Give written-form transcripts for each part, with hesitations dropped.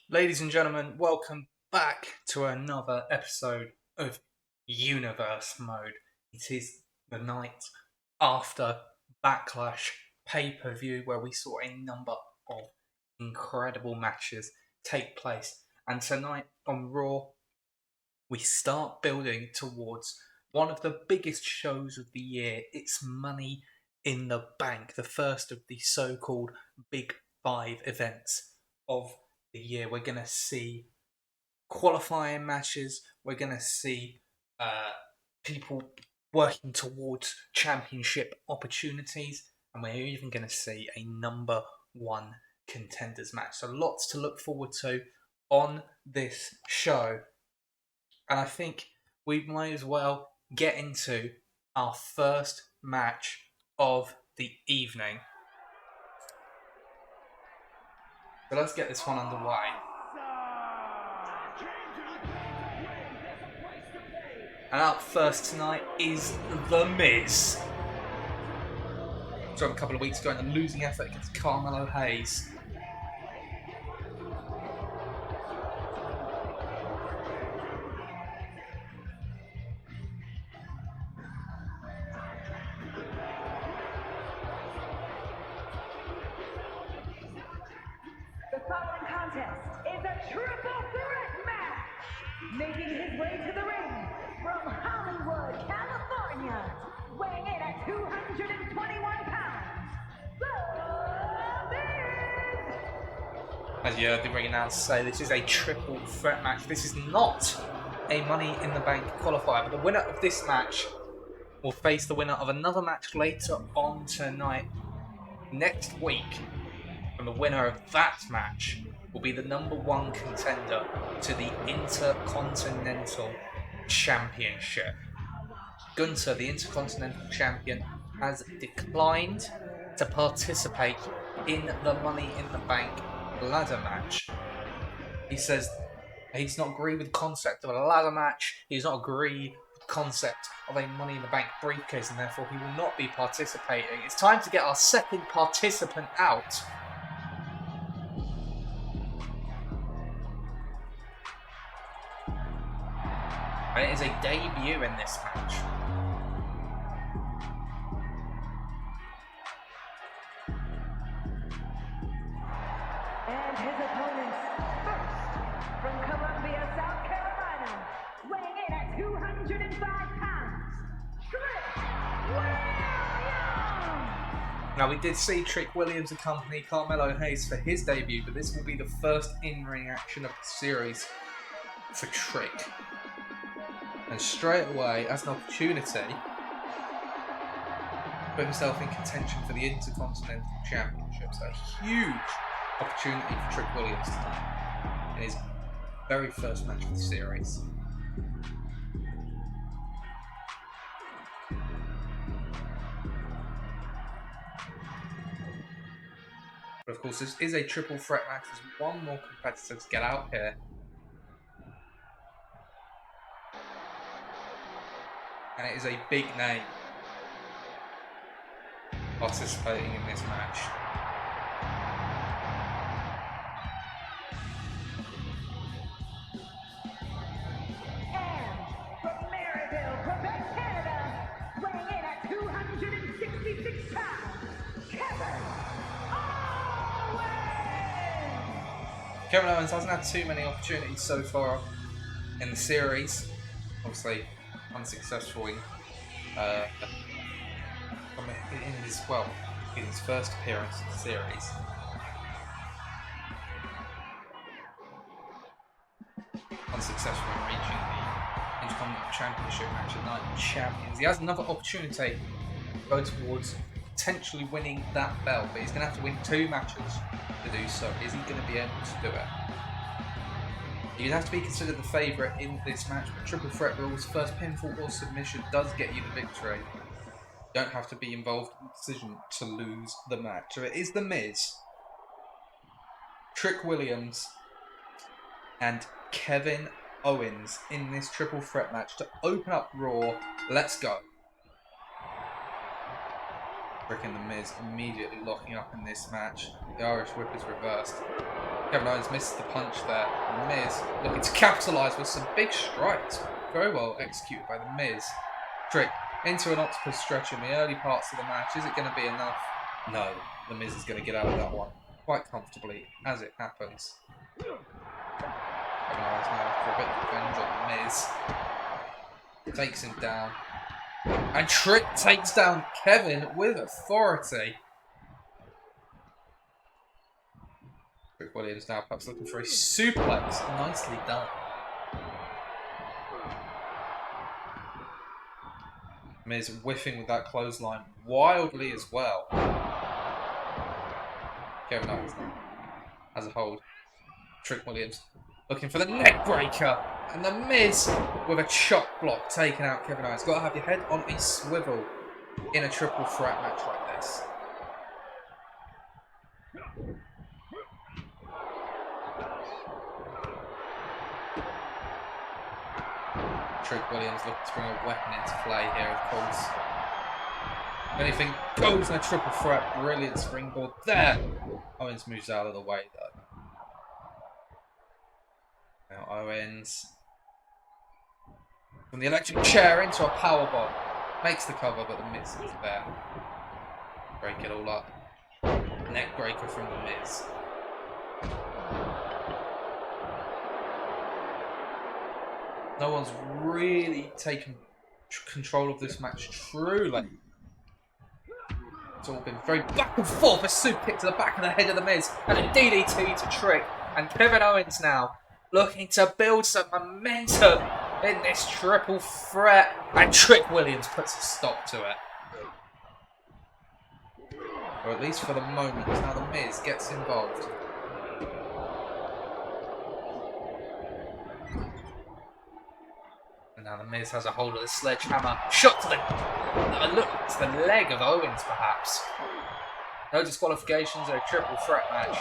Ladies and gentlemen, welcome back to another episode of Universe Mode. It is the night after Backlash pay-per-view where we saw a number of incredible matches take place. And tonight on Raw, we start building towards one of the biggest shows of the year. It's Money in the Bank, the first of the so-called Big Five events of the year. We're going to see qualifying matches. We're going to see people working towards championship opportunities, and we're even going to see a number one contenders match. So lots to look forward to on this show. And I think we might as well get into our first match of the evening. So let's get this one underway. And up first tonight is The Miz. From a couple of weeks ago in a losing effort against Carmelo Hayes. The following contest is a triple threat match. Making his way to the ring from Hollywood, California, weighing in at 221 pounds, The Miz! As you heard the ring announcer say, this is a triple threat match. This is not a Money in the Bank qualifier, but the winner of this match will face the winner of another match later on tonight. Next week, and the winner of that match will be the number one contender to the Intercontinental Championship. Gunther, the Intercontinental Champion, has declined to participate in the Money in the Bank ladder match. He says he does not agree with the concept of a ladder match. He does not agree with the concept of a Money in the Bank briefcase, and therefore he will not be participating. It's time to get our second participant out. And it is a debut in this match. And his opponents, first, from Columbia, South Carolina, weighing in at 205 pounds, Trick Williams! Now, we did see Trick Williams accompany Carmelo Hayes for his debut, but this will be the first in-ring action of the series for Trick. And straight away, as an opportunity, put himself in contention for the Intercontinental Championship. So a huge opportunity for Trick Williams tonight in his very first match of the series. But of course, this is a triple threat match. There's one more competitor to get out here. And it is a big name participating in this match. And from Maryville, Quebec, Canada, weighing in at 266 pounds, Kevin Owens! Kevin Owens hasn't had too many opportunities so far in the series. Obviously, unsuccessful in his first appearance in the series. Unsuccessful in reaching the Intercontinental Championship match at Night of Champions. He has another opportunity to go towards potentially winning that belt, but he's going to have to win two matches to do so. Is he going to be able to do it? You'd have to be considered the favourite in this match, but triple threat rules, first pinfall or submission does get you the victory. You don't have to be involved in the decision to lose the match. So it is The Miz, Trick Williams, and Kevin Owens in this triple threat match to open up Raw. Let's go. Trick and The Miz immediately locking up in this match. The Irish Whip is reversed. Kevin Owens misses the punch there. The Miz looking to capitalise with some big strikes. Very well executed by The Miz. Trick into an octopus stretch in the early parts of the match. Is it going to be enough? No. The Miz is going to get out of that one quite comfortably as it happens. Kevin Owens now for a bit of revenge on The Miz. Takes him down. And Trick takes down Kevin with authority. Trick Williams now perhaps looking for a suplex. Nicely done. Miz whiffing with that clothesline wildly as well. Kevin Owens now has a hold. Trick Williams looking for the neck breaker. And The Miz with a chop block taking out Kevin Owens. Got to have your head on a swivel in a triple threat match like this. Trick Williams looking to bring a weapon into play here, of course. If anything goes in a triple threat, brilliant springboard there. Owens moves out of the way though. Now Owens from the electric chair into a powerbomb. Makes the cover, but The Miz is there. Break it all up. Neck breaker from The Miz. No one's really taken control of this match truly. It's all been very back and forth. A super kick to the back of the head of The Miz. And a DDT to Trick. And Kevin Owens now looking to build some momentum in this triple threat. And Trick Williams puts a stop to it. Or at least for the moment. Now The Miz gets involved. And now The Miz has a hold of the sledgehammer. Shot to the leg of Owens, perhaps. No disqualifications in a triple threat match.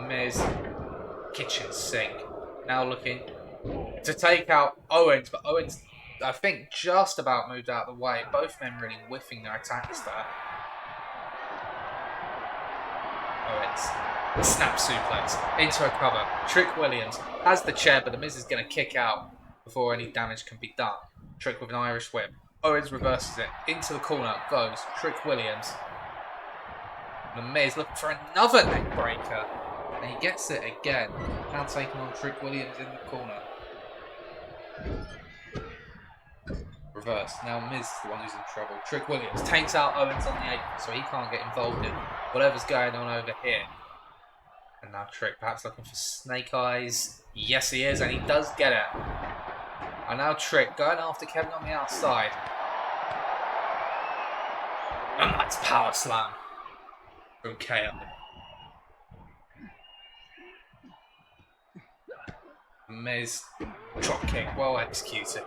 Miz, kitchen sink. Now looking to take out Owens, but Owens, I think, just about moved out of the way. Both men really whiffing their attacks there. Owens, snap suplex into a cover. Trick Williams has the chair, but The Miz is going to kick out before any damage can be done. Trick with an Irish whip. Owens reverses it. Into the corner goes Trick Williams. The Miz looking for another neck breaker. And he gets it again. Now taking on Trick Williams in the corner. Reverse. Now Miz is the one who's in trouble. Trick Williams takes out Owens on the apron, so he can't get involved in whatever's going on over here. And now Trick perhaps looking for snake eyes. Yes, he is, and he does get it. And now Trick going after Kevin on the outside. And that's power slam from KO. Miz, drop kick, well executed.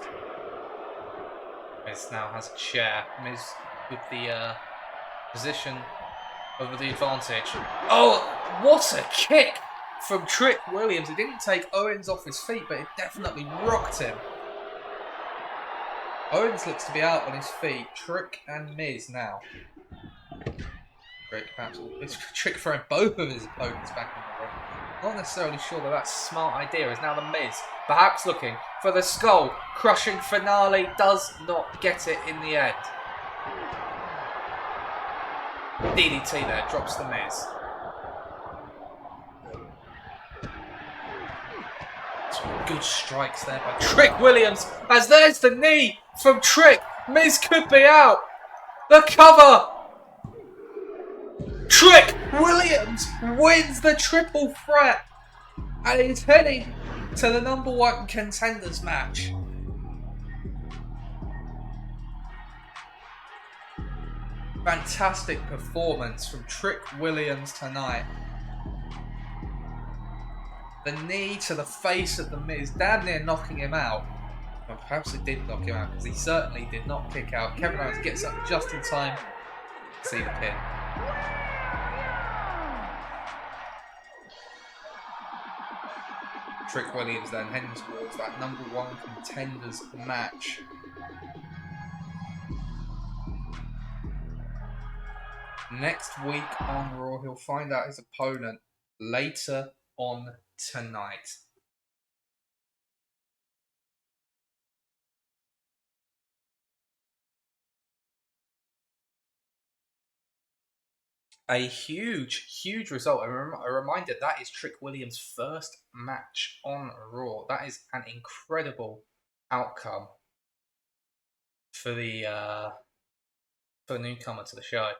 Miz now has a chair. Miz with the position over the advantage. Oh, what a kick from Trick Williams. It didn't take Owens off his feet, but it definitely rocked him. Owens looks to be out on his feet. Trick and Miz now. Trick perhaps. It's Trick throwing both of his opponents back in the ring. Not necessarily sure that that's a smart idea, as now The Miz perhaps looking for the skull crushing finale, does not get it in the end. DDT there, drops The Miz. Some good strikes there by Trick Williams, as there's the knee from Trick. Miz could be out. The cover. Trick Williams wins the triple threat and is heading to the #1 contenders match. Fantastic performance from Trick Williams tonight. The knee to the face of The Miz, damn near knocking him out. Well, perhaps it did knock him out, because he certainly did not kick out. Kevin Owens gets up just in time to see the pin. Trick Williams then heading towards that #1 contenders match. Next week on Raw, he'll find out his opponent later on tonight. A huge result. A reminder, that is Trick Williams' first match on Raw. That is an incredible outcome for the newcomer to the show.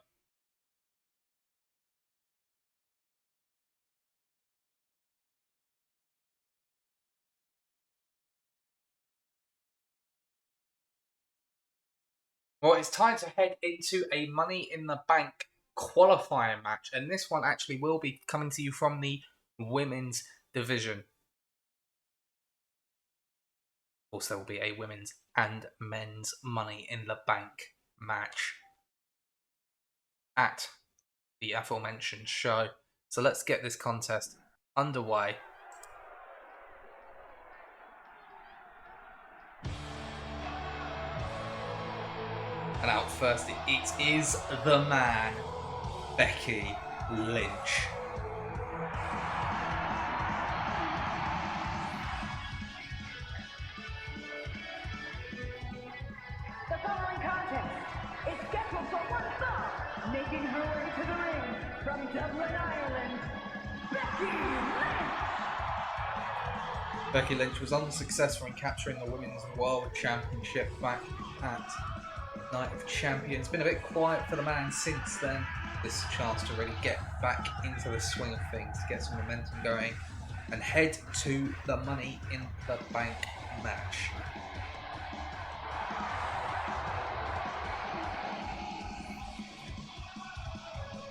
Well, it's time to head into a Money in the Bank qualifying match, and this one actually will be coming to you from the women's division. Also, there will be a women's and men's Money in the Bank match at the aforementioned show. So let's get this contest underway. And out first, it is the man, Becky Lynch. The following contest is scheduled for one fall, making her way to the ring from Dublin, Ireland, Becky Lynch. Becky Lynch was unsuccessful in capturing the Women's World Championship back at Night of Champions. Been a bit quiet for the man since then. This is a chance to really get back into the swing of things, get some momentum going, and head to the Money in the Bank match.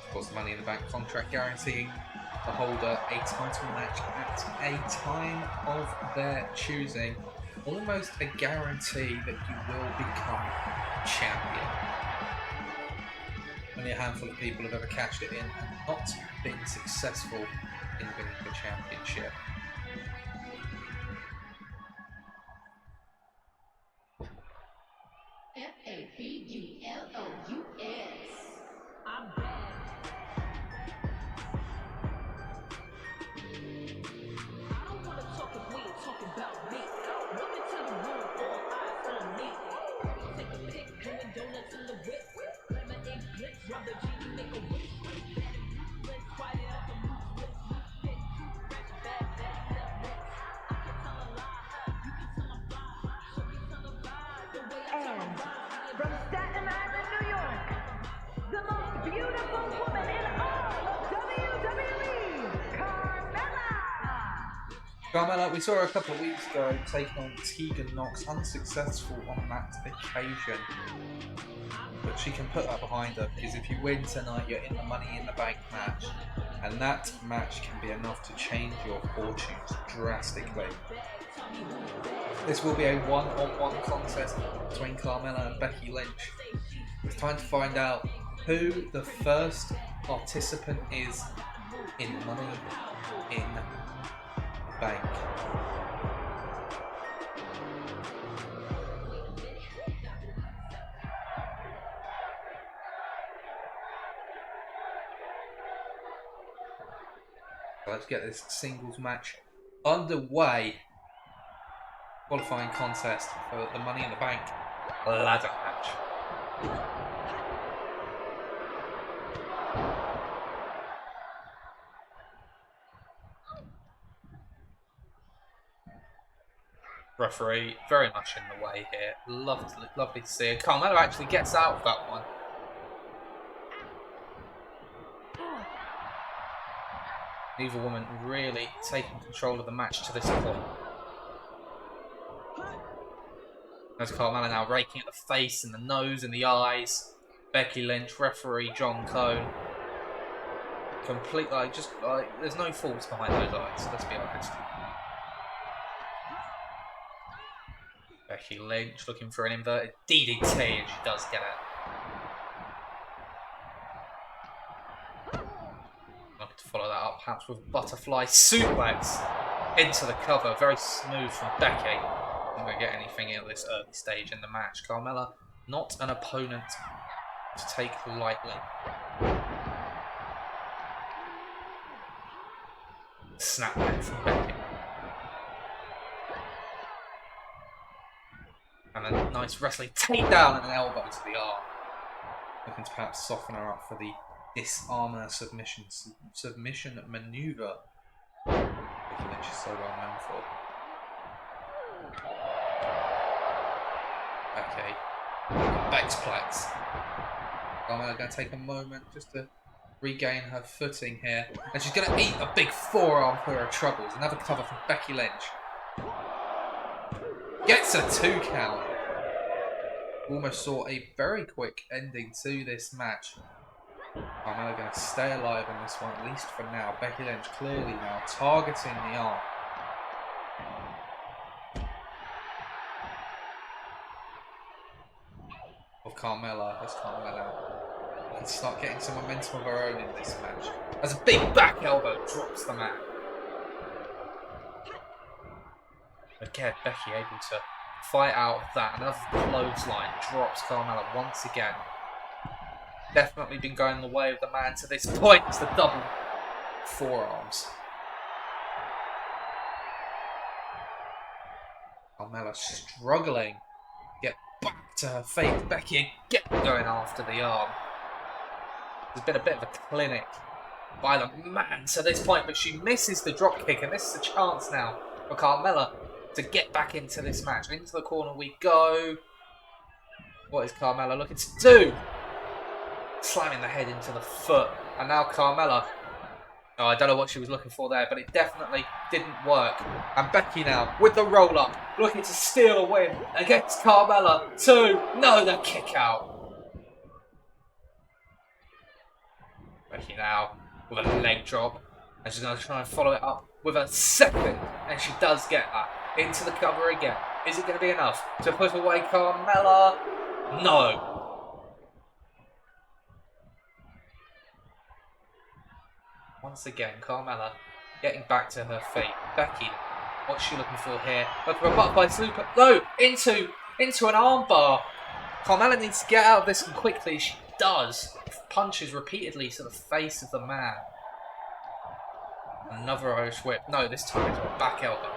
Of course, the Money in the Bank contract guaranteeing the holder a title match at a time of their choosing. Almost a guarantee that you will become champion. Only a handful of people have ever cashed it in and not been successful in winning the championship. Fabulous. I'm bad. I don't want to talk if we ain't talking about me. Look into the room, all eyes on me. Take a pic, doing donuts in the whip. Lemon ink blitz, rub the genie, make a wish. Let's quiet it up and move, let's fit. Fresh bad, left lips. I can tell a lie, you can tell I'm fly. So we tell a lie, the way I tell a lie. From Staten Island, New York, the most beautiful woman in all of WWE, Carmella. Carmella, we saw her a couple of weeks ago taking on Tegan Knox, unsuccessful on that occasion. But she can put that behind her, because if you win tonight, you're in the Money in the Bank match. And that match can be enough to change your fortunes drastically. This will be a one-on-one contest between Carmella and Becky Lynch. It's time to find out who the first participant is in Money in the Bank. Let's get this singles match underway. Qualifying contest for the Money in the Bank ladder match. Referee very much in the way here. Lovely to see. Carmella actually gets out of that one. Neither woman really taking control of the match to this point. There's Carmella now raking at the face and the nose and the eyes. Becky Lynch, referee John Cone. Complete, there's no faults behind those eyes, let's be honest. Becky Lynch looking for an inverted DDT, and she does get it. Looking to follow that up perhaps with butterfly suplex. into the cover. Very smooth from Becky. Not going to get anything at this early stage in the match. Carmella, not an opponent to take lightly. Snap back from Becky. And a nice wrestling takedown and an elbow to the arm. Looking to perhaps soften her up for the disarmer submission maneuver. Becky Lynch is so well known for. Okay. Bexplex. Carmella going to take a moment just to regain her footing here. And she's going to eat a big forearm for her troubles. Another cover from Becky Lynch. Gets a 2 count. Almost saw a very quick ending to this match. Carmella going to stay alive in this one, at least for now. Becky Lynch clearly now targeting the arm. Of Carmella, as Carmella now can start getting some momentum of her own in this match. As a big back elbow drops the man. Again, Becky able to fight out of that. Another clothesline drops Carmella once again. Definitely been going the way of the man to this point. It's the double forearms. Carmella struggling to get back to her feet. Becky again going after the arm. There's been a bit of a clinic by the man to this point, but she misses the drop kick, and this is a chance now for Carmella to get back into this match. Into the corner we go. What is Carmella looking to do? Slamming the head into the foot. And now Carmella. Oh, I don't know what she was looking for there, but it definitely didn't work. And Becky now with the roll up, looking to steal a win against Carmella. 2. No, the kick out. Becky now with a leg drop. And she's going to try and follow it up with a second. And she does get that. Into the cover again. Is it going to be enough to put away Carmella? No. Once again, Carmella getting back to her feet. Becky, what's she looking for here? Looking for a butterfly super. No! Into an armbar. Carmella needs to get out of this and quickly. She does. Punches repeatedly to the face of the man. Another Irish whip. No, this time it's a back elbow.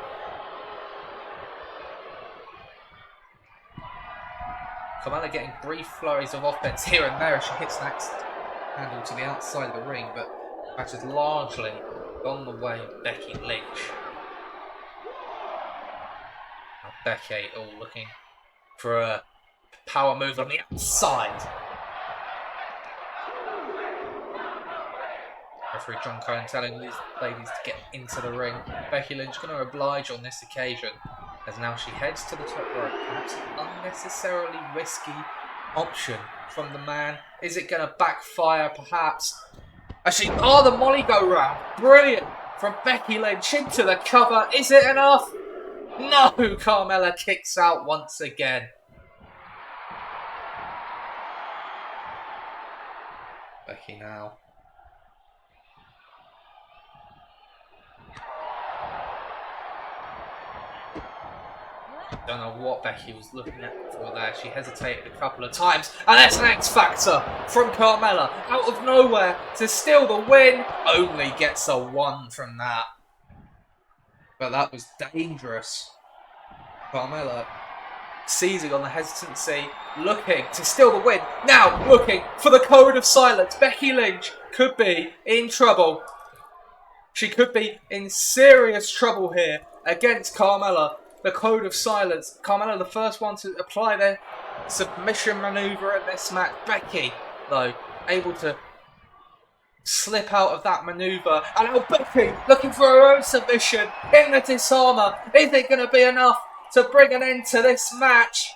Carmella getting brief flurries of offense here and there as she hits an axe handle to the outside of the ring, but match has largely gone the way of Becky Lynch. Now Becky looking for a power move on the outside. Referee John Cohen telling these ladies to get into the ring. Becky Lynch going to oblige on this occasion, as now she heads to the top rope. Perhaps an unnecessarily risky option from the man. Is it going to backfire, perhaps? Actually, the Molly go round. Brilliant from Becky Lynch into the cover. Is it enough? No, Carmella kicks out once again. Becky now. Don't know what Becky was looking at for there. She hesitated a couple of times. And that's an X Factor from Carmella. Out of nowhere to steal the win. Only gets a 1 from that. But that was dangerous. Carmella seizing on the hesitancy. Looking to steal the win. Now looking for the code of silence. Becky Lynch could be in trouble. She could be in serious trouble here against Carmella. The code of silence. Carmella, the first one to apply their submission maneuver in this match. Becky, though, able to slip out of that maneuver. And now Becky looking for her own submission in the disarmer. Is it going to be enough to bring an end to this match?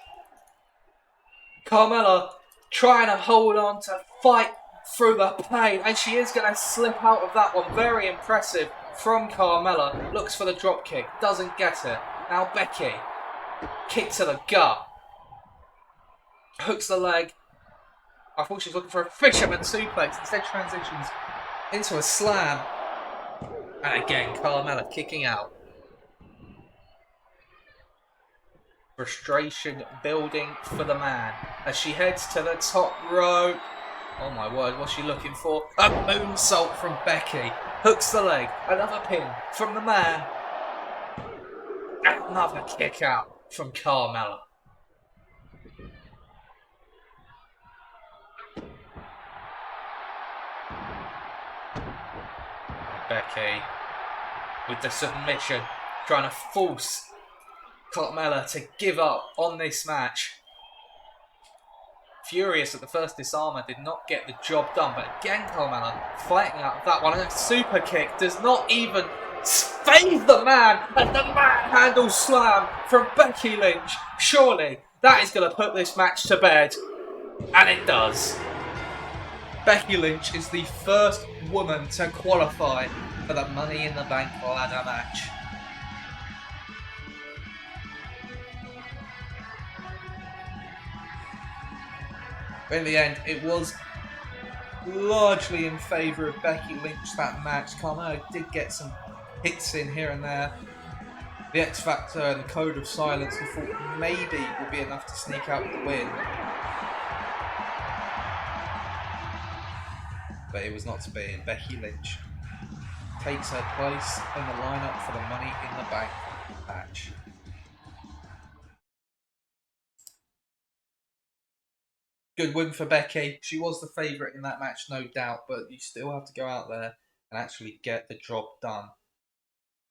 Carmella trying to hold on to fight through the pain. And she is going to slip out of that one. Very impressive from Carmella. Looks for the drop kick. Doesn't get it. Now Becky, kick to the gut, hooks the leg. I thought she was looking for a fisherman suplex, instead transitions into a slam. And again, Carmella kicking out. Frustration building for the man as she heads to the top rope. Oh my word, what's she looking for? A moonsault from Becky. Hooks the leg. Another pin from the man. And another kick out from Carmella. Becky with the submission, trying to force Carmella to give up on this match. Furious that the first disarmer did not get the job done, but again Carmella fighting out that one, and a super kick does not even save the man, and the manhandle slam from Becky Lynch. Surely that is going to put this match to bed, and it does. Becky Lynch is the first woman to qualify for the Money in the Bank ladder match. But in the end, it was largely in favour of Becky Lynch, that match. Carmella did get some hits in here and there. The X Factor and the Code of Silence, we thought maybe would be enough to sneak out with the win. But it was not to be, and Becky Lynch takes her place in the lineup for the Money in the Bank match. Good win for Becky. She was the favourite in that match, no doubt, but you still have to go out there and actually get the job done.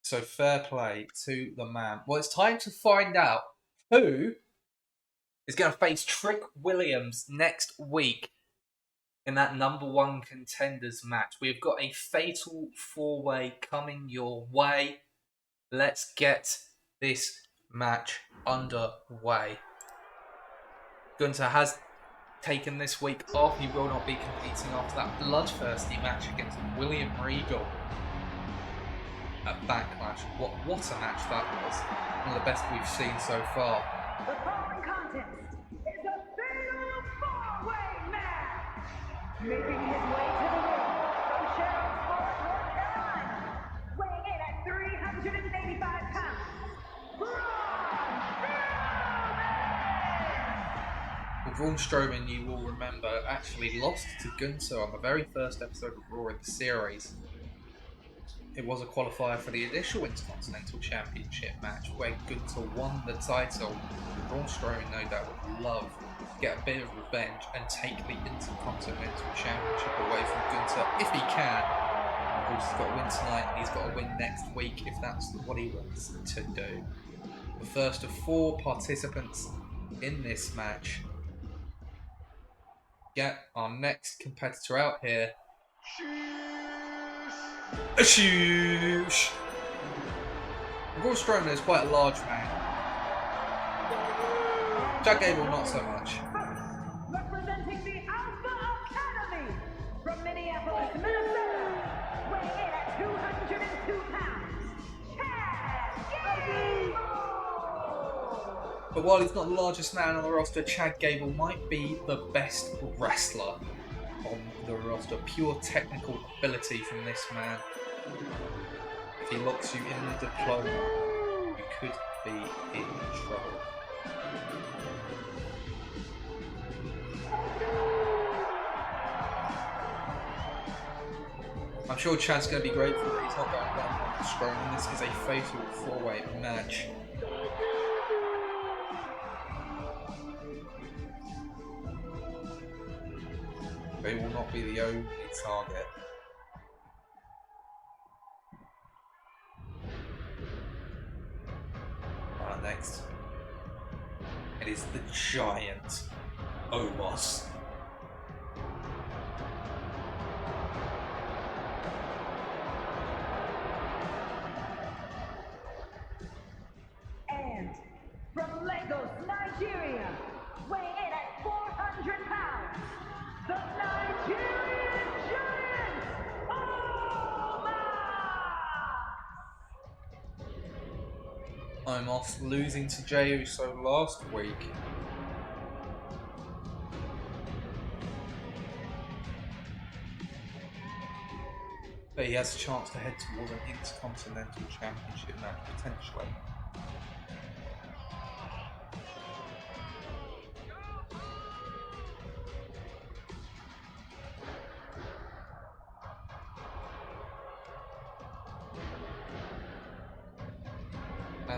So fair play to the man. Well, it's time to find out who is going to face Trick Williams next week in that #1 contenders match. We've got a fatal 4-way coming your way. Let's get this match underway. Gunther has taken this week off. He will not be competing after that bloodthirsty match against William Regal at Backlash. What a match that was. One of the best we've seen so far. The following contest is a fatal 4-way match. Making his way to the ring from Charlottesville, North Carolina, weighing in at 385 pounds, Braun Strowman, you will remember, actually lost to Gunther on the very first episode of Raw in the series. It was a qualifier for the initial Intercontinental Championship match where Gunther won the title. Braun Strowman, no doubt, would love to get a bit of revenge and take the Intercontinental Championship away from Gunther if he can. Of course, he's got to win tonight and he's got to win next week if that's what he wants to do. The first of 4 participants in this match. Get our next competitor out here. Sheesh. Braun Strowman is quite a large man. Chad Gable not so much. representing the Alpha Academy from Minneapolis, Minnesota, weighing in at 202 pounds, Chad Gable! But while he's not the largest man on the roster, Chad Gable might be the best wrestler on the roster. Pure technical ability from this man. If he locks you in the diploma, you could be in trouble. I'm sure Chad's going to be grateful that he's not going down on Strowman. This is a fatal 4-way match. They will not be the only target. Next, it is the giant Omos. And from Lagos, Nigeria, weighing in at 400 pounds, the Nigerian Giant, Omos losing to Jey Uso last week. But he has a chance to head towards an Intercontinental Championship match, potentially.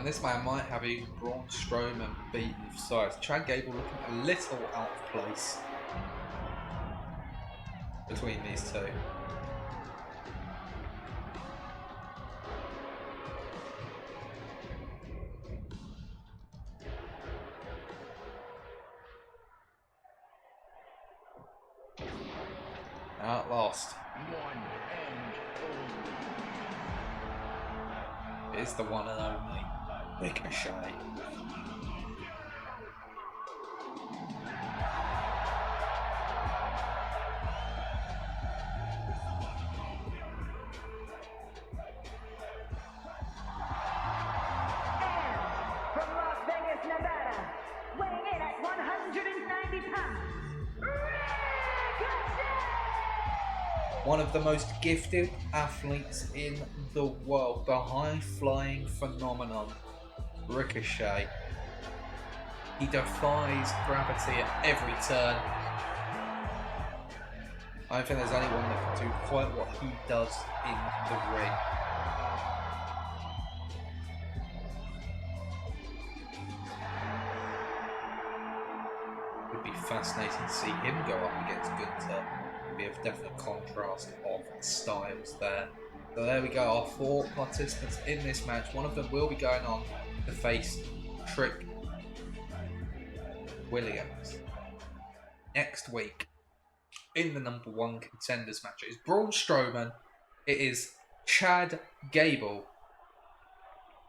And this man might have even Braun Strowman beaten with size. Chad Gable looking a little out of place between these two. At last. It's the one and only Ricochet. From Las Vegas, Nevada, weighing in at 190 pounds, Ricochet! One of the most gifted athletes in the world, the high-flying phenomenon, Ricochet. He defies gravity at every turn. I don't think there's anyone that can do quite what he does in the ring. It would be fascinating to see him go up against Gunther. Be a definite contrast of styles there. So there we go, our 4 participants in this match. One of them will be going on to face Trick Williams. Next week, in the number 1 contenders match, it is Braun Strowman, it is Chad Gable,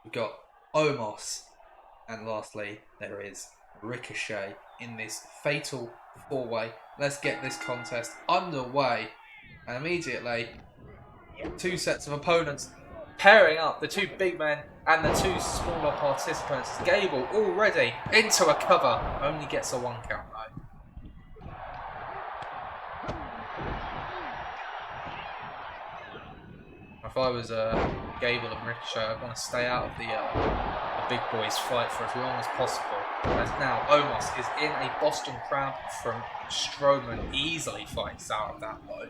we've got Omos, and lastly, there is Ricochet in this fatal 4-way. Let's get this contest underway. And immediately, 2 sets of opponents pairing up, the 2 big men and the 2 smaller participants. Gable already into a cover, only gets a 1 count though. If I was Gable and Ricochet, I'd want to stay out of the big boys fight for as long as possible. As now Omos is in a Boston Crab from Strowman, easily fights out of that though.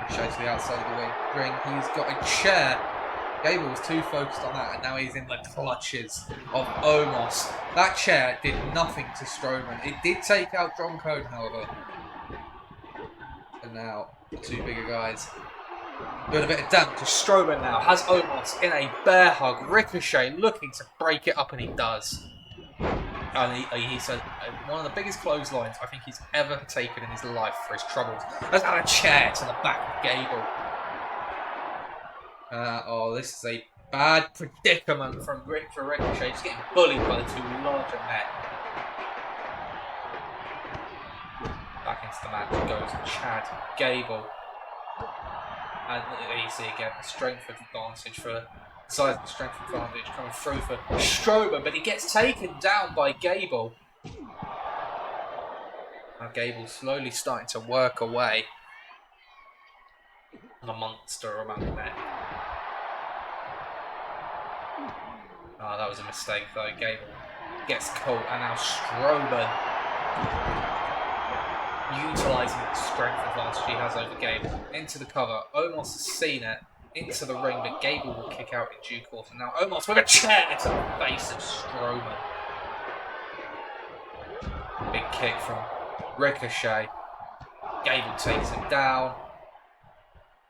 Ricochet to the outside of the ring, he's got a chair. Gable was too focused on that and now he's in the clutches of Omos. That chair did nothing to Strowman. It did take out John Cone however. And now the 2 bigger guys doing a bit of damage to Strowman now. Has Omos in a bear hug. Ricochet looking to break it up and he does. And he said one of the biggest clotheslines I think he's ever taken in his life for his troubles. There's now a chair to the back of Gable. Oh, this is a bad predicament for Ricochet. He's getting bullied by the 2 larger men. Back into the match goes Chad Gable. And you see again the strength advantage for size and strength advantage coming through for Strowman, but he gets taken down by Gable. Now Gable slowly starting to work away on the monster around the neck. Oh, that was a mistake though. Gable gets caught and now Strowman utilising the strength advantage he has over Gable. Into the cover. Omos has seen it. Into the ring, but Gable will kick out in due course. And now Omos with a chair to the face of Strowman. Big kick from Ricochet. Gable takes him down.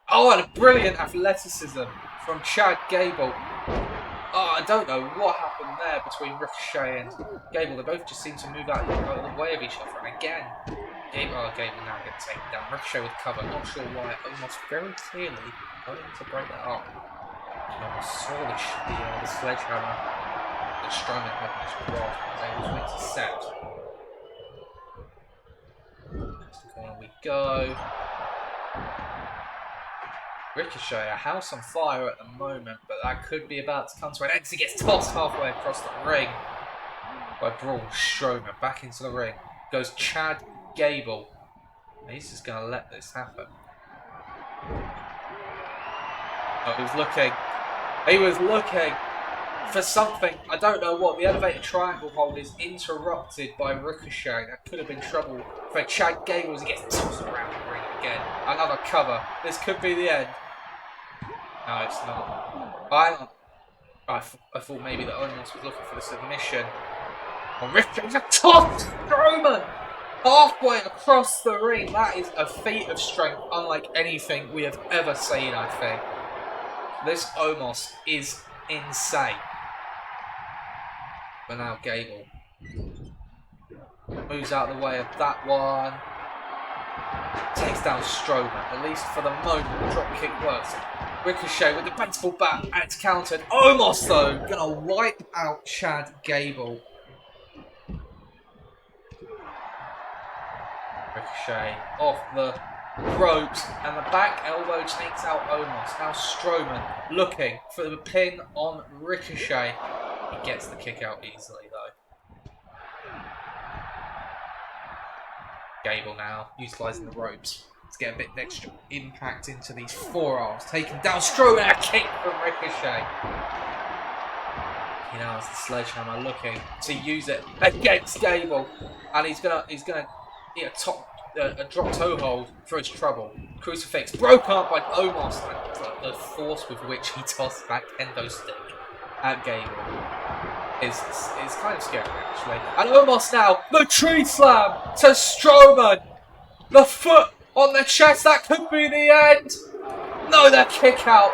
Oh, and a brilliant athleticism from Chad Gable. Oh, I don't know what happened there between Ricochet and Gable. They both just seem to move out of the way of each other. And again, Gable now gets taken down. Ricochet with cover. Not sure why. Almost very clearly going to break that up. I saw the sledgehammer that Strowman had in his grasp. Was able to intercept. Next corner we go. Ricochet, a house on fire at the moment, but that could be about to come to an end. He gets tossed halfway across the ring by Braun Strowman. Back into the ring goes Chad Gable. He's just going to let this happen. Oh, he was looking for something. I don't know what. The elevated triangle hold is interrupted by Ricochet. That could have been trouble for Chad Gable as he gets tossed around the ring again. Another cover. This could be the end. No, it's not. I thought maybe that Omos was looking for the submission. On Ricochet, toss Strowman halfway across the ring. That is a feat of strength unlike anything we have ever seen, I think. This Omos is insane. But now Gable moves out of the way of that one. Takes down Strowman, at least for the moment. The drop kick works. Ricochet with the baseball bat, and it's countered. Omos, though, gonna wipe out Chad Gable. Ricochet off the ropes, and the back elbow takes out Omos. Now Strowman looking for the pin on Ricochet. He gets the kick out easily, though. Gable now utilising the ropes to get a bit of extra impact into these forearms. Taking down Strowman, a kick from Ricochet. He now has the sledgehammer looking to use it against Gable, and he's gonna get a drop toe hold for his trouble. Crucifix broken up by Omos, and the force with which he tossed that kendo stick at Gable is kind of scary, actually. And Omos now, the tree slam to Strowman. The foot on the chest, that could be the end. No, the kick out.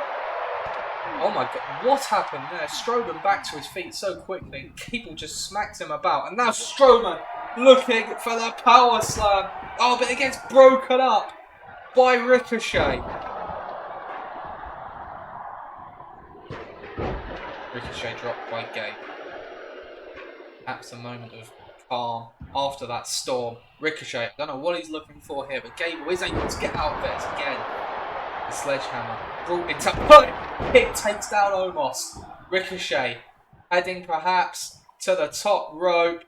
Oh my god, what happened there? Strowman back to his feet so quickly. People just smacked him about. And now Strowman looking for the power slam. Oh, but it gets broken up by Ricochet. Ricochet dropped by Gable. Perhaps a moment of calm after that storm. Ricochet, I don't know what he's looking for here, but Gable is able to get out of it again. The sledgehammer brought into play. Kick takes down Omos. Ricochet heading perhaps to the top rope.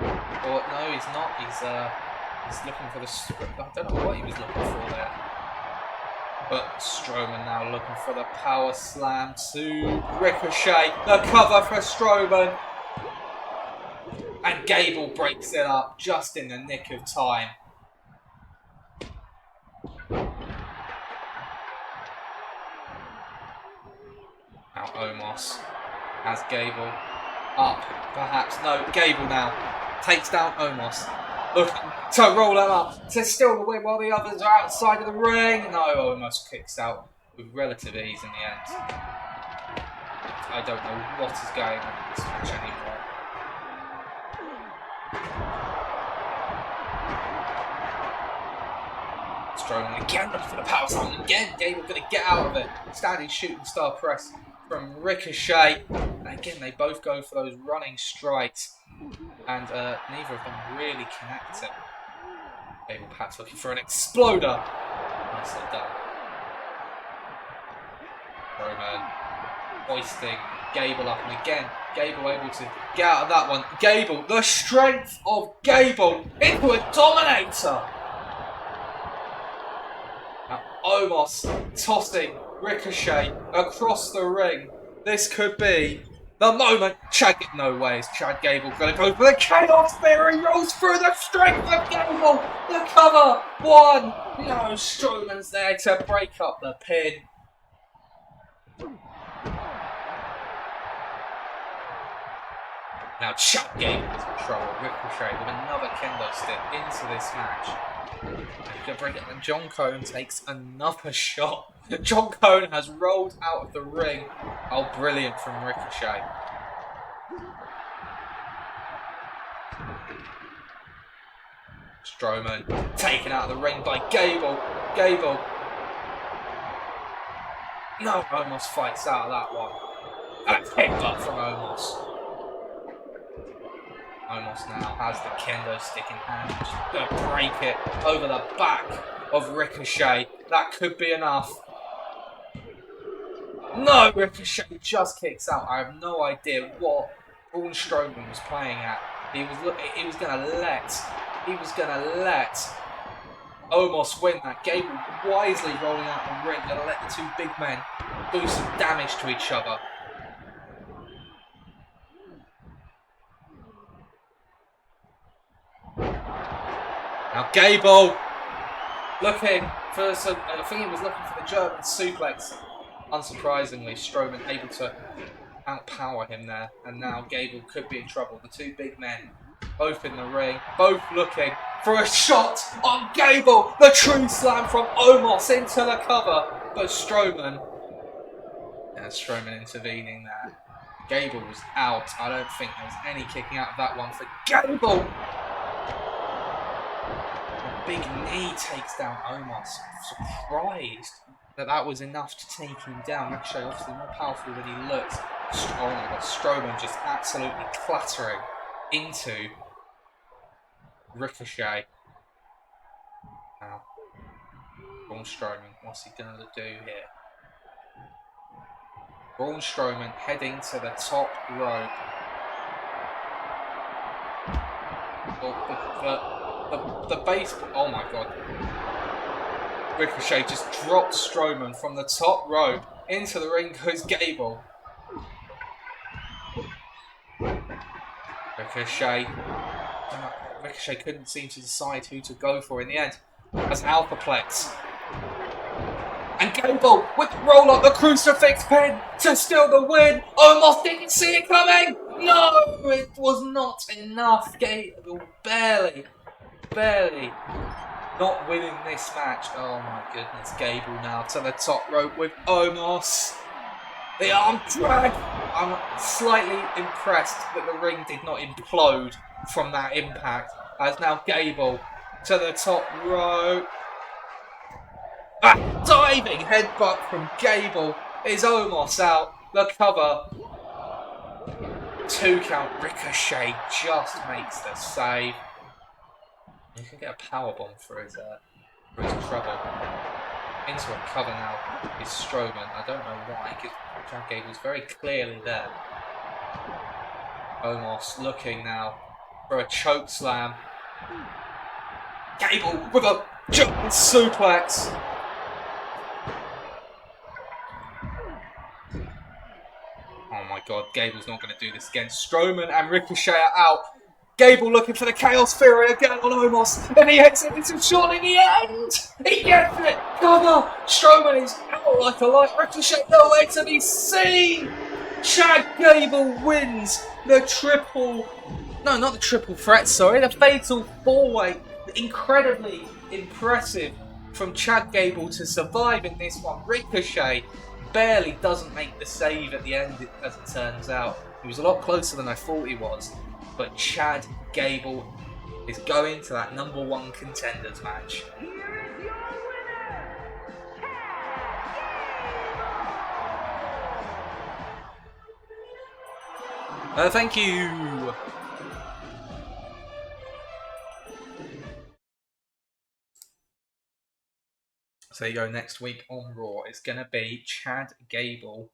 Or no, he's not. He's looking for the script. I don't know what he was looking for there. But Strowman now looking for the power slam to Ricochet. The cover for Strowman. And Gable breaks it up just in the nick of time. Now Omos has Gable up, perhaps. No, Gable now takes down Omos. Looking to roll him up to steal the win while the others are outside of the ring. No, Omos kicks out with relative ease in the end. I don't know what is going on in this match anymore. Strowman again looking for the power slam. Again, Gable going to get out of it. Standing shooting star press from Ricochet. And again, they both go for those running strikes. And neither of them really connecting. Gable perhaps looking for an exploder. Nicely done. Strowman hoisting Gable up. And again, Gable able to get out of that one. Gable, the strength of Gable into a dominator. Now Omos tossing Ricochet across the ring. This could be the moment. No way is Chad Gable going to go for the chaos spear. He rolls through the strength of Gable. The cover. One. No, Strowman's there to break up the pin. Now Chad Gable is in trouble. Ricochet with another kendo stick into this match. And John Cone takes another shot. John Cone has rolled out of the ring. Oh, brilliant from Ricochet. Strowman taken out of the ring by Gable. Gable. No, Omos fights out of that one. And a headbutt from Omos. Omos now has the kendo stick in hand. Just gonna break it over the back of Ricochet. That could be enough. No, Ricochet just kicks out. I have no idea what Braun Strowman was playing at. He was gonna let Omos win that. Gable wisely rolling out the ring, gonna let the two big men do some damage to each other. Now Gable looking for some. I think he was looking for the German suplex unsurprisingly, Strowman able to outpower him there, and now Gable could be in trouble. The two big men, both in the ring, both looking for a shot on Gable. The true slam from Omos into the cover, but Strowman intervening there. Gable was out. I don't think there was any kicking out of that one for Gable. A big knee takes down Omos. Surprised that was enough to take him down. Ricochet obviously more powerful than he looks. Oh my god, Strowman just absolutely clattering into Ricochet. Now, Braun Strowman, what's he going to do here? Braun Strowman heading to the top rope. The base. Oh my god. Ricochet just dropped Strowman from the top rope. Into the ring goes Gable. Ricochet couldn't seem to decide who to go for in the end. As Alphaplex. And Gable with the roll up the crucifix pin to steal the win. Almost didn't see it coming. No, it was not enough. Gable barely not winning this match. Oh my goodness, Gable now to the top rope with Omos. The arm drag. I'm slightly impressed that the ring did not implode from that impact. As now Gable to the top rope. Diving headbutt from Gable. Is Omos out? The cover. 2 count. Ricochet just makes the save. You can get a powerbomb for his trouble. Into a cover now is Strowman. I don't know why, because Chad Gable's very clearly there. Omos looking now for a choke slam. Gable with a jumping suplex. Oh my god, Gable's not going to do this again. Strowman and Ricochet are out. Gable looking for the Chaos Fury again on Omos, and he hits it into shot in the end. He gets it. Cover. Strowman is out like a light. Ricochet nowhere to be seen. Chad Gable wins the triple. No, not the triple threat. Sorry, the fatal 4-way. Incredibly impressive from Chad Gable to survive in this one. Ricochet barely doesn't make the save at the end, as it turns out. He was a lot closer than I thought he was. But Chad Gable is going to that #1 contenders match. Here is your winner, Chad Gable! Thank you. So you go next week on Raw. It's going to be Chad Gable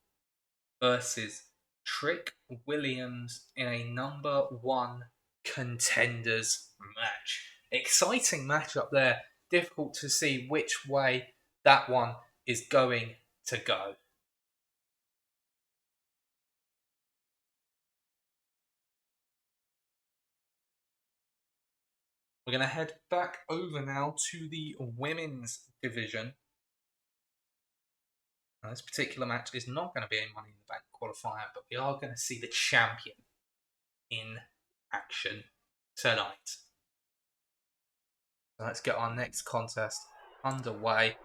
versus Trick Williams in a #1 contenders match. Exciting match up there. Difficult to see which way that one is going to go. We're going to head back over now to the women's division. Now, this particular match is not going to be a Money in the Bank qualifier, but we are going to see the champion in action tonight. So let's get our next contest underway.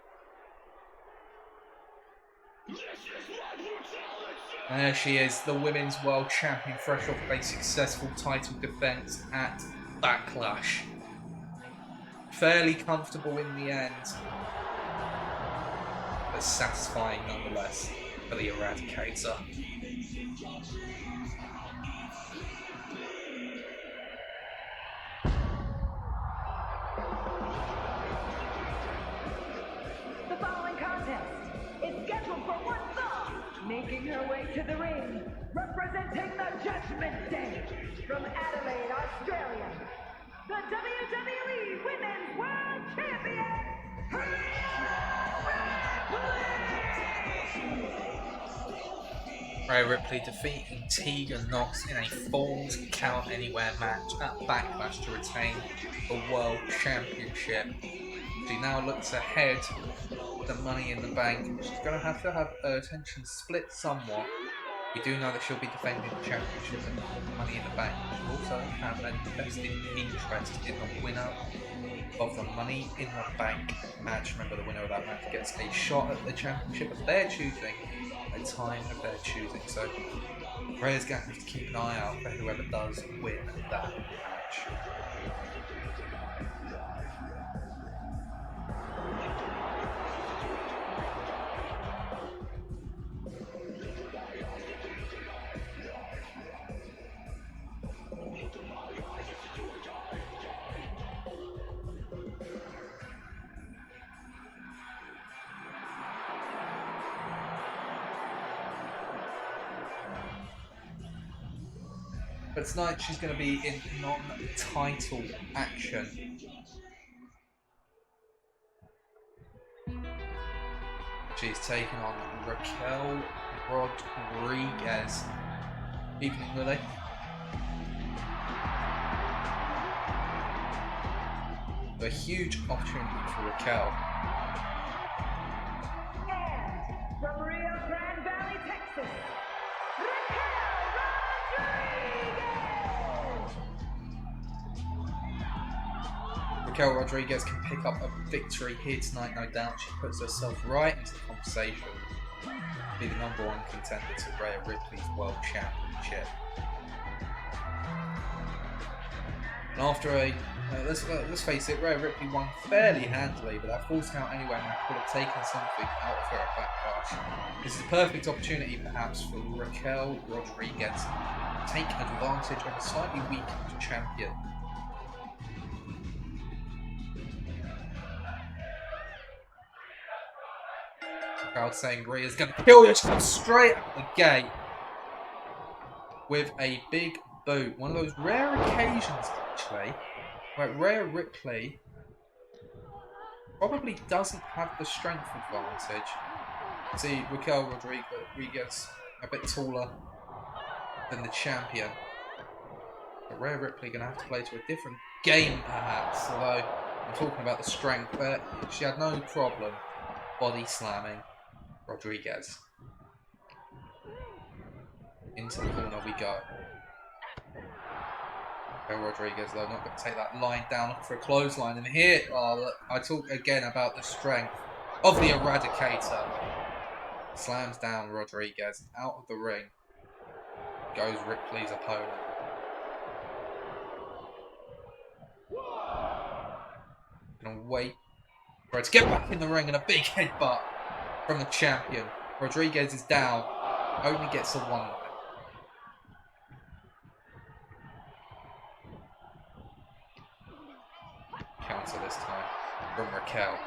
And there she is, the Women's World Champion, fresh off a successful title defense at Backlash. Fairly comfortable in the end, but satisfying nonetheless for the Eradicator. The following contest is scheduled for one fall, making her way to the ring, representing the Judgment Day from Adelaide, Australia, the WWE Women's World Champion, Rhea Ripley defeating Tegan Knox in a Falls Count Anywhere match at Backlash to retain the World Championship. She now looks ahead the Money in the Bank. She's going to have her attention split somewhat. We do know that she'll be defending the championship and Money in the Bank. She'll also have an invested interest in the winner of the Money in the Bank match. Remember, the winner of that match gets a shot at the championship of their choosing, a time of their choosing. So Rhea's going to have to keep an eye out for whoever does win that match. But tonight she's going to be in non-title action. She's taking on Raquel Rodriguez. Evening, Lily. A huge opportunity for Raquel. And from Rio Grande Valley, Texas, Raquel Rodriguez can pick up a victory here tonight, no doubt. She puts herself right into the conversation to be the #1 contender to Rhea Ripley's World Championship. And after let's face it, Rhea Ripley won fairly handily, but that false count anyway match would have taken something out of her at Backlash. This is a perfect opportunity, perhaps, for Raquel Rodriguez to take advantage of a slightly weakened champion. Crowd saying Rhea's going to kill you straight out the gate with a big boot. One of those rare occasions, actually, where Rhea Ripley probably doesn't have the strength advantage. See, Raquel Rodriguez a bit taller than the champion. But Rhea Ripley going to have to play to a different game, perhaps. Although, I'm talking about the strength, but she had no problem body slamming Rodriguez. Into the corner we go. Rodriguez, though, not going to take that line down for a clothesline. And here, I talk again about the strength of the Eradicator. Slams down Rodriguez. Out of the ring goes Ripley's opponent. Gonna wait for her to get back in the ring, and a big headbutt from the champion. Rodriguez is down. Only gets a 1. Counter this time from Raquel.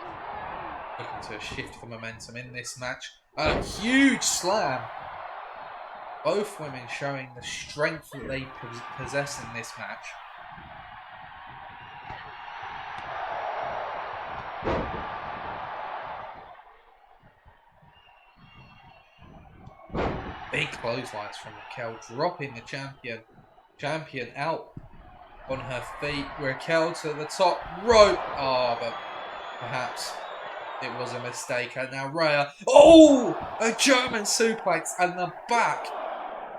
Looking to shift the momentum in this match. A huge slam. Both women showing the strength that they possess in this match. Big clotheslines from Raquel, dropping the champion. Champion out on her feet. Raquel to the top rope. Oh, but perhaps it was a mistake. And now Rhea. Oh! A German suplex, and the back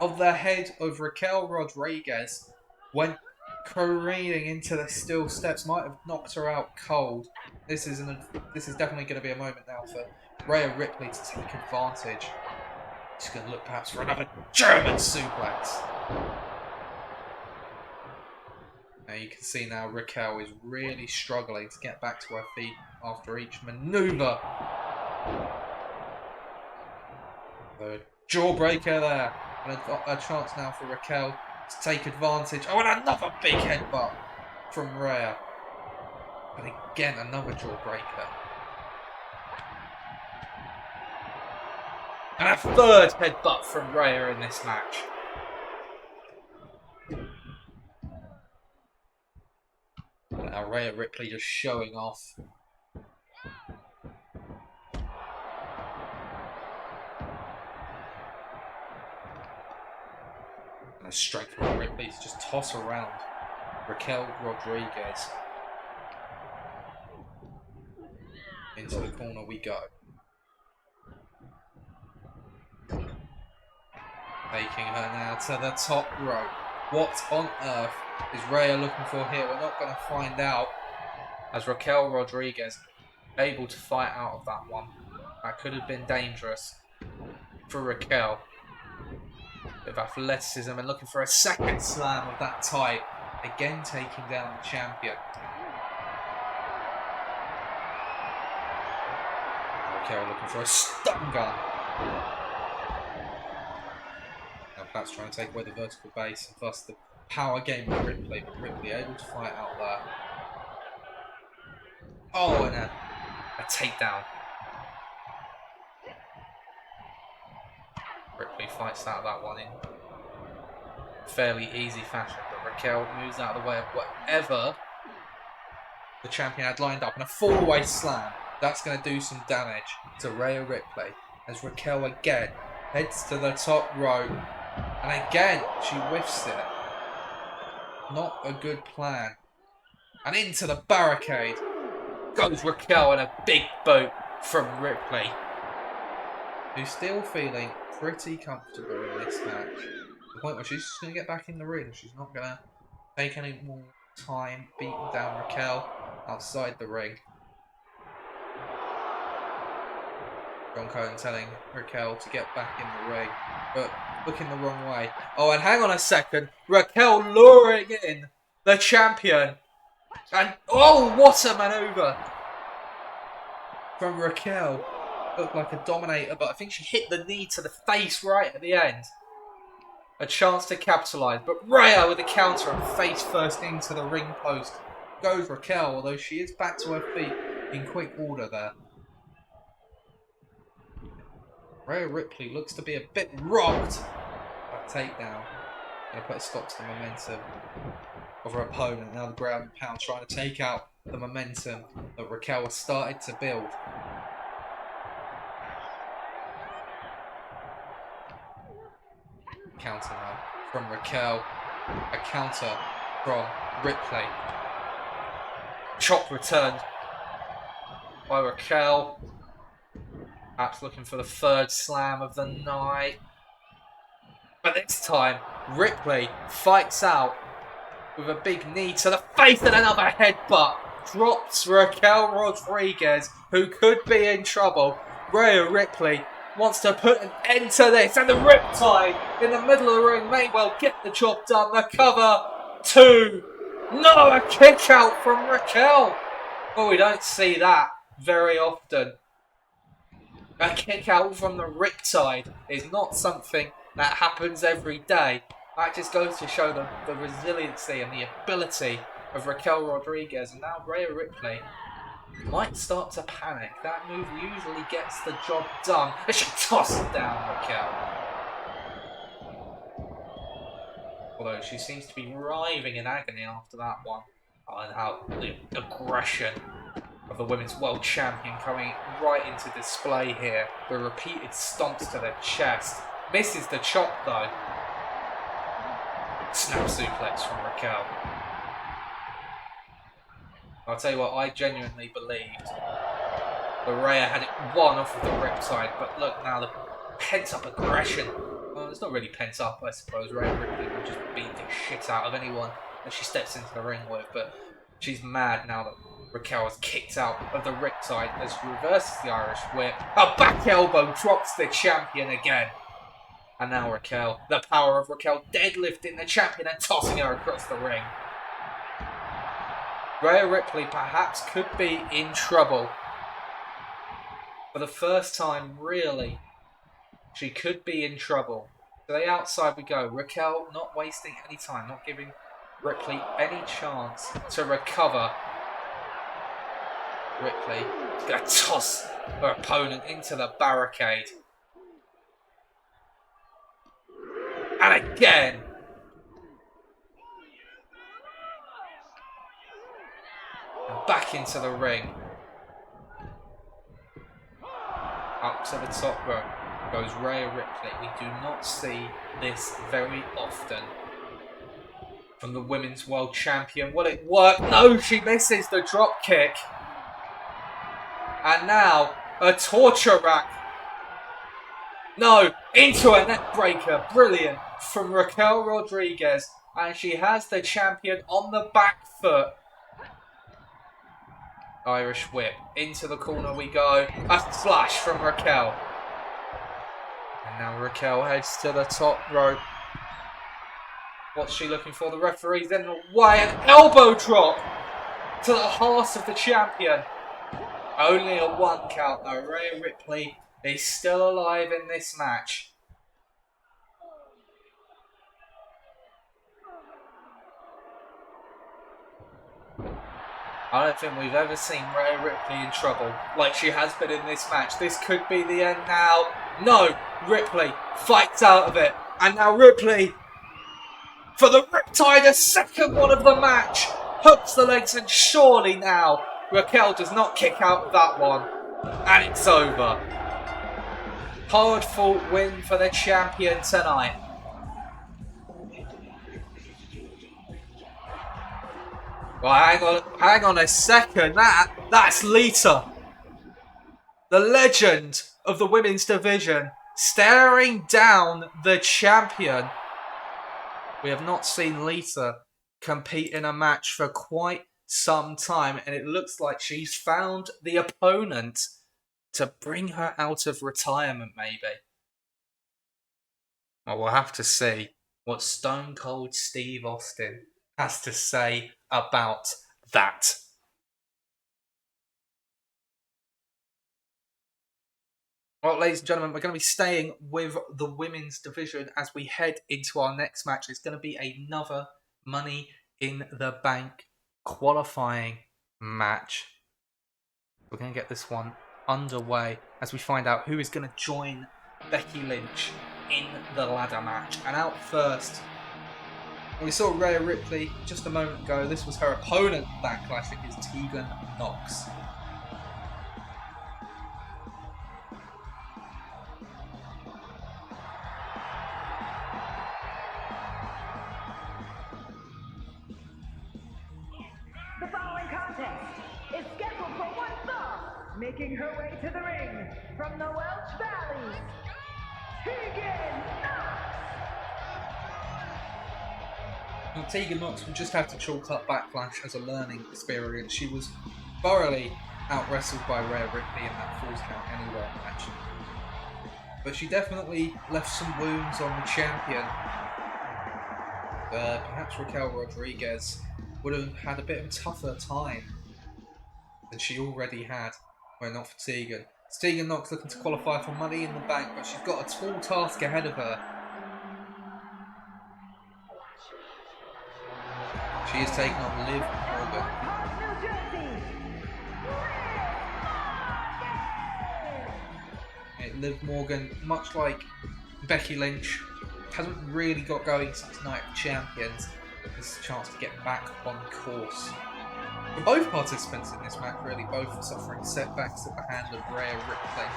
of the head of Raquel Rodriguez went careening into the steel steps. Might have knocked her out cold. This is definitely going to be a moment now for Rhea Ripley to take advantage. She's going to look perhaps for another German suplex. Now you can see now Raquel is really struggling to get back to her feet after each maneuver. The jawbreaker there. And a chance now for Raquel to take advantage. Oh, and another big headbutt from Rhea. And again, another jawbreaker. And a third headbutt from Rhea in this match. Now Rhea Ripley just showing off. And a strength from Ripley to just toss around Raquel Rodriguez. Into the corner we go. Taking her now to the top rope. What on earth is Rhea looking for here? We're not going to find out. As Raquel Rodriguez able to fight out of that one. That could have been dangerous for Raquel. Bit of athleticism and looking for a second slam of that type. Again taking down the champion. Raquel looking for a stun gun. Now Pat's trying to take away the vertical base and thus the power game of Ripley, but Ripley able to fight out there. Oh, and a takedown. Ripley fights out of that one in fairly easy fashion, but Raquel moves out of the way of whatever the champion had lined up, and a fall-away slam. That's going to do some damage to Rhea Ripley as Raquel again heads to the top rope, and again she whiffs it. Not a good plan. And into the barricade goes Raquel, and a big boot from Ripley, who's still feeling pretty comfortable in this match. The point where she's just going to get back in the ring. She's not going to take any more time beating down Raquel outside the ring. John Cohen telling Raquel to get back in the ring, but looking the wrong way. Oh, and hang on a second. Raquel luring in the champion. And oh, what a maneuver from Raquel. Looked like a dominator, but I think she hit the knee to the face right at the end. A chance to capitalise, but Rhea with a counter and face first into the ring post goes Raquel, although she is back to her feet in quick order there. Rhea Ripley looks to be a bit rocked. That takedown. Going to put a stop to the momentum of her opponent. Now the ground and pound trying to take out the momentum that Raquel has started to build. Counter now from Raquel. A counter from Ripley. Chop returned by Raquel. Perhaps looking for the third slam of the night. But this time, Ripley fights out with a big knee to the face and another headbutt. Drops Raquel Rodriguez, who could be in trouble. Rhea Ripley wants to put an end to this, and the riptide in the middle of the ring may well get the job done. The cover, 2. No, a kick out from Raquel. Oh, we don't see that very often. A kick out from the riptide is not something that happens every day. That just goes to show the resiliency and the ability of Raquel Rodriguez. And now Rhea Ripley might start to panic. That move usually gets the job done. And she tosses down Raquel. Although she seems to be writhing in agony after that one. Oh, and how the aggression of the Women's World Champion coming right into display here. The repeated stomps to the chest. Misses the chop though. Snap suplex from Raquel. I'll tell you what, I genuinely believed that Rhea had it won off of the riptide, but look now, the pent up aggression. Well, it's not really pent up, I suppose. Rhea Ripley will just beat the shit out of anyone that she steps into the ring with, but she's mad now that Raquel has kicked out of the riptide as she reverses the Irish whip. A back elbow drops the champion again. And now Raquel, the power of Raquel deadlifting the champion and tossing her across the ring. Rhea Ripley perhaps could be in trouble. For the first time, really, she could be in trouble. To the outside we go. Raquel not wasting any time, not giving Ripley any chance to recover. Ripley is going to toss her opponent into the barricade. And again. And back into the ring. Up to the top rope goes Rhea Ripley. We do not see this very often from the Women's World Champion. Will it work? No, she misses the drop kick. And now a torture rack No, into a neck breaker. Brilliant from Raquel Rodriguez. And she has the champion on the back foot. Irish whip. Into the corner we go. A slash from Raquel. And now Raquel heads to the top rope. What's she looking for? The referee's in the way. An elbow drop to the heart of the champion. Only a 1 count though. Rhea Ripley is still alive in this match. I don't think we've ever seen Rhea Ripley in trouble like she has been in this match. This could be the end now. No, Ripley fights out of it. And now Ripley, for the Riptide, a second one of the match, hooks the legs, and surely now Raquel does not kick out of that one. And it's over. Hard fought win for the champion tonight. Well, hang on a second. That's Lita, the legend of the women's division, staring down the champion. We have not seen Lita compete in a match for quite some time, and it looks like she's found the opponent to bring her out of retirement, maybe. Well, we'll have to see what Stone Cold Steve Austin has to say about that. Well, ladies and gentlemen, we're going to be staying with the women's division as we head into our next match. It's going to be another Money in the Bank qualifying match. We're going to get this one underway as we find out who is going to join Becky Lynch in the ladder match. And out first, we saw Rhea Ripley just a moment ago. This was her opponent in Backlash. It is Tegan Nox. The following contest is scheduled for one fall, making her way to the ring from the Welch Valley, Tegan Nox. Now, Tegan Nox will just have to chalk up Backlash as a learning experience. She was thoroughly out-wrestled by Rhea Ripley in that Falls Count Anywhere match. But she definitely left some wounds on the champion. Perhaps Raquel Rodriguez would have had a bit of a tougher time than she already had, were not for Tegan. It's Tegan Nox looking to qualify for Money in the Bank, but she's got a tall task ahead of her. She is taking on Liv Morgan. Liv Morgan, much like Becky Lynch, hasn't really got going since Night of Champions. This is a chance to get back on course. For both participants in this match, really, both suffering setbacks at the hand of Rhea Ripley.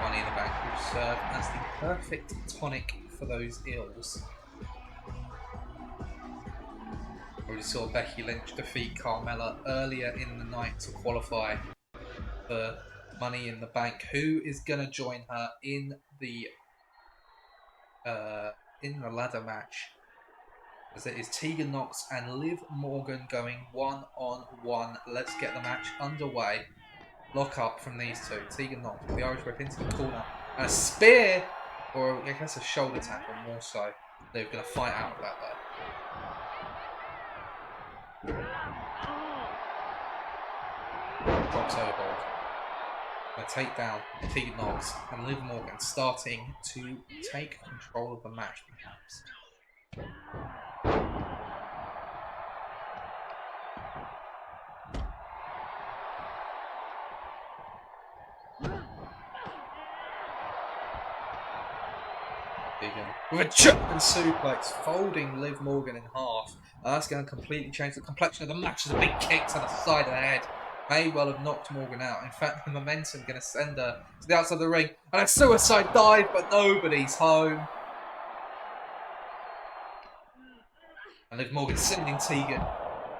Money in the Bank will serve as the perfect tonic for those ills. We already saw Becky Lynch defeat Carmella earlier in the night to qualify for Money in the Bank. Who is going to join her in the ladder match? As it is Tegan Nox and Liv Morgan going 1-on-1. Let's get the match underway. Lock up from these two. Tegan Nox with the Irish whip into the corner. And a spear, or I guess a shoulder tackle more so. They're going to fight out of that though. Drops overboard. Going to take down Tegan Nox and Liv Morgan, starting to take control of the match perhaps. With a German suplex, folding Liv Morgan in half. That's going to completely change the complexion of the match as a big kick to the side of the head may well have knocked Morgan out. In fact, the momentum going to send her to the outside of the ring. And a suicide dive, but nobody's home. And Liv Morgan sending Tegan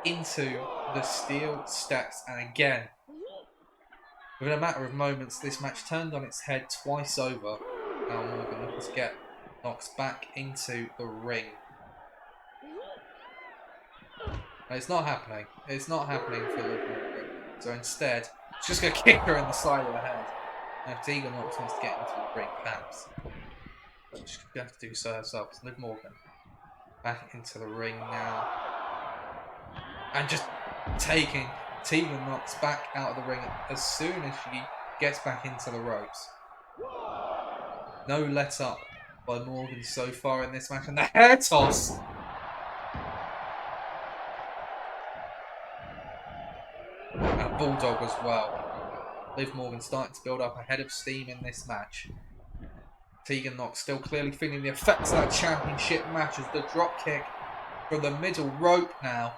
into the steel steps. And again, Within a matter of moments, this match turned on its head twice over. Now Morgan looking to get Knox back into the ring. And it's not happening. It's not happening for Liv Morgan. So instead, she's just going to kick her in the side of the head. And if Tegan Knox wants to get into the ring, perhaps she's going to have to do so herself. It's Liv Morgan back into the ring now. And just taking Tegan Knox back out of the ring as soon as she gets back into the ropes. No let up by Morgan so far in this match. And the hair toss! And a bulldog as well. Liv Morgan starting to build up a head of steam in this match. Tegan Knox still clearly feeling the effects of that championship match as the drop kick from the middle rope now.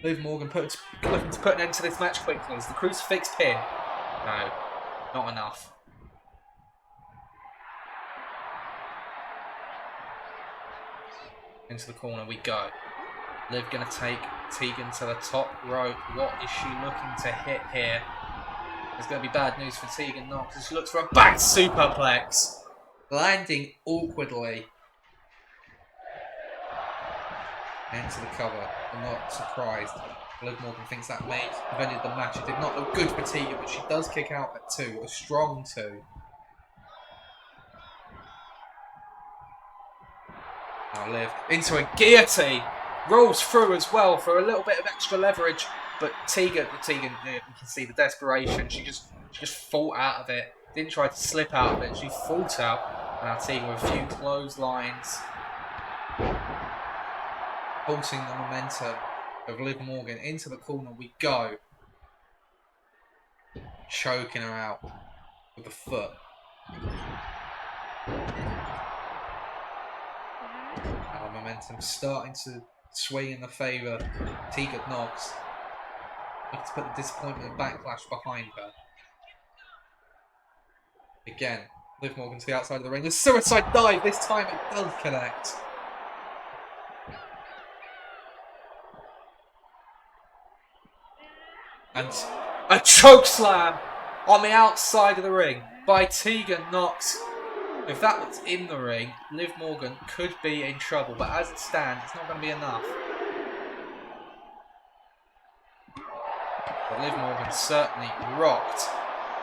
Liv Morgan looking to put an end to this match quickly. Is the crucifix pin? No, not enough. Into the corner we go. Liv going to take Tegan to the top rope. What is she looking to hit here? It's going to be bad news for Tegan Knox as she looks for a back superplex. Landing awkwardly. Into the cover. I'm not surprised. Liv Morgan thinks that may have ended the match. It did not look good for Tegan, but she does kick out at 2. A strong 2. Now Liv into a guillotine. Rolls through as well for a little bit of extra leverage. But Tegan, you can see the desperation. She just fought out of it. Didn't try to slip out of it. She fought out. Now Tegan with a few clotheslines. Halting the momentum of Liv Morgan. Into the corner we go. Choking her out with the foot. Now the momentum starting to swing in the favour of Tegan Knox. Looking to put the disappointment and backlash behind her. Again, Liv Morgan to the outside of the ring. The suicide dive. This time it does connect. And a choke slam on the outside of the ring by Tegan Knox. If that was in the ring, Liv Morgan could be in trouble. But as it stands, it's not going to be enough. But Liv Morgan certainly rocked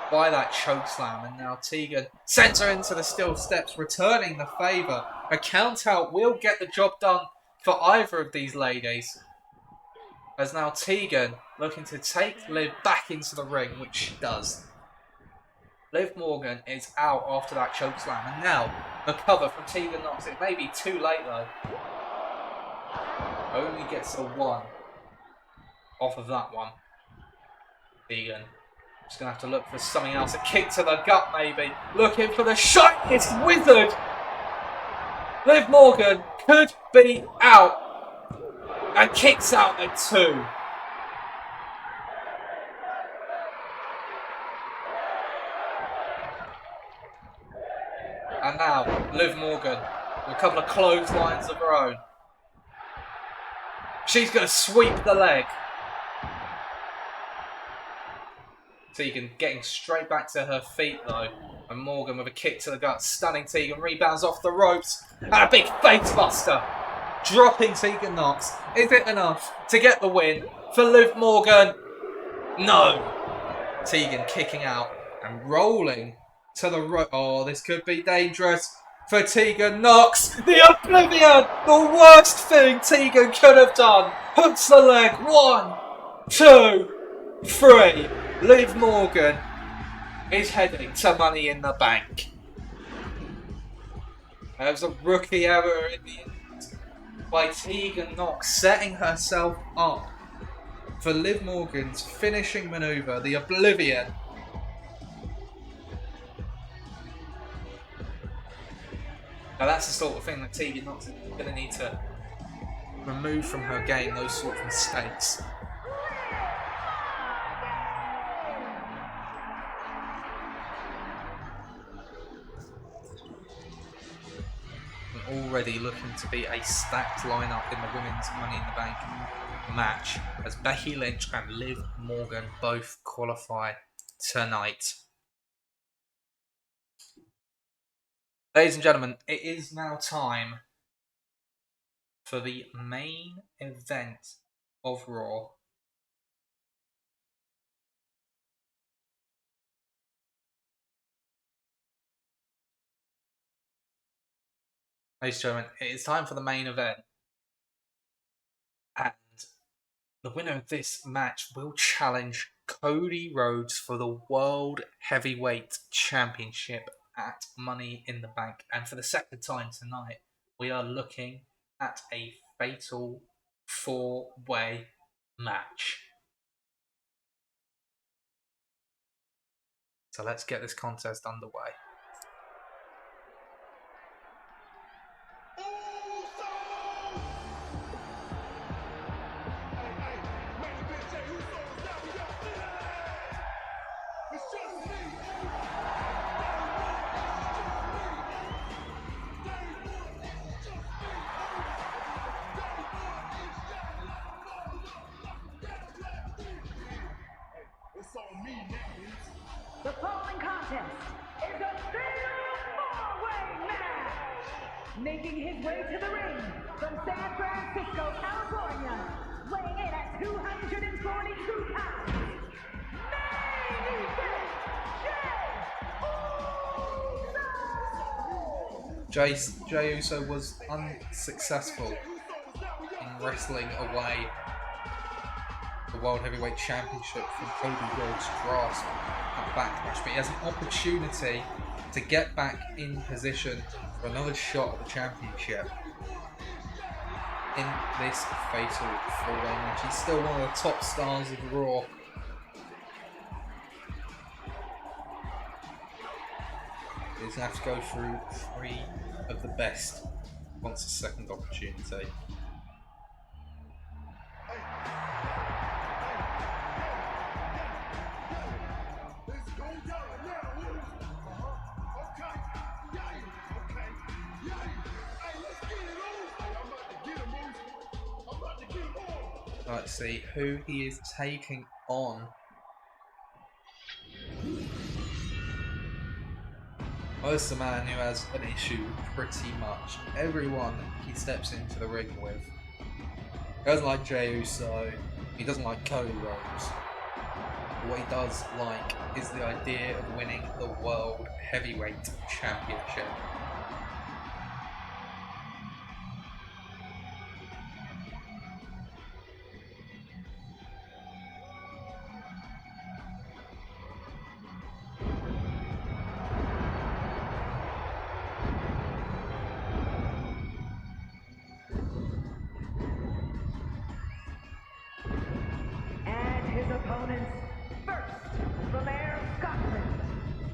by that choke slam. And now Tegan sends her into the steel steps, returning the favour. A count out will get the job done for either of these ladies. As now Tegan looking to take Liv back into the ring, which she does. Liv Morgan is out after that choke slam. And now the cover from Tegan Knox. It may be too late though. Only gets a 1 off of that one. Tegan just going to have to look for something else. A kick to the gut maybe. Looking for the shiniest wizard. Liv Morgan could be out. And kicks out at 2. And now, Liv Morgan with a couple of clotheslines of her own. She's going to sweep the leg. Tegan getting straight back to her feet though. And Morgan with a kick to the gut. Stunning Tegan. Rebounds off the ropes. And a big face buster. Dropping Tegan Knox. Is it enough to get the win for Liv Morgan? No. Tegan kicking out and rolling to the right. Oh, this could be dangerous for Tegan Knox. The Oblivion. The worst thing Tegan could have done. Hooks the leg. 1, 2, 3. Liv Morgan is heading to Money in the Bank. There's a rookie error in the end by Tegan Knox, setting herself up for Liv Morgan's finishing manoeuvre, the Oblivion. Now that's the sort of thing that Tegan Knox is going to need to remove from her game, those sort of mistakes. already looking to be a stacked lineup in the women's Money in the Bank match as Becky Lynch and Liv Morgan both qualify tonight. Ladies and gentlemen, it is now time for the main event of Raw. Ladies and gentlemen, it is time for the main event. And the winner of this match will challenge Cody Rhodes for the World Heavyweight Championship at Money in the Bank. And for the second time tonight, we are looking at a fatal 4-way match. So let's get this contest underway. The following contest is a fatal 4-way match. Making his way to the ring from San Francisco, California, weighing in at 242 pounds. Main event, Jey Uso was unsuccessful in wrestling away the World Heavyweight Championship from Cody Rhodes' grasp at Backlash, but he has an opportunity to get back in position for another shot at the championship in this fatal 4-way match. He's still one of the top stars of Raw. He's going to have to go through 3 of the best once a second opportunity. Let's see who he is taking on. Well, this is a man who has an issue with pretty much everyone he steps into the ring with. He doesn't like Jey Uso, he doesn't like Cody Rhodes. But what he does like is the idea of winning the World Heavyweight Championship. opponents. First, from Ayr, Scotland,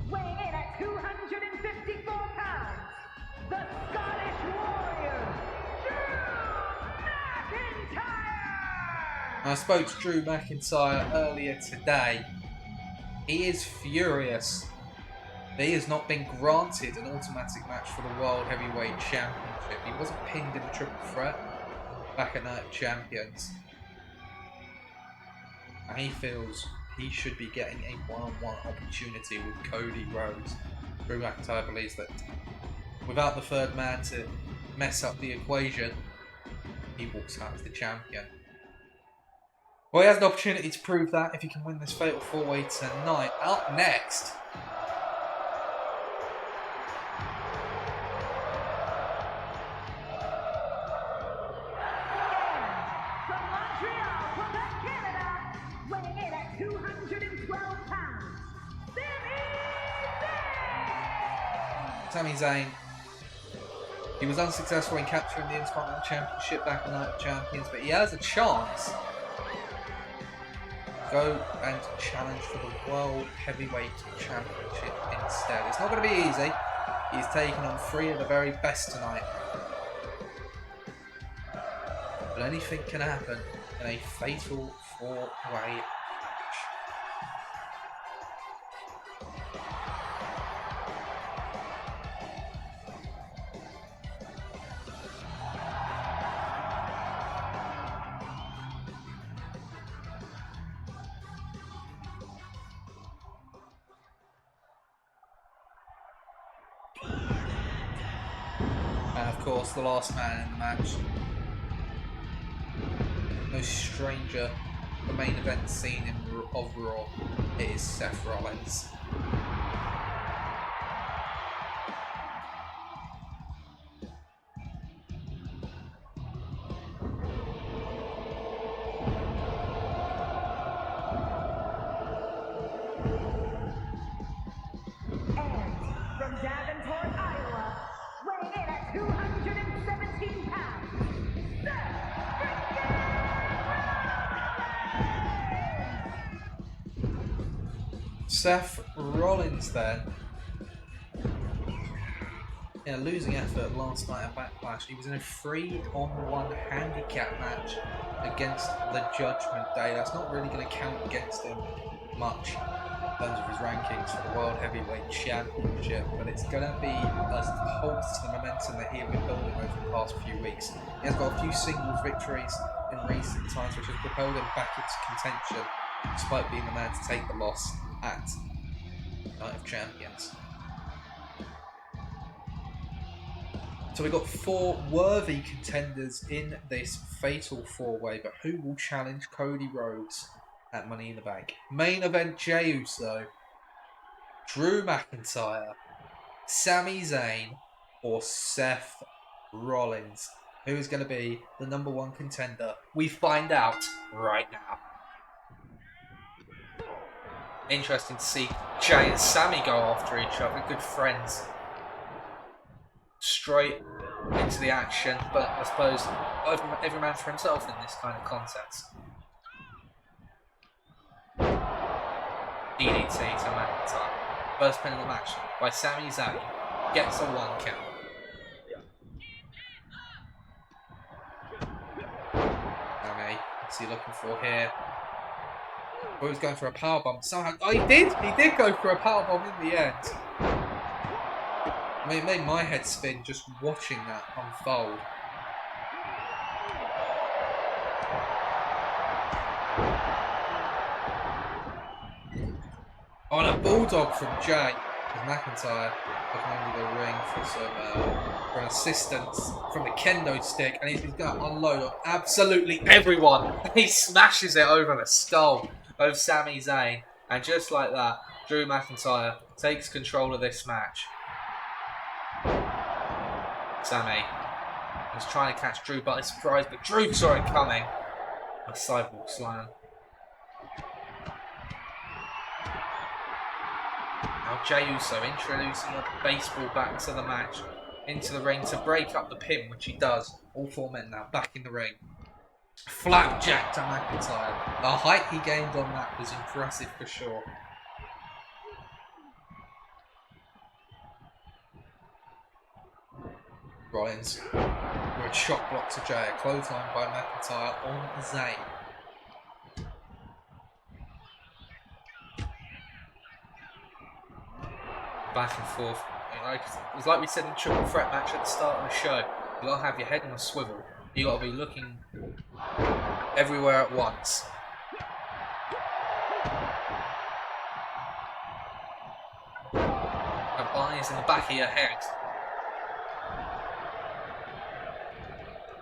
weighing in at 254 pounds, the Scottish Warrior, Drew McIntyre! I spoke to Drew McIntyre earlier today. He is furious that he has not been granted an automatic match for the World Heavyweight Championship. He wasn't pinned in the triple threat back at Night of Champions. And he feels he should be getting a one-on-one opportunity with Cody Rhodes. Drew McIntyre believes that without the third man to mess up the equation, he walks out as the champion. Well, he has an opportunity to prove that if he can win this Fatal 4-Way tonight. Up next, Sami Zayn. He was unsuccessful in capturing the Intercontinental Championship back in Night of Champions, but he has a chance to go and challenge for the World Heavyweight Championship instead. It's not going to be easy. He's taking on 3 of the very best tonight. But anything can happen in a fatal 4-way match. And of course, the last man in the match, no stranger, the main event scene of Raw, it is Seth Rollins. From Davenport, Iowa, weighing in at 217 pounds, Seth Rollins then, in a losing effort last night at Backlash, he was in a 3-on-1 handicap match against the Judgment Day. That's not really going to count against him much in terms of his rankings for the World Heavyweight Championship, but it's going to be a halt to the momentum that he had been building over the past few weeks. He has got a few singles victories in recent times, which has propelled him back into contention, despite being the man to take the loss at Night of Champions. So we've got 4 worthy contenders in this fatal 4-way, but who will challenge Cody Rhodes at Money in the Bank? Main event: Jey Uso, Drew McIntyre, Sami Zayn, or Seth Rollins? Who is going to be the number 1 contender? We find out right now. Interesting to see Jey and Sami go after each other, good friends. Straight into the action, but I suppose every man for himself in this kind of contest. DDT to McIntyre. First pin of the match by Sami Zayn. Gets a 1 count. Sami, what's he looking for here? Oh, he was going for a powerbomb. Somehow, oh, he did go for a powerbomb in the end. I mean, it made my head spin just watching that unfold. Oh, and a bulldog from Jey. McIntyre looking under the ring for an assistance from the kendo stick, and he's going to unload on absolutely everyone. He smashes it over the skull of Sami Zayn, and just like that, Drew McIntyre takes control of this match. Sami was trying to catch Drew by surprise, but Drew saw it coming. A sidewalk slam. Now Jey Uso introducing a baseball bat to the match, into the ring to break up the pin, which he does. All 4 men now back in the ring. Flapjack to McIntyre. The height he gained on that was impressive for sure. Rollins with a shot block to Jey, a clothesline by McIntyre on Zayn. Back and forth. It's like we said in the triple threat match at the start of the show. You gotta have your head on a swivel. You gotta be looking everywhere at once. Have eyes in the back of your head.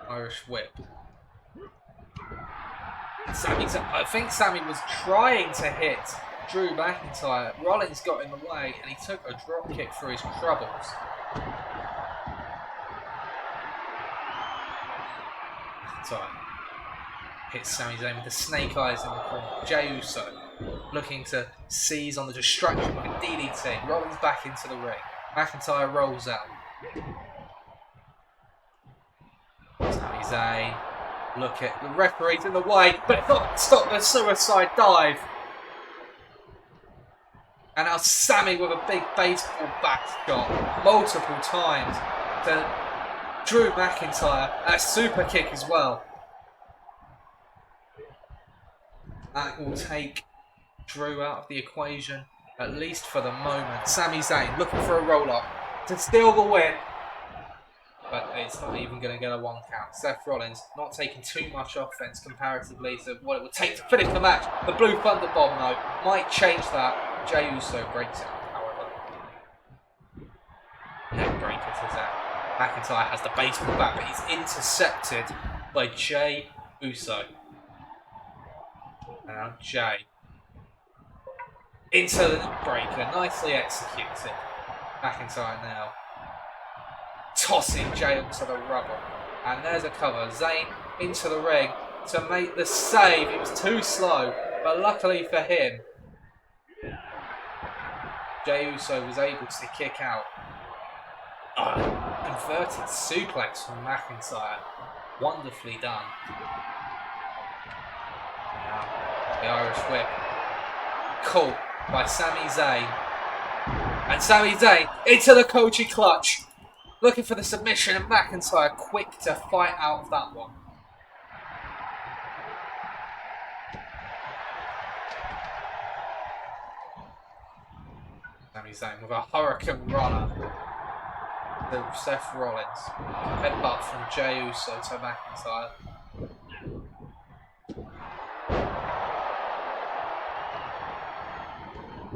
Irish whip. I think Sami was trying to hit Drew McIntyre. Rollins got in the way and he took a drop kick for his troubles. McIntyre hits Sami Zayn with the snake eyes in the corner. Jey Uso looking to seize on the distraction with a DDT. Rollins back into the ring. McIntyre rolls out. Sami Zayn, look at the referee's in the way, but not stop the suicide dive. And now Sami with a big baseball bat shot multiple times to Drew McIntyre. A super kick as well. That will take Drew out of the equation, at least for the moment. Sami Zayn looking for a roll-up to steal the win. But it's not even going to get a 1 count. Seth Rollins not taking too much offense comparatively to what it would take to finish the match. The Blue Thunder Bomb, though, might change that. Jey Uso breaks it, however. Neck breaker to that. McIntyre has the baseball bat, but he's intercepted by Jey Uso. And now Jey into the breaker, nicely executed. McIntyre now tossing Jey onto the rubble. And there's a cover. Zayn into the ring to make the save. He was too slow, but luckily for him, Jey Uso was able to kick out. Inverted suplex from McIntyre. Wonderfully done. Now, the Irish whip. Caught by Sami Zayn. And Sami Zayn into the Koji clutch. Looking for the submission, and McIntyre quick to fight out of that one. Sami Zayn with a hurricane runner. To Seth Rollins. Headbutt from Jey Uso to McIntyre.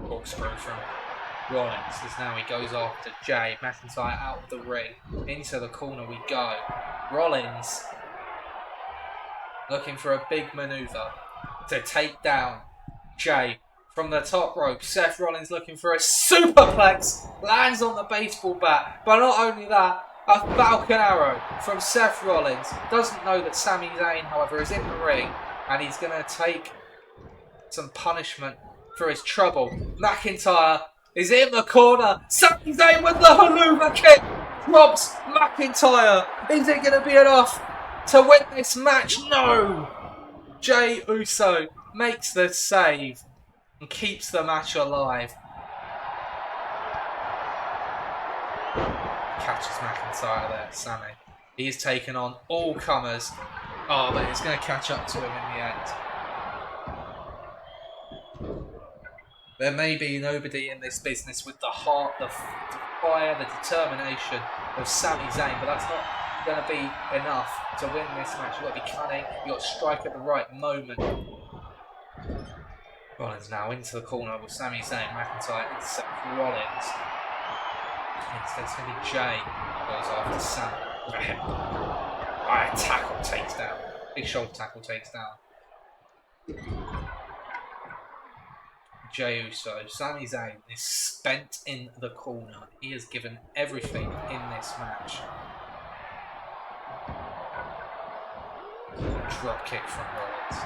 Corkscrew from Rollins as now he goes after Jey. McIntyre out of the ring. Into the corner we go. Rollins looking for a big manoeuvre to take down Jey from the top rope. Seth Rollins looking for a superplex. Lands on the baseball bat. But not only that, a Falcon Arrow from Seth Rollins. Doesn't know that Sami Zayn, however, is in the ring. And he's going to take some punishment for his trouble. McIntyre is in the corner. Sami Zayn with the haluva kick. Drops McIntyre. Is it going to be enough to win this match? No. Jey Uso makes the save and keeps the match alive. Catches McIntyre there, Sami. He is taken on all comers. Oh, but it's going to catch up to him in the end. There may be nobody in this business with the heart, the fire, the determination of Sami Zayn, but that's not going to be enough to win this match. You've got to be cunning, you've got to strike at the right moment. Rollins now into the corner with Sami Zayn. McIntyre intercepts Rollins. Instead it's going to be Jey goes after Sam. Tackle takes down. Big shoulder tackle takes down. Jey Uso. Sami Zayn is spent in the corner. He has given everything in this match. Drop kick from Rollins.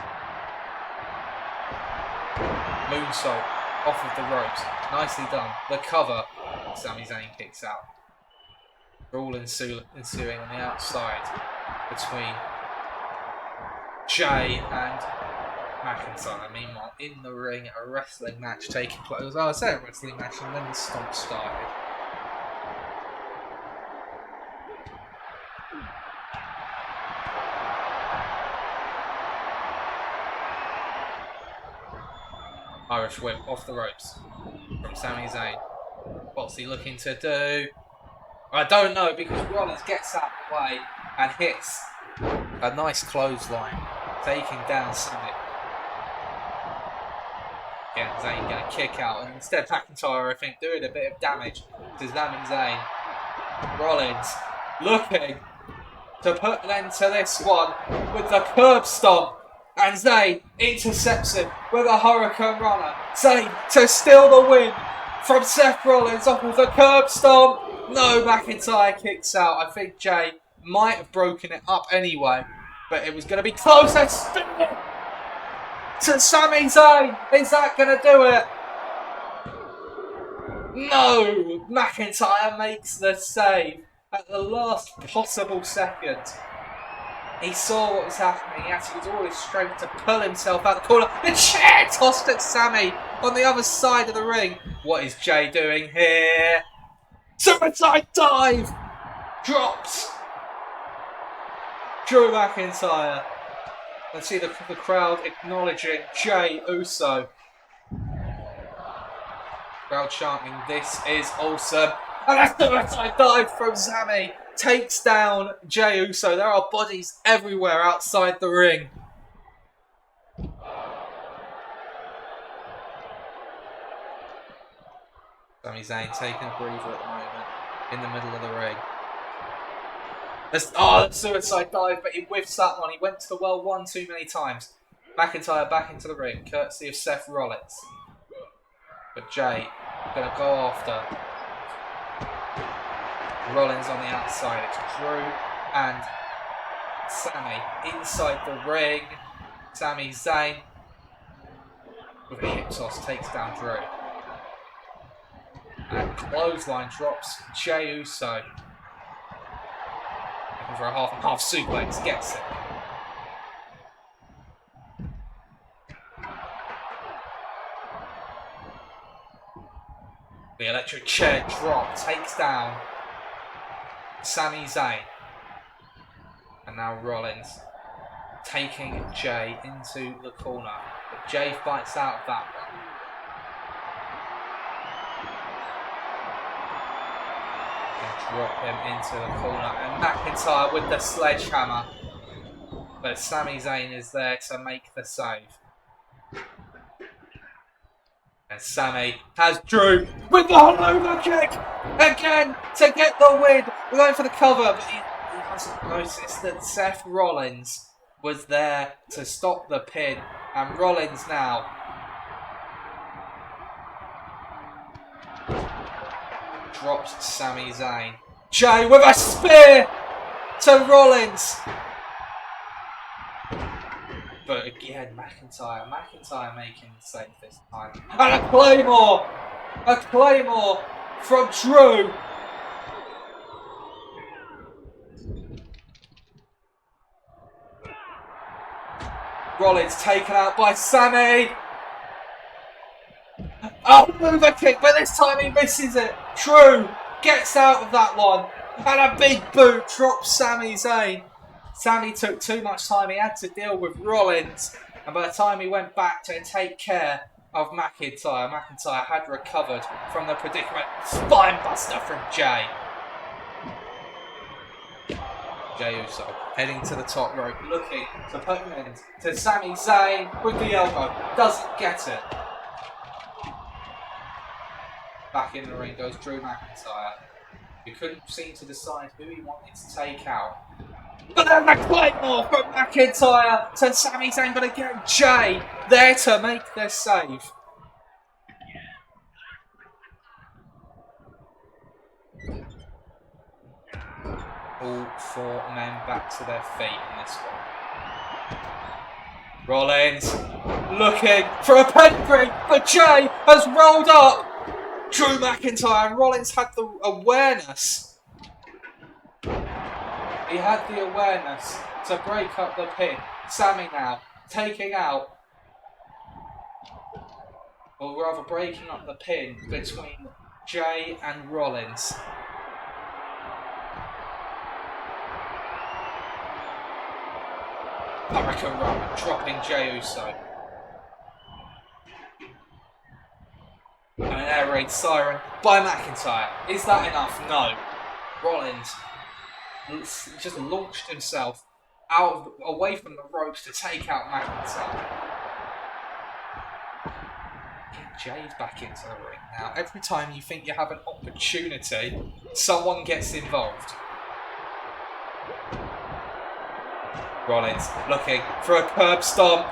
Moonsault off of the ropes. Nicely done. The cover. Sami Zayn kicks out. Brawl ensuing on the outside between Jey and McIntyre. Meanwhile, in the ring, a wrestling match taking place. I was saying a wrestling match, and then the stomp started. Irish whip off the ropes from Sami Zayn. What's he looking to do? I don't know, because Rollins gets out of the way and hits a nice clothesline, taking down Sami. Again, Zayn going to kick out, and instead McIntyre, I think, doing a bit of damage to Sami Zayn. Rollins looking to put an end to this one with the curb stomp. And Zayn intercepts him with a Hurricane Runner. Zayn to steal the win from Seth Rollins off of the curb stomp. No, McIntyre kicks out. I think Jey might have broken it up anyway, but it was going to be close. To Sami Zayn. Is that going to do it? No, McIntyre makes the save at the last possible second. He saw what was happening. He actually was all his strength to pull himself out the corner. The chair tossed at Sami on the other side of the ring. What is Jey doing here? Suicide dive! Drops Drew McIntyre. And see the crowd acknowledging Jey Uso. Crowd chanting, "This is awesome." And that's the suicide dive from Sami. Takes down Jey Uso. There are bodies everywhere outside the ring. Sami Zayn taking a breather at the moment in the middle of the ring. The suicide dive, but he whiffs that one. He went to the well one too many times. McIntyre back into the ring, courtesy of Seth Rollins. But Jay gonna go after Rollins on the outside. It's Drew and Sami inside the ring. Sami Zayn with a hip toss takes down Drew. And clothesline drops Jey Uso. Looking for a half and half suplex, gets it. The electric chair drop takes down Sami Zayn. And now Rollins taking Jay into the corner. But Jay fights out of that one. And drop him into the corner. And McIntyre with the sledgehammer. But Sami Zayn is there to make the save. And Sami has Drew with the hungover kick again to get the win. We're going for the cover, but he hasn't noticed that Seth Rollins was there to stop the pin. And Rollins now drops Sami Zayn. Jay with a spear to Rollins. But again, McIntyre making the save this time. And a Claymore! A Claymore from Drew! Rollins taken out by Sami. Oh, mover kick, but this time he misses it. Drew gets out of that one. And a big boot drops Sami Zayn. Sami took too much time. He had to deal with Rollins. And by the time he went back to take care of McIntyre, McIntyre had recovered from the predicament. Spinebuster from Jay. Jey Uso heading to the top rope, looking to put an end to Sami Zayn with the elbow. Doesn't get it. Back in the ring goes Drew McIntyre. He couldn't seem to decide who he wanted to take out. But then the Claymore from McIntyre to Sami Zayn, but again Jay there to make their save. All four men back to their feet in this one. Rollins looking for a pedigree, but Jay has rolled up Drew McIntyre, and Rollins had the awareness. He had the awareness to break up the pin. Sami now taking out, or rather breaking up the pin between Jay and Rollins. Hurricane Run dropping Jey Uso. And an air raid siren by McIntyre. Is that enough? No. Rollins just launched himself away from the ropes to take out McIntyre. Get Jay's back into the ring now. Every time you think you have an opportunity, someone gets involved. Rollins looking for a curb stomp.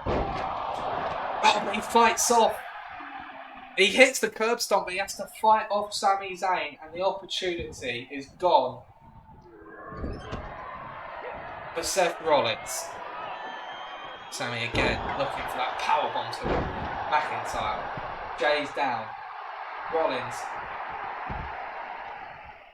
Oh, but he fights off. He hits the curb stomp, but he has to fight off Sami Zayn, and the opportunity is gone for Seth Rollins. Sami again looking for that powerbomb to McIntyre. Jay's down. Rollins.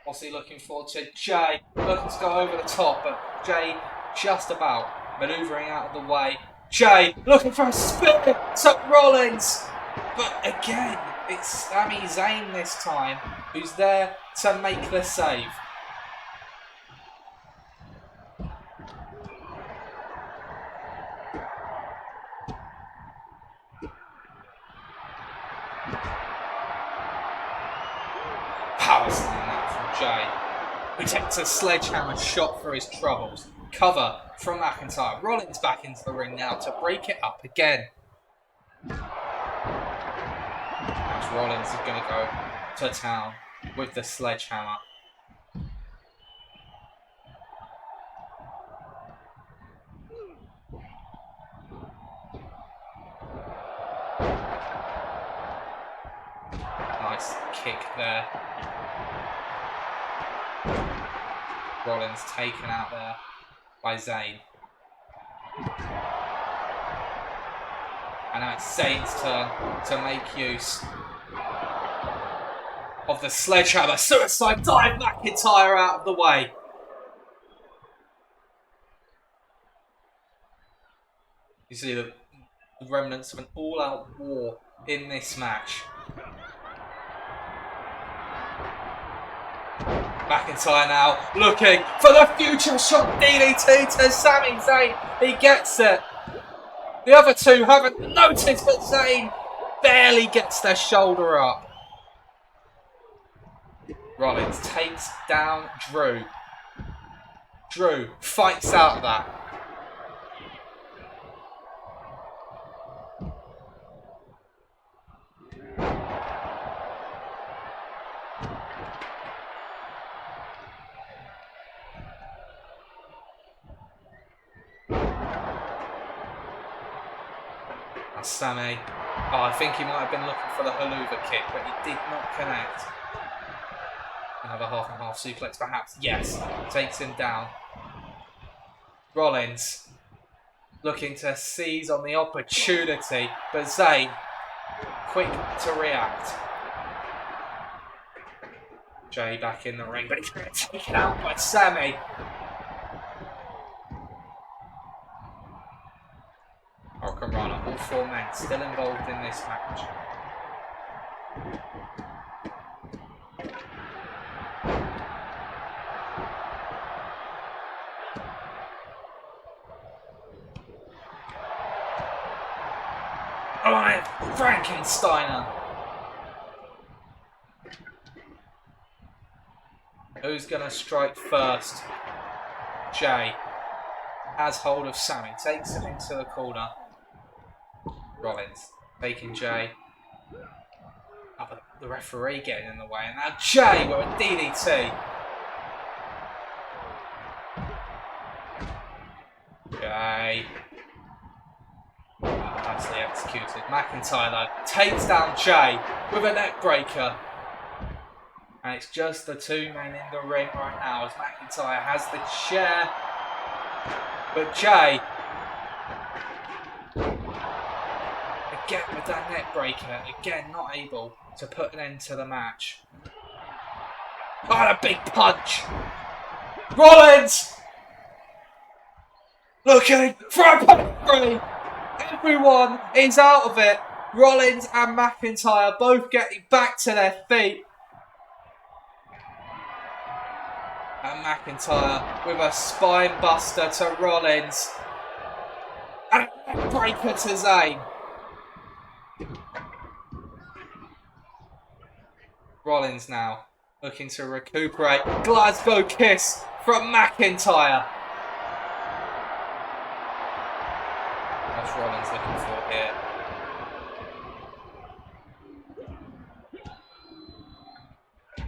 What's he looking for? To Jay. Looking to go over the top, but Jay just about manoeuvring out of the way. Jay looking for a spin to Rollins. But again, it's Sami Zayn this time who's there to make the save. Power slam that from Jay, who takes a sledgehammer shot for his troubles. Cover from McIntyre. Rollins back into the ring now to break it up again. As Rollins is going to go to town with the sledgehammer. there. Rollins taken out there by Zayn. And now it's Zayn's turn to make use of the sledgehammer. Suicide dive, McIntyre out of the way. You see the remnants of an all-out war in this match. McIntyre now looking for the future shot DDT to Sami Zayn. He gets it. The other two haven't noticed, but Zayn barely gets their shoulder up. Rollins takes down Drew. Drew fights out of that. Sami. Oh, I think he might have been looking for the haluva kick, but he did not connect. Another half and half suplex, perhaps. Yes, takes him down. Rollins looking to seize on the opportunity, but Zayn quick to react. Jay back in the ring, but he's going to take it out by Sami. Rana, all four men still involved in this match. Oh, Frankensteiner. Who's going to strike first? Jay has hold of Sami, takes him into the corner. Rollins taking Jay. Oh, but the referee getting in the way, and now Jay with a DDT. Jay. Oh, nicely executed. McIntyre though takes down Jay with a neck breaker. And it's just the two men in the ring right now as McIntyre has the chair. But Jay, again with that neck breaker, again not able to put an end to the match. Oh, a big punch! Rollins! Looking for a pedigree! Everyone is out of it. Rollins and McIntyre both getting back to their feet. And McIntyre with a spine buster to Rollins. And a neck breaker to Zayn. Rollins now looking to recuperate. Glasgow kiss from McIntyre. That's Rollins looking for here.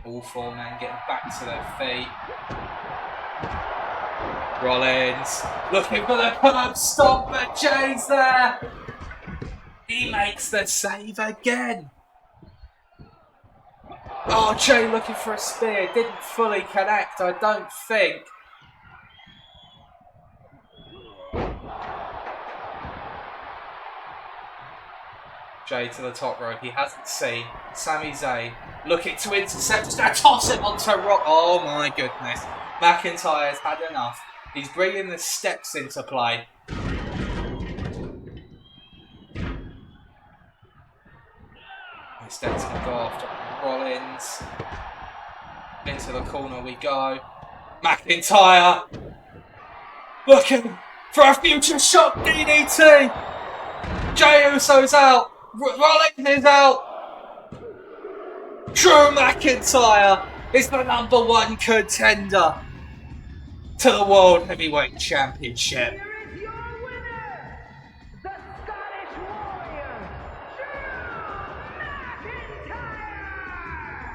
All four men getting back to their feet. Rollins looking for the curb stop, but Jay's there. He makes the save again. Oh, Jay looking for a spear. Didn't fully connect, I don't think. Jay to the top rope. He hasn't seen Sami Zayn looking to intercept. He's going to toss him onto Rock. Oh my goodness. McIntyre's had enough. He's bringing the steps into play. The steps can go after Rollins. Into the corner we go. McIntyre looking for a future shot DDT. Jey Uso's out. Rollins is out. Drew McIntyre is the #1 contender to the World Heavyweight Championship. Here is your winner, the Scottish Warrior, Drew McIntyre.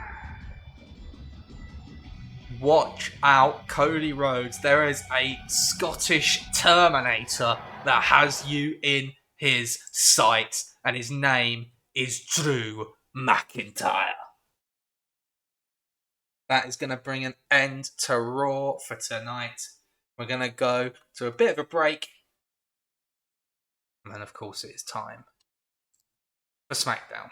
Watch out, Cody Rhodes. There is a Scottish Terminator that has you in his sights, and his name is Drew McIntyre. that is going to bring an end to Raw for tonight. We're going to go to a bit of a break. And then, of course, it is time for SmackDown.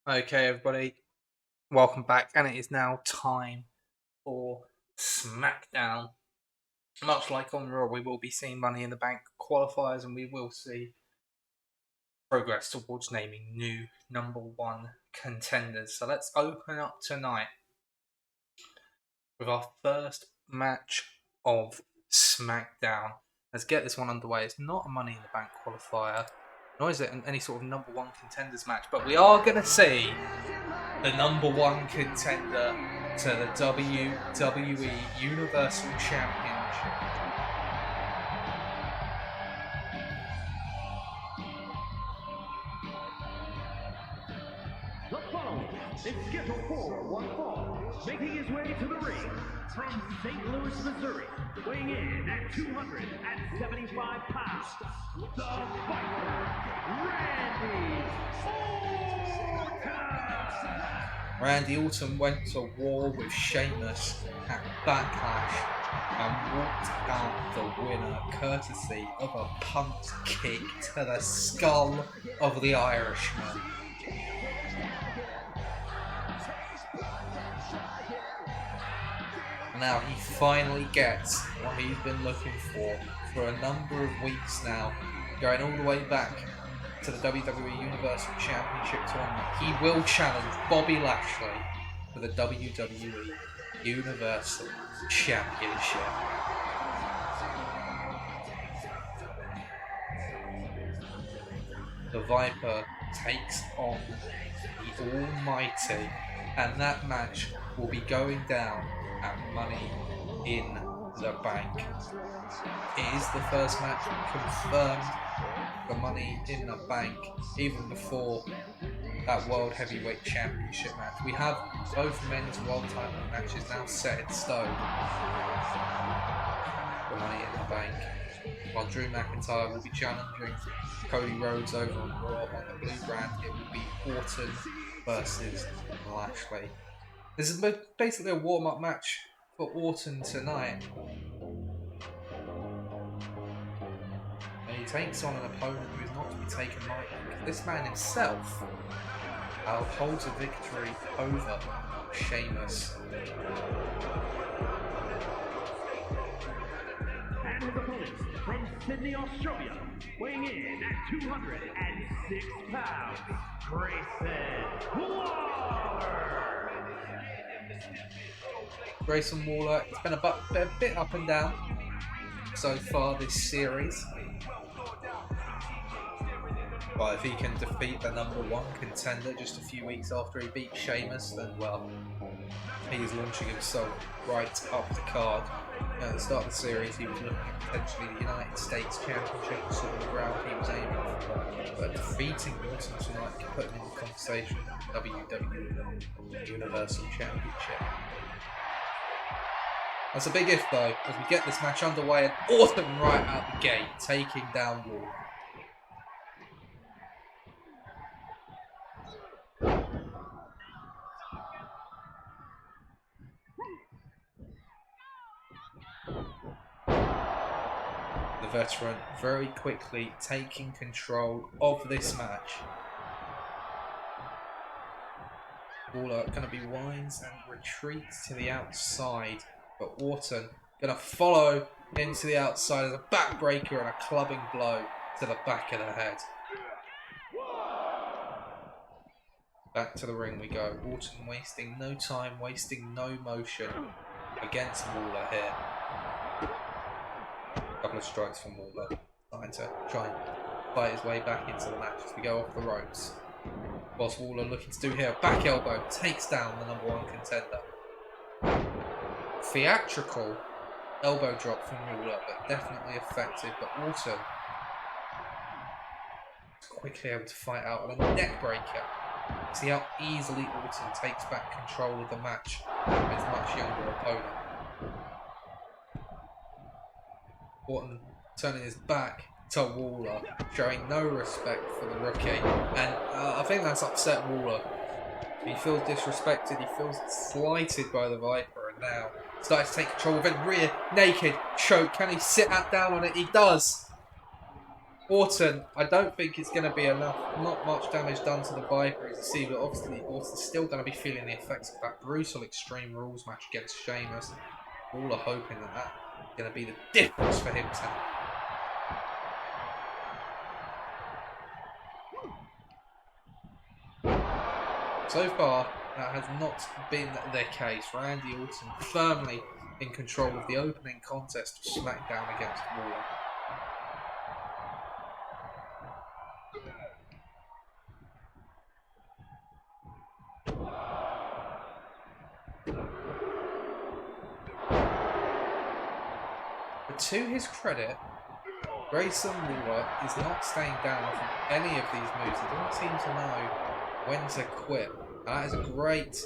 Okay, everybody, welcome back, and it is now time for SmackDown. Much like on Raw, we will be seeing Money in the Bank qualifiers, and we will see progress towards naming new #1 contenders. So let's open up tonight with our first match of SmackDown. Let's get this one underway. It's not a Money in the Bank qualifier, nor is it any sort of #1 contenders match, but we are going to see the #1 contender to the WWE Universal Championship. The following is scheduled for one fall, making his way to the ring from St. Louis, Missouri, weighing in at 275 pounds, the Viper, Randy Orton! Randy Orton went to war with Sheamus at Backlash and walked out the winner courtesy of a punt kick to the skull of the Irishman. Now he finally gets what he's been looking for a number of weeks now, going all the way back to the WWE Universal Championship tournament. He will challenge Bobby Lashley for the WWE Universal Championship. The Viper takes on the Almighty, and that match will be going down at Money in the Bank. It is the first match confirmed for Money in the Bank, even before that World Heavyweight Championship match. We have both men's world title matches now set in stone for Money in the Bank, while Drew McIntyre will be challenging Cody Rhodes over on Raw on the blue brand. It will be Orton versus Lashley. This is basically a warm-up match for Orton tonight. And he takes on an opponent who is not to be taken lightly, because this man himself holds a victory over Sheamus. And his opponent from Sydney, Australia, weighing in at 206 pounds, Grayson Waller. Grayson Waller, it's been a bit up and down so far this series. But if he can defeat the #1 contender just a few weeks after he beat Sheamus, then well, he is launching himself right up the card. At the start of the series, he was looking at potentially the United States Championship, sort of the ground he was aiming for. But defeating Orton tonight can put him in the conversation for the WWE Universal Championship. That's a big if though, as we get this match underway, and Orton right out the gate, taking down Waller. The veteran very quickly taking control of this match. Waller going to be winds and retreats to the outside, but Orton going to follow into the outside as a backbreaker and a clubbing blow to the back of the head. Back to the ring we go. Orton wasting no time, wasting no motion against Waller here. Couple of strikes from Waller, starting to try and fight his way back into the match as we go off the ropes. Whilst Waller looking to do here, a back elbow takes down the #1 contender. Theatrical elbow drop from Waller, but definitely effective. But Orton is quickly able to fight out with a neck breaker. See how easily Orton takes back control of the match from his much younger opponent. Orton turning his back to Waller, showing no respect for the rookie, and I think that's upset Waller. He feels disrespected, he feels slighted by the Viper, and now starting to take control with a rear naked choke. Can he sit that down on it? He does. Orton, I don't think it's going to be enough. Not much damage done to the Viper as you see, but obviously Orton's still going to be feeling the effects of that brutal Extreme Rules match against Sheamus. All are hoping that that's going to be the difference for him tonight. So far, that has not been the case. Randy Orton firmly in control of the opening contest of SmackDown against Waller. But to his credit, Grayson Waller is not staying down from any of these moves. He doesn't seem to know when to quit. And that is a great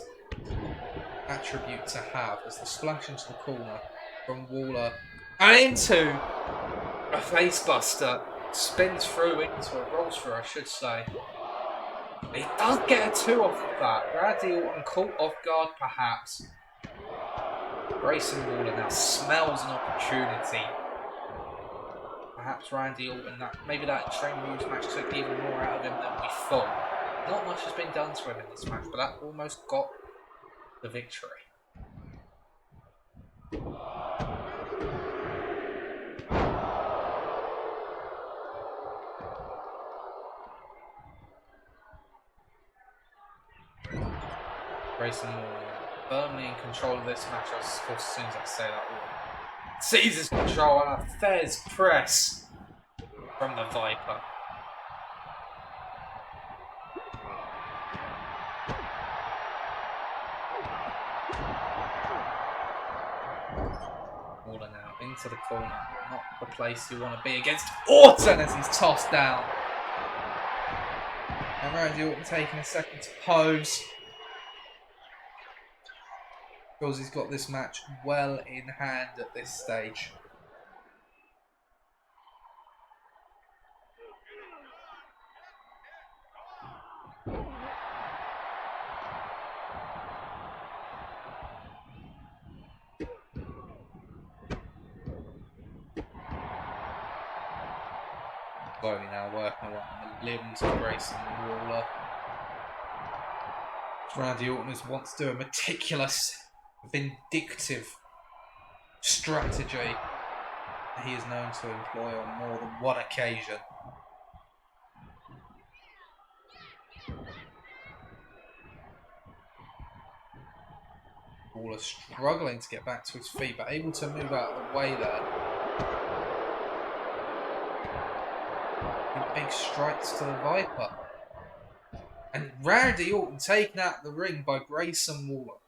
attribute to have as the splash into the corner from Waller and into a facebuster. Spins through into a rolls through, I should say. He does get a 2 off of that. Randy Orton caught off guard, perhaps. Grayson Waller now smells an opportunity. Perhaps Randy Orton, maybe that Extreme Rules match took even more out of him than we thought. Not much has been done to him in this match, but that almost got the victory. Grayson Waller firmly in control of this match, of course, as soon as I say that. Seizes control and a Fez press from the Viper. Waller now into the corner, not the place you want to be against Orton as he's tossed down. And Randy Orton taking a second to pose. Feels he's got this match well in hand at this stage. Slowly now working along the limbs of Grayson Waller. Randy Orton wants to do a meticulous, vindictive strategy that he is known to employ on more than one occasion. Waller struggling to get back to his feet, but able to move out of the way there. And big strikes to the Viper. And Randy Orton taken out of the ring by Grayson Waller.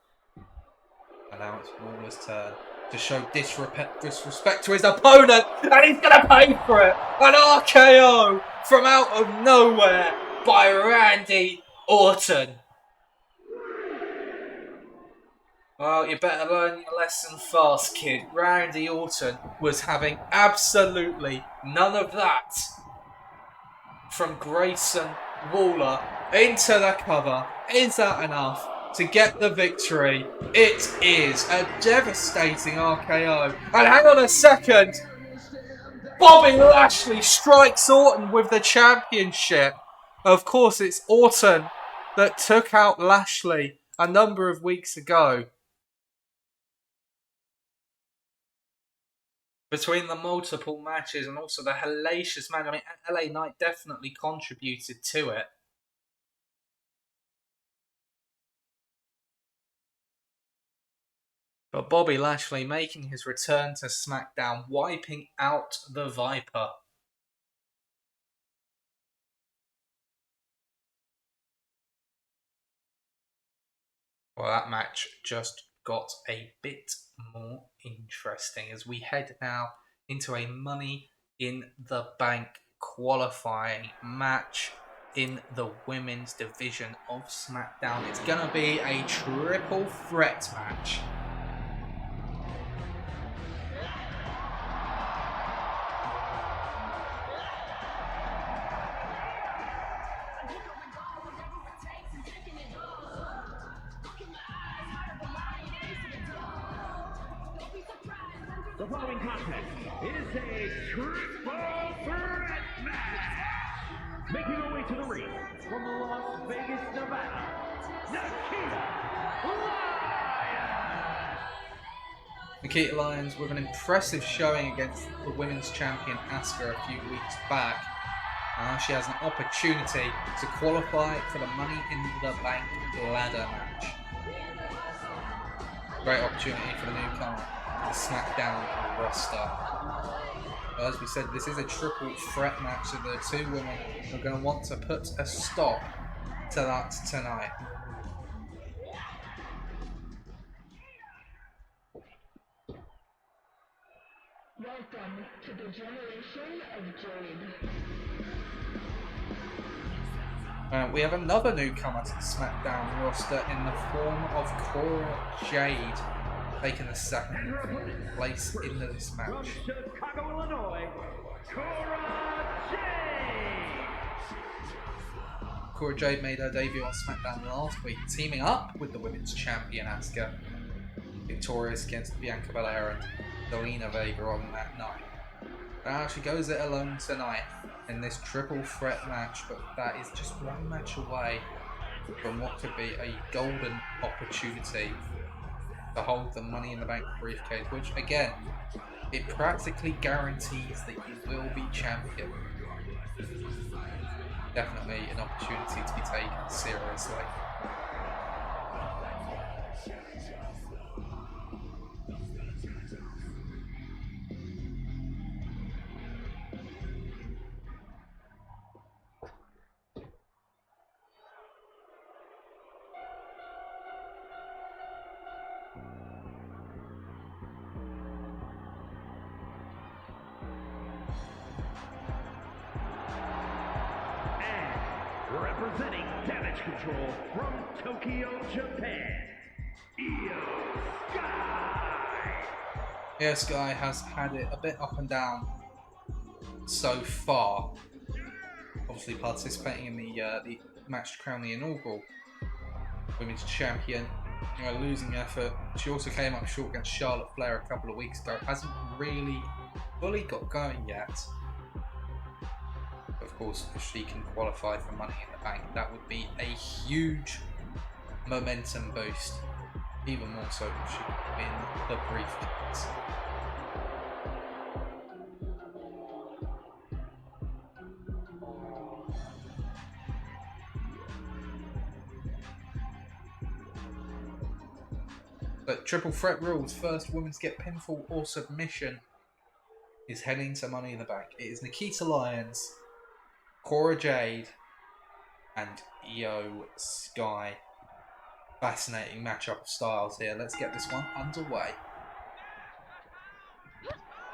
And now it's Waller's turn to show disrespect to his opponent, and he's going to pay for it. An RKO from out of nowhere by Randy Orton. Well, you better learn your lesson fast, kid. Randy Orton was having absolutely none of that from Grayson Waller into the cover. Is that enough to get the victory? It is a devastating RKO. And hang on a second. Bobby Lashley strikes Orton with the championship. Of course, it's Orton that took out Lashley a number of weeks ago. Between the multiple matches and also the hellacious match, I mean, LA Knight definitely contributed to it. But Bobby Lashley making his return to SmackDown, wiping out the Viper. Well, that match just got a bit more interesting as we head now into a Money in the Bank qualifying match in the women's division of SmackDown. It's going to be a triple threat match. The following contest is a triple threat match. Making her way to the ring from Las Vegas, Nevada, Nikita Lyons. Nikita Lyons with an impressive showing against the women's champion Asuka a few weeks back. Now she has an opportunity to qualify for the Money in the Bank ladder match. Great opportunity for the newcomer to the SmackDown roster. But as we said, this is a triple threat match, so the two women are going to want to put a stop to that tonight. Welcome to the generation of Jade. We have another newcomer to the SmackDown roster in the form of Cora Jade, taking the second place in this From match. Chicago, Illinois, Cora Jade. Cora Jade made her debut on SmackDown last week, teaming up with the women's champion Asuka, victorious against Bianca Belair and Zelina Vega on that night. Now she goes it alone tonight in this triple threat match, but that is just one match away from what could be a golden opportunity to hold the Money in the Bank briefcase, which again, it practically guarantees that you will be champion. Definitely an opportunity to be taken seriously. Representing Damage Control from Tokyo, Japan, Io Sky. Yeah, Sky has had it a bit up and down so far. Obviously participating in the match to crown the inaugural women's champion. Losing effort. She also came up short against Charlotte Flair a couple of weeks ago. Hasn't really fully got going yet. Of course, if she can qualify for Money in the Bank, that would be a huge momentum boost. Even more so if she could win the briefcase. But triple threat rules. First women to get pinfall or submission is heading to Money in the Bank. It is Nikita Lyons, Cora Jade, and Io Sky. Fascinating matchup of styles here. Let's get this one underway.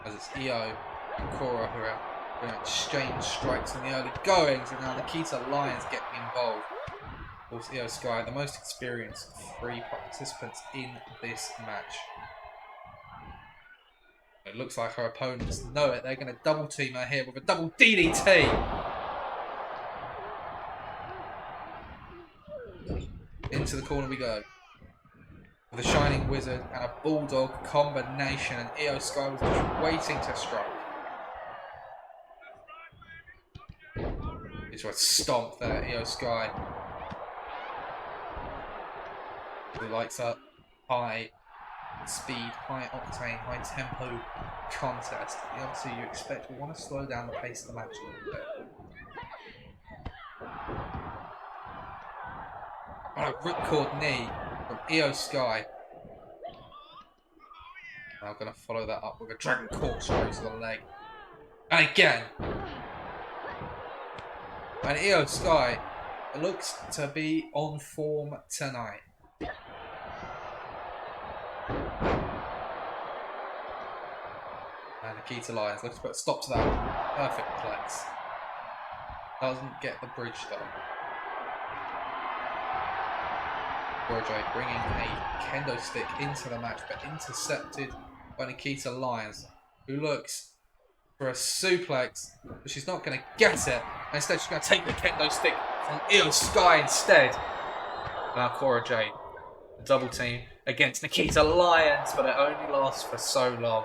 As it's Io and Cora who are going to exchange strikes in the early goings, and now Nikita Lyons getting involved. Of course, Io Sky, the most experienced of three participants in this match. It looks like her opponents know it. They're going to double team her here with a double DDT. Into the corner we go. With a Shining Wizard and a Bulldog combination, and Io Sky was just waiting to strike. It's a stomp there, Io Sky. The lights up, high speed, high octane, high tempo contest. Obviously you expect, we want to slow down the pace of the match a little bit. On a ripcord knee from Io Sky. Now I'm going to follow that up with a Dragon Corkscrew to the leg. And again! And Io Sky looks to be on form tonight. And Nikita Lyons looks to put a stop to that. Perfect plex. Doesn't get the bridge though. Cora Jade bringing a kendo stick into the match, but intercepted by Nikita Lyons, who looks for a suplex, but she's not going to get it. Instead, she's going to take the kendo stick from Io Sky instead. Now Cora Jade, a double team against Nikita Lyons, but it only lasts for so long.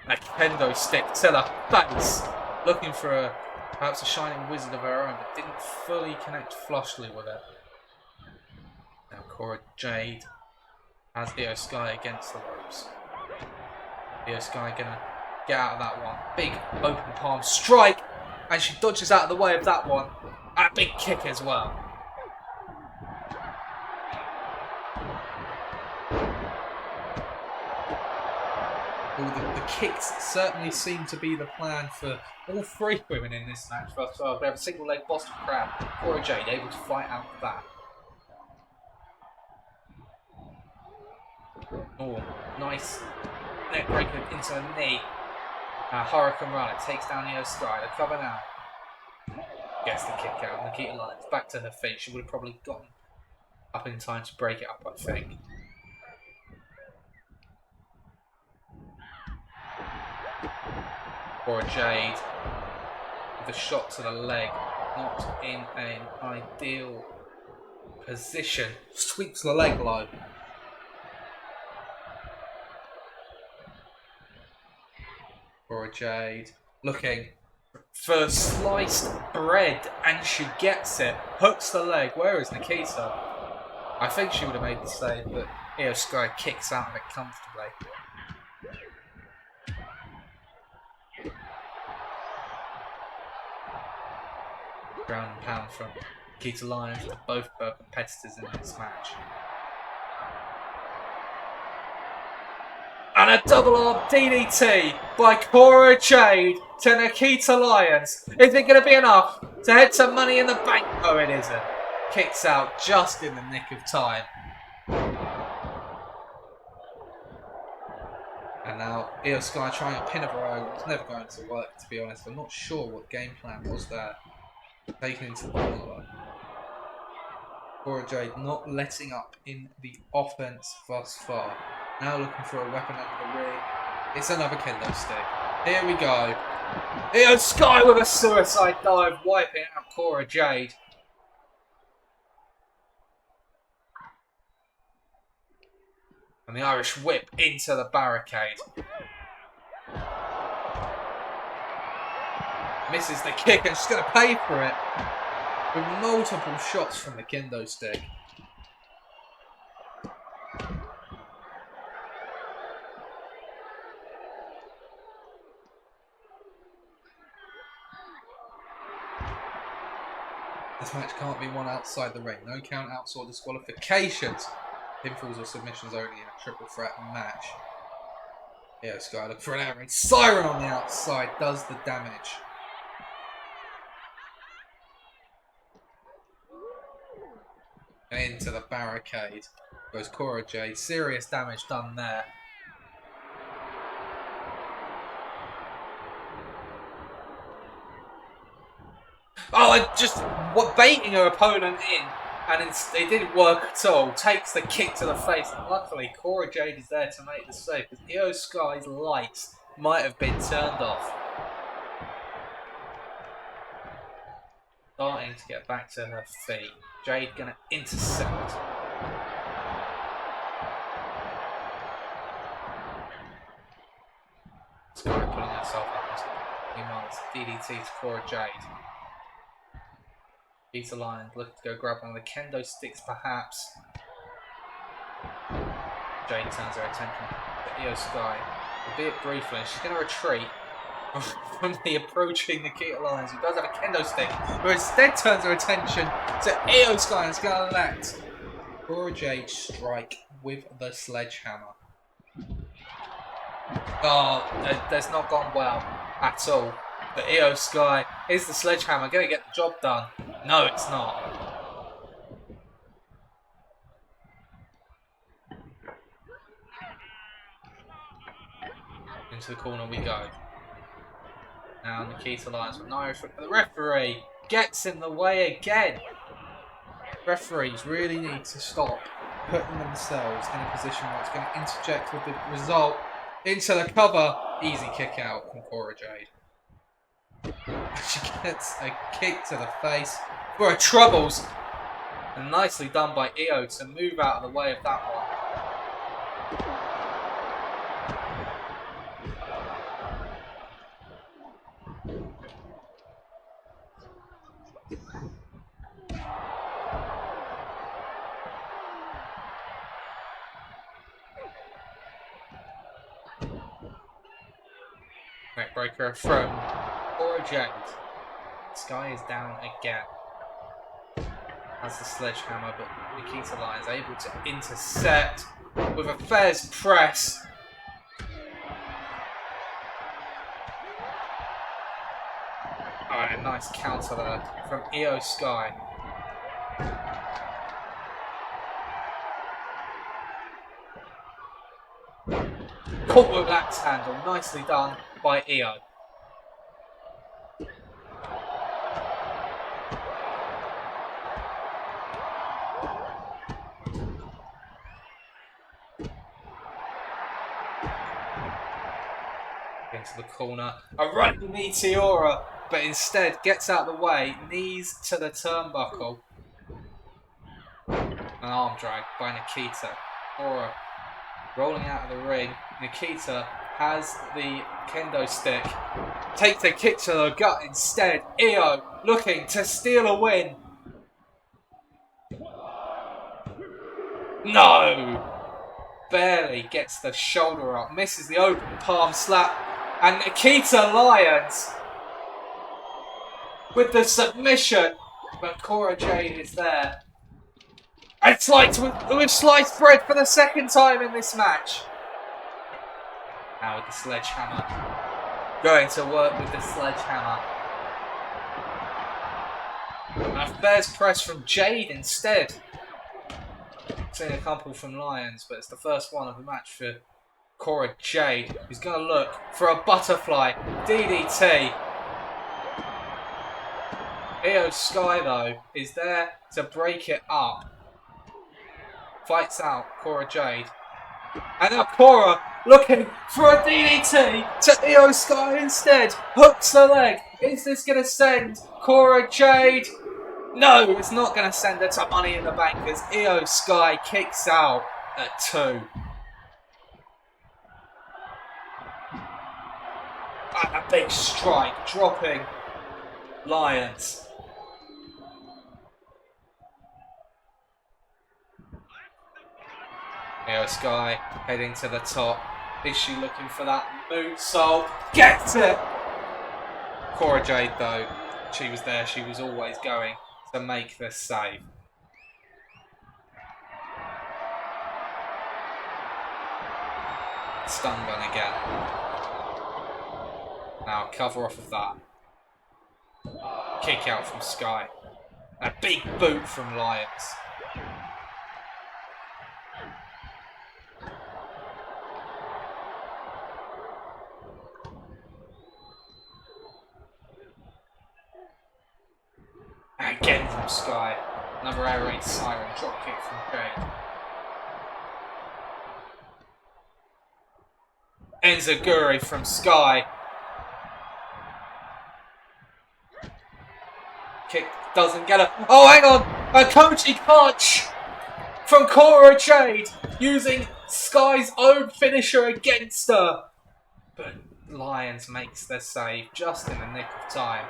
A kendo stick to the face. Looking for perhaps a shining wizard of her own, but didn't fully connect flushly with it. Now Cora Jade has Io Sky against the ropes. Io Sky gonna get out of that one. Big open palm strike, and she dodges out of the way of that one. And a big kick as well. The kicks certainly seem to be the plan for all three women in this match. First of all, we have a single leg Boston Crab. Cora Jade able to fight out of that. Oh, nice neck breaker into the knee. Hurricane Runner takes down Io Sky. The cover now. Gets the kick out. Nikita Lyons back to her feet. She would have probably gotten up in time to break it up, I think. Cora Jade with a shot to the leg, not in an ideal position. Sweeps the leg low. Cora Jade looking for sliced bread, and she gets it. Hooks the leg. Where is Nikita? I think she would have made the save, but Io Sky kicks out of it comfortably. Ground and pound from Nikita Lyons to both of her competitors in this match. And a double arm DDT by Cora Jade to Nikita Lyons. Is it going to be enough to head to Money in the Bank? Oh, it isn't. Kicks out just in the nick of time. And now Io Sky trying a pin of her own. It's never going to work, to be honest. I'm not sure what game plan was there. Taken into the corner. Cora Jade not letting up in the offense thus far. Now looking for a weapon under the ring. It's another kendo stick. Here we go. Io Sky with a suicide dive, wiping out Cora Jade. And the Irish whip into the barricade. Misses the kick, and she's going to pay for it with multiple shots from the kendo stick. This match can't be won outside the ring. No count outs or disqualifications. Pinfalls or submissions only in a triple threat match. Io Sky looking for an air raid siren on the outside. Does the damage. And into the barricade goes Cora Jade. Serious damage done there. Oh, and just baiting her opponent in, and it didn't work at all. Takes the kick to the face, and luckily Cora Jade is there to make the save, because Io Sky's lights might have been turned off. Starting to get back to her feet. Jade gonna intercept. Sky putting herself up. DDT to Cora Jade. Nikita Lyons looking to go grab one of the kendo sticks, perhaps. Jade turns her attention to Io Sky, albeit briefly. She's going to retreat from the approaching Nikita Lyons, who does have a kendo stick, but instead turns her attention to Io Sky and is going to let Cora Jade strike with the sledgehammer. Oh, that's not gone well at all. But Io Sky is the sledgehammer going to get the job done? No, it's not. Into the corner we go. Now Nikita Lyons with an Irish whip. The referee gets in the way again. Referees really need to stop putting themselves in a position where it's going to interject with the result into the cover. Easy kick out from Cora Jade. She gets a kick to the face for her troubles. And nicely done by Io to move out of the way of that one. Neckbreaker from Cora Jade. Sky is down again. Has the sledgehammer, but Nikita Lyons able to intercept with a Fez press. Alright, nice counter there from Io Sky. Caught with axe handle, nicely done by Io. Into the corner, a running Meteora, but instead gets out of the way, knees to the turnbuckle. An arm drag by Nikita. Cora rolling out of the ring. Nikita has the kendo stick, takes a kick to the gut instead. Io looking to steal a win. No! Barely gets the shoulder up, misses the open palm slap, and Nikita Lyons with the submission, but Cora Jade is there. And sliced with sliced bread for the second time in this match. Now with the sledgehammer. Going to work with the sledgehammer. And a Fez press from Jade instead. Seen a couple from Lyons, but it's the first one of the match for Cora Jade, who's going to look for a butterfly DDT. Io Sky, though, is there to break it up. Fights out Cora Jade. And now Cora looking for a DDT to Io Sky instead. Hooks the leg. Is this going to send Cora Jade? No, it's not going to send her to Money in the Bank as Io Sky kicks out at 2. And a big strike, dropping Lyons. Io Sky heading to the top. Is she looking for that moonsault? Gets it! Cora Jade, though, she was there. She was always going to make the save. Stun gun again. Now cover off of that. Kick out from Sky. A big boot from Lyons. Again from Sky. Another air raid siren. Drop kick from Jade. Enziguri from Sky. Kick doesn't get her. Oh, hang on! A Koji punch from Cora Jade using Sky's own finisher against her. But Lyons makes the save just in the nick of time.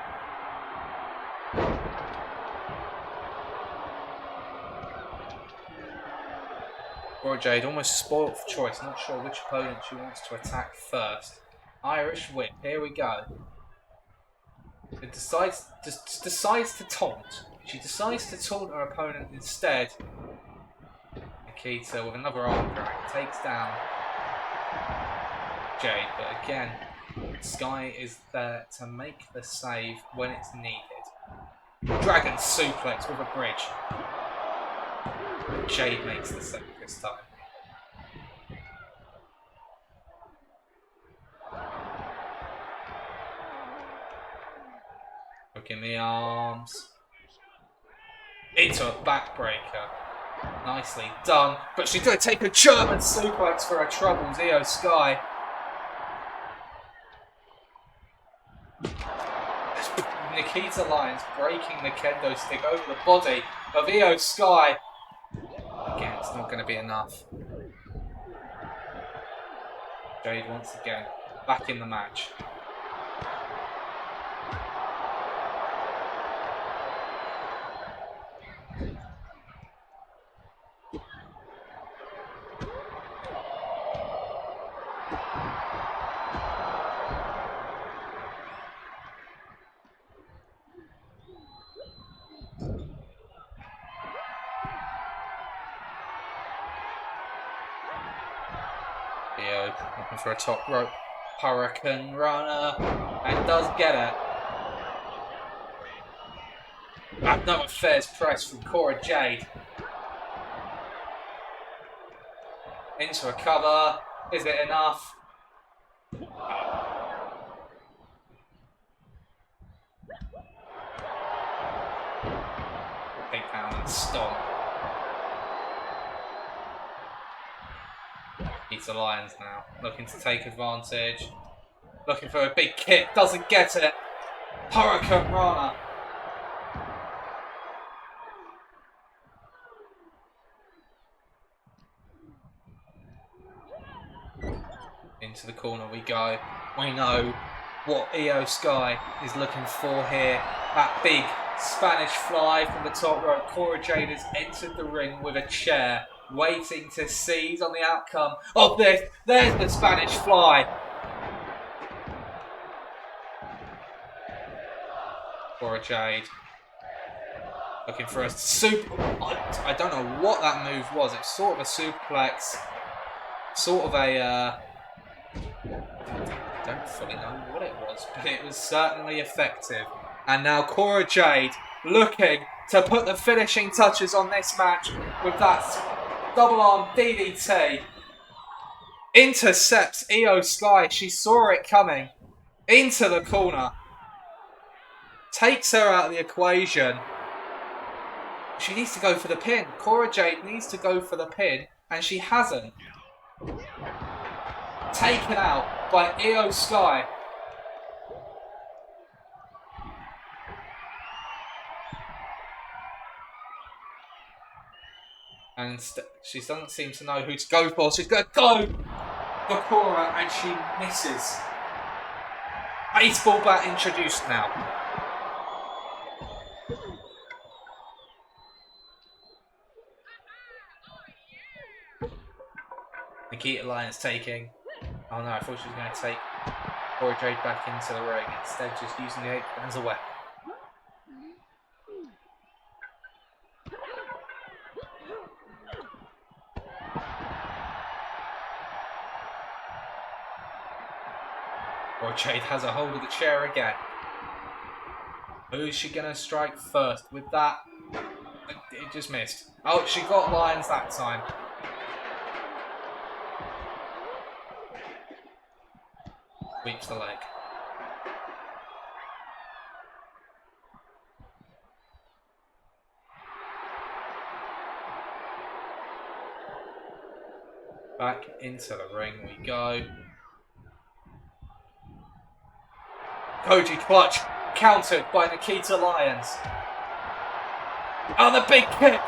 Cora Jade almost spoilt for choice, not sure which opponent she wants to attack first. Irish whip, here we go. It decides to taunt. She decides to taunt her opponent instead. Nikita with another arm drag takes down Jade, but again, Sky is there to make the save when it's needed. Dragon suplex with a bridge. But Jade makes the save this time. Hook in the arms. Into a backbreaker. Nicely done. But she's going to take a German suplex for her troubles, Io Sky. Nikita Lyons breaking the kendo stick over the body of Io Sky. Again, it's not going to be enough. Jade once again back in the match. Io looking for a top rope Hurricane Runner and does get it. Another Fairs press from Cora Jade. Into a cover. Is it enough? Big pound and stomp. Beats the Lions now. Looking to take advantage. Looking for a big kick. Doesn't get it. Hurricane Rana. Into the corner we go. We know what Io Sky is looking for here. That big Spanish fly from the top rope. Cora Jade has entered the ring with a chair, waiting to seize on the outcome of this. There's the Spanish fly. Cora Jade looking for a super. I don't know what that move was. It's sort of a superplex, sort of a. I don't fully know what it was, but it was certainly effective. And now Cora Jade looking to put the finishing touches on this match with that double arm DDT. Intercepts Io Sky. She saw it coming. Into the corner. Takes her out of the equation. She needs to go for the pin. Cora Jade needs to go for the pin, and she hasn't. Taken out by Io Sky. And she doesn't seem to know who to go for. She's going to go for Cora, and she misses. Baseball bat introduced now. Nikita Lyons taking. Oh no, I thought she was going to take Cora Jade back into the ring. Instead, just using the apron as a weapon. Cora Jade has a hold of the chair again. Who's she going to strike first? With that, it just missed. Oh, she got Lyons that time. Sweeps the leg. Back into the ring we go. Koji clutch countered by Nikita Lyons. Oh, the big kick!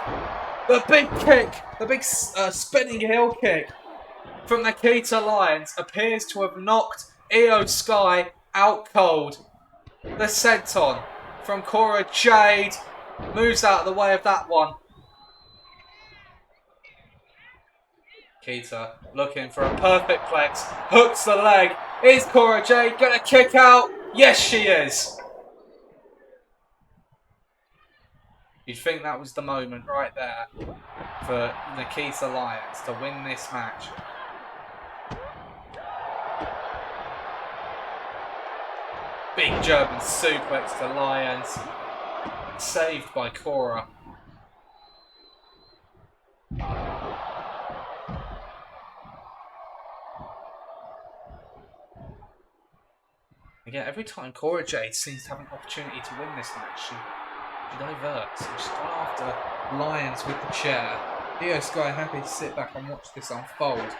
The big kick! The big spinning heel kick from Nikita Lyons appears to have knocked Io Sky out cold. The senton from Cora Jade moves out of the way of that one. Nikita looking for a perfect plex, hooks the leg. Is Cora Jade gonna kick out? Yes, she is. You'd think that was the moment right there for Nikita Lyons to win this match. Big German suplex to Lyons. Saved by Cora. Again, every time Cora Jade seems to have an opportunity to win this match, she diverts. She's gone after Lyons with the chair. Io Sky happy to sit back and watch this unfold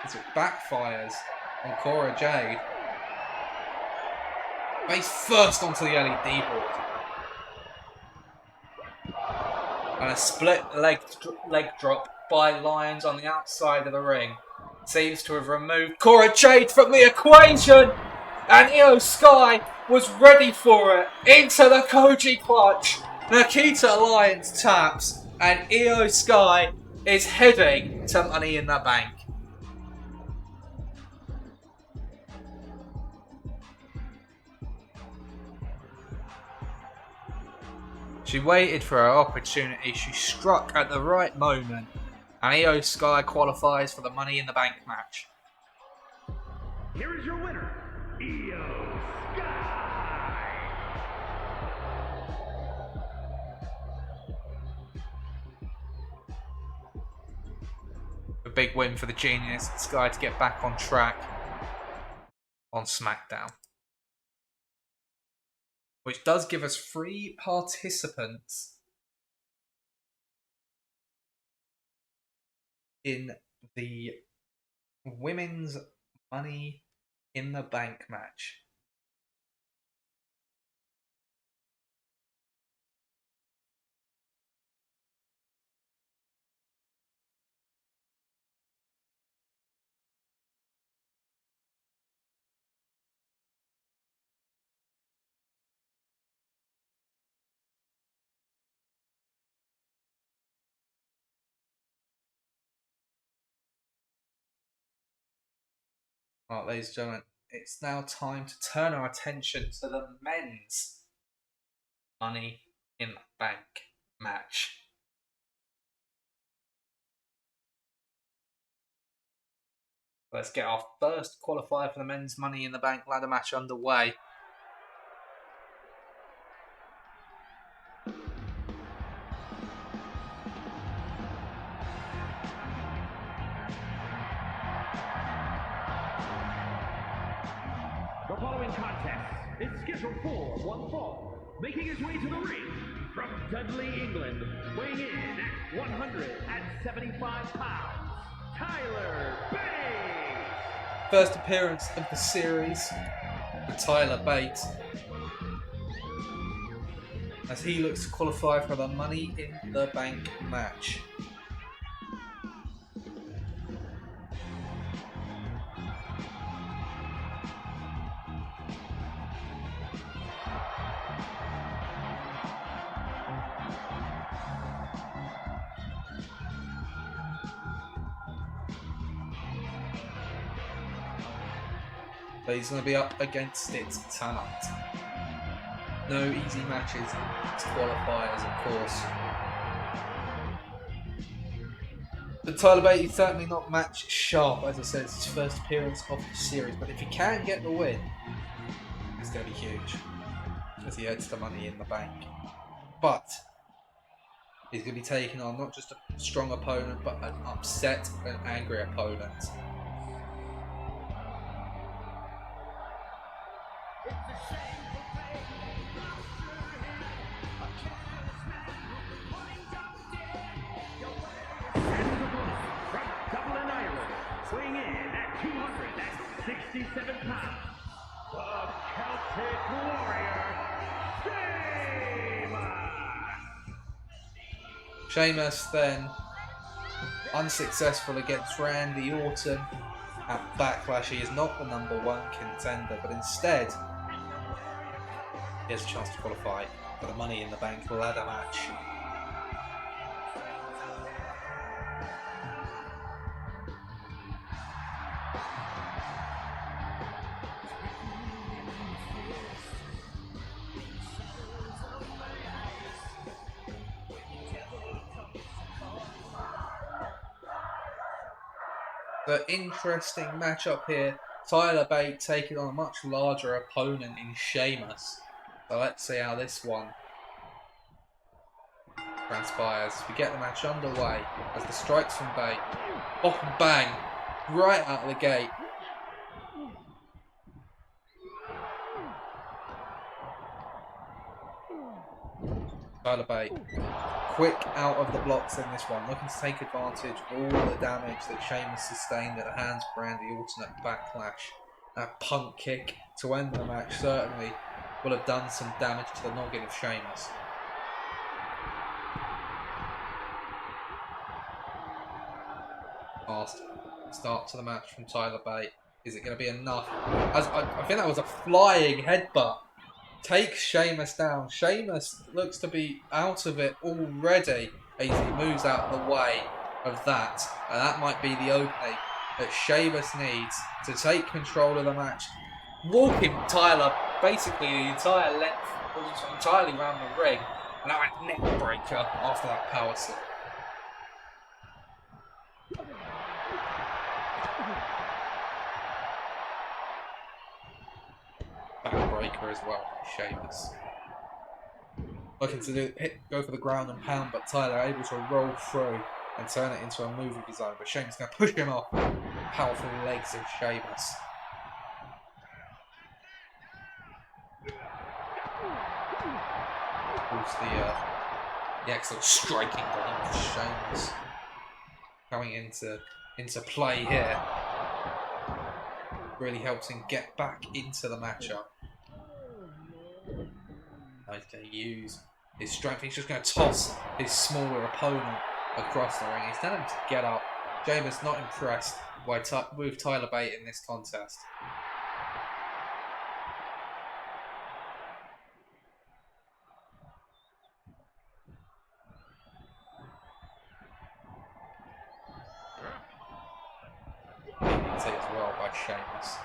as it backfires on Cora Jade. Face first onto the LED board. And a split leg drop by Lyons on the outside of the ring. Seems to have removed Cora Jade from the equation. And Io Sky was ready for it. Into the Koji clutch. Nikita Lyons taps. And Io Sky is heading to Money in the Bank. She waited for her opportunity. She struck at the right moment. And Io Sky qualifies for the Money in the Bank match. here is your winner, Io Sky. A big win for the Genius Sky to get back on track on SmackDown. Which does give us 3 participants in the Women's Money in the Bank match. Right, ladies and gentlemen, it's now time to turn our attention to the men's Money in the Bank match. Let's get our first qualifier for the men's Money in the Bank ladder match underway. The following contest is scheduled for one fall, making his way to the ring from Dudley, England, weighing in at 175 pounds, Tyler Bate. First appearance of the series for Tyler Bate, as he looks to qualify for the Money in the Bank match. But he's going to be up against it tonight. No easy matches, it's qualifiers, of course. But Tyler Bate is certainly not match sharp, as I said, it's his first appearance of the series. But if he can get the win, it's going to be huge as he heads to Money in the Bank. But he's going to be taking on not just a strong opponent, but an upset and angry opponent. From Dublin, Ireland, weighing in at 267 pounds, the Celtic Warrior, Sheamus. Sheamus then unsuccessful against Randy Orton at Backlash. He is not the #1 contender, but instead he has a chance to qualify for the Money in the Bank ladder match. The interesting matchup here, Tyler Bate taking on a much larger opponent in Sheamus. So let's see how this one transpires. We get the match underway as the strikes from Bate. Oh, bang! Right out of the gate. Tyler Bate, quick out of the blocks in this one, looking to take advantage of all the damage that Sheamus sustained at the hands of Randy Orton at Backlash. That punt kick to end the match certainly will have done some damage to the noggin of Sheamus. Fast start to the match from Tyler Bate. Is it going to be enough? I think that was a flying headbutt. Takes Sheamus down. Sheamus looks to be out of it already as he moves out of the way of that. And that might be the opening that Sheamus needs to take control of the match. Walking Tyler basically the entire length, entirely around the ring. And that went neck breaker after that power slam. as well by Sheamus. Looking to go for the ground and pound, but Tyler able to roll through and turn it into a move of his own. But Sheamus going to push him off. Powerful legs of Sheamus. Pulls the excellent striking game of Sheamus coming into play here. Really helps him get back into the matchup. Now he's going to use his strength. He's just going to toss his smaller opponent across the ring. He's telling him to get up. Sheamus not impressed with Tyler Bate in this contest. As well by Sheamus.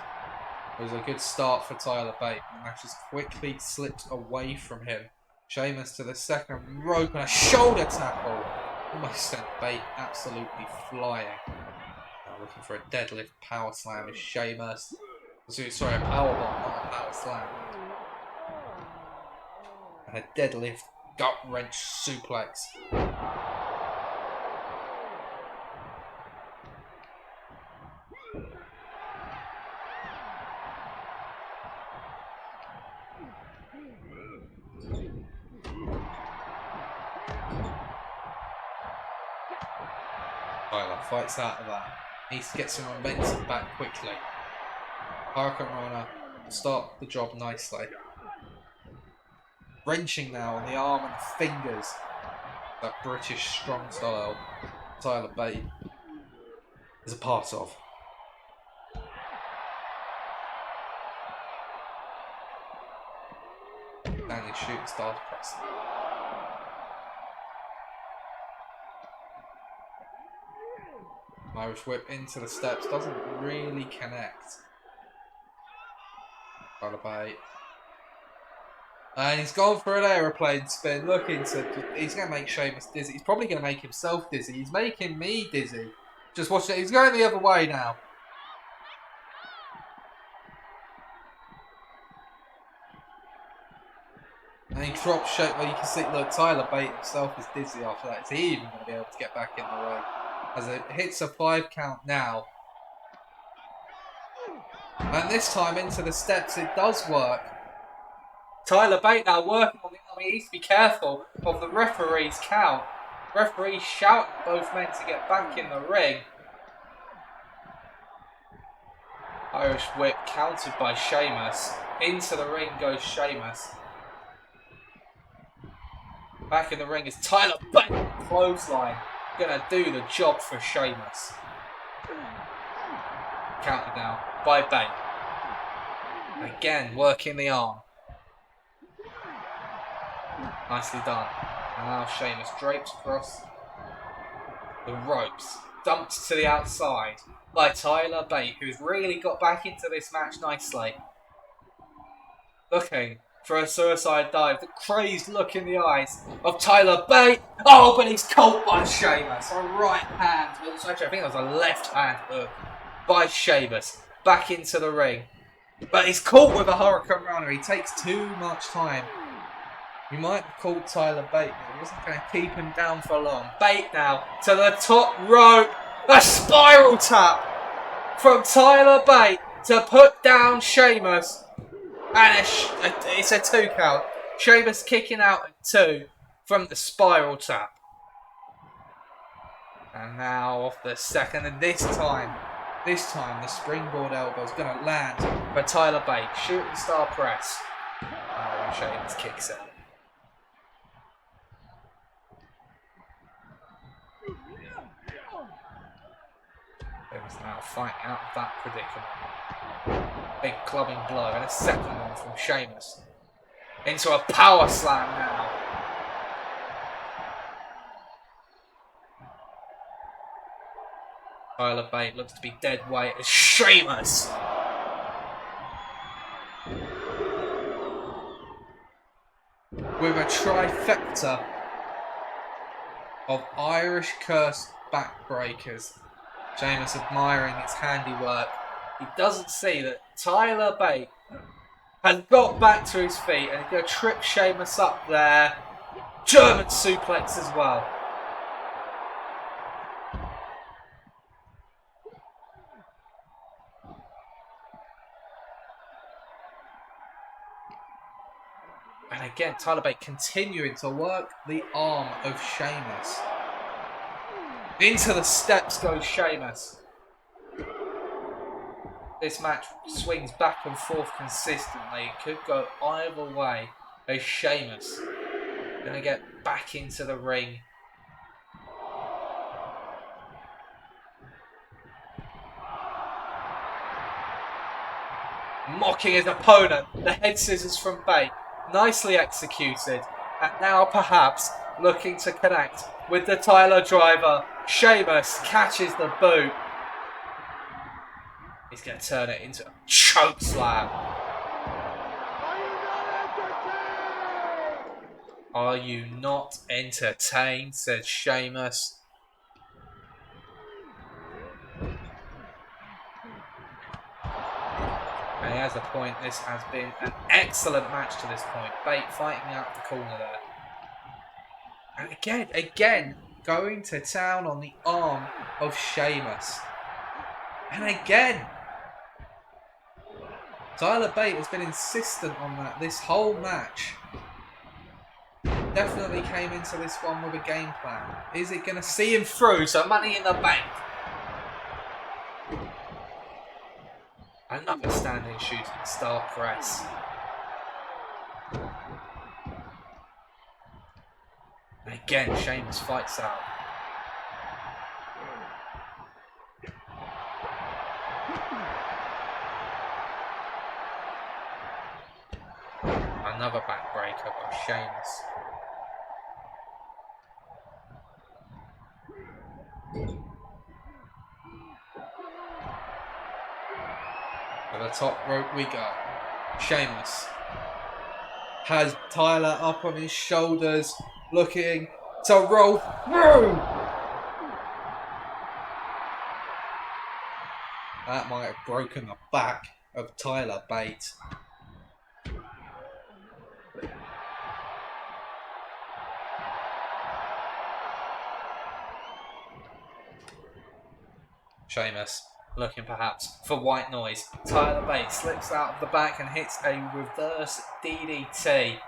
It was a good start for Tyler Bate. The match has quickly slipped away from him. Sheamus to the second rope and a shoulder tackle. Almost sent Bate absolutely flying. Now looking for a deadlift power slam is Sheamus. Sorry, a power bomb, not a power slam. And a deadlift gut wrench suplex. Tyler fights out of that. Needs to get some momentum back quickly. Hurricane Rana start the job nicely. Wrenching now on the arm and fingers. That British strong style Tyler Bate is a part of. Standing shooting star press. Irish whip into the steps, doesn't really connect. Tyler Bate. And he's gone for an aeroplane spin. He's going to make Sheamus dizzy. He's probably going to make himself dizzy. He's making me dizzy. Just watch it. He's going the other way now. And he drops Sheamus. Well, you can see, look, Tyler Bate himself is dizzy after that. Is he even going to be able to get back in the ring? As it hits a 5 count now. And this time into the steps, it does work. Tyler Bate now working on it. He needs to be careful of the referee's count. Referee shouting at both men to get back in the ring. Irish whip countered by Sheamus. Into the ring goes Sheamus. Back in the ring is Tyler Bate. Clothesline. Gonna do the job for Sheamus. Counted now by Bate. Again, working the arm. Nicely done. And now Sheamus drapes across the ropes. Dumped to the outside by Tyler Bate, who's really got back into this match nicely. Looking for a suicide dive. The crazed look in the eyes of Tyler Bate. Oh, but he's caught by Sheamus. A right hand. Actually, I think it was a left hand hook by Sheamus. Back into the ring. But he's caught with a Hurricane Runner. He takes too much time. You might have called Tyler Bate, but he wasn't going to keep him down for long. Bate now to the top rope. A spiral tap from Tyler Bate to put down Sheamus. And it's a 2 count. Sheamus kicking out at 2 from the spiral tap. And now off the second, and this time the springboard elbow is going to land for Tyler Bate. Shooting star press. And Sheamus kicks it. Sheamus now fighting out of that predicament. Big clubbing blow and a second one from Sheamus. Into a power slam now. Tyler Bate looks to be dead weight as Sheamus. With a trifecta of Irish curse backbreakers. Sheamus admiring its handiwork. He doesn't see that Tyler Bate has got back to his feet and he's going to trip Sheamus up there. German suplex as well. And again, Tyler Bate continuing to work the arm of Sheamus. Into the steps goes Sheamus. This match swings back and forth consistently. It could go either way. As Sheamus going to get back into the ring. Mocking his opponent. The head scissors from Bate. Nicely executed. And now perhaps looking to connect with the Tyler driver. Sheamus catches the boot. He's going to turn it into a choke slam. Are you not entertained? Said Sheamus. And he has a point. This has been an excellent match to this point. Bate fighting out the corner there. And again, going to town on the arm of Sheamus. And again, Tyler Bate has been insistent on that this whole match. Definitely came into this one with a game plan. Is it going to see him through? So Money in the Bank. Another standing shooting star press. And again, Sheamus fights out. Another backbreaker by Sheamus. To the top rope we go. Sheamus has Tyler up on his shoulders, looking to roll through. That might have broken the back of Tyler Bate. Sheamus looking perhaps for white noise. Tyler Bate slips out of the back and hits a reverse DDT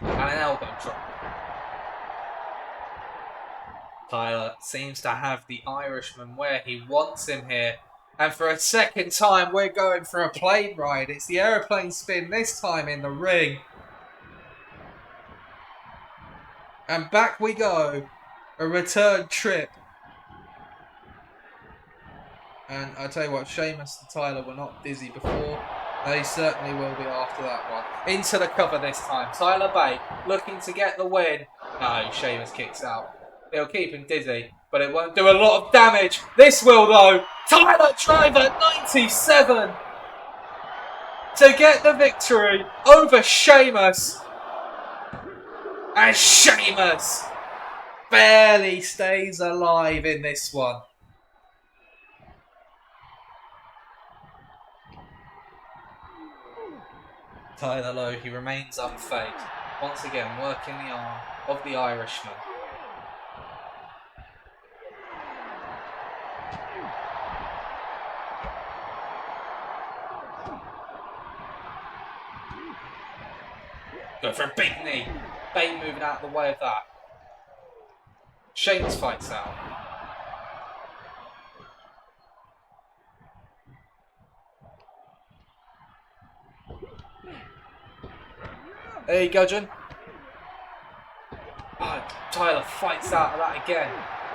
and an elbow drop. Tyler seems to have the Irishman where he wants him here. And for a second time, we're going for a plane ride. It's the aeroplane spin, this time in the ring. And back we go. A return trip. And I tell you what, Sheamus and Tyler were not dizzy before. They certainly will be after that one. Into the cover this time. Tyler Bate looking to get the win. No, Sheamus kicks out. It'll keep him dizzy, but it won't do a lot of damage. This will though. Tyler Driver 97 to get the victory over Sheamus. And Sheamus barely stays alive in this one. Tyler Lowe, he remains unfazed. Once again, working the arm of the Irishman. Go for a big knee. Bate moving out of the way of that. Sheamus fights out. There you go, John. Oh, Tyler fights out of that again.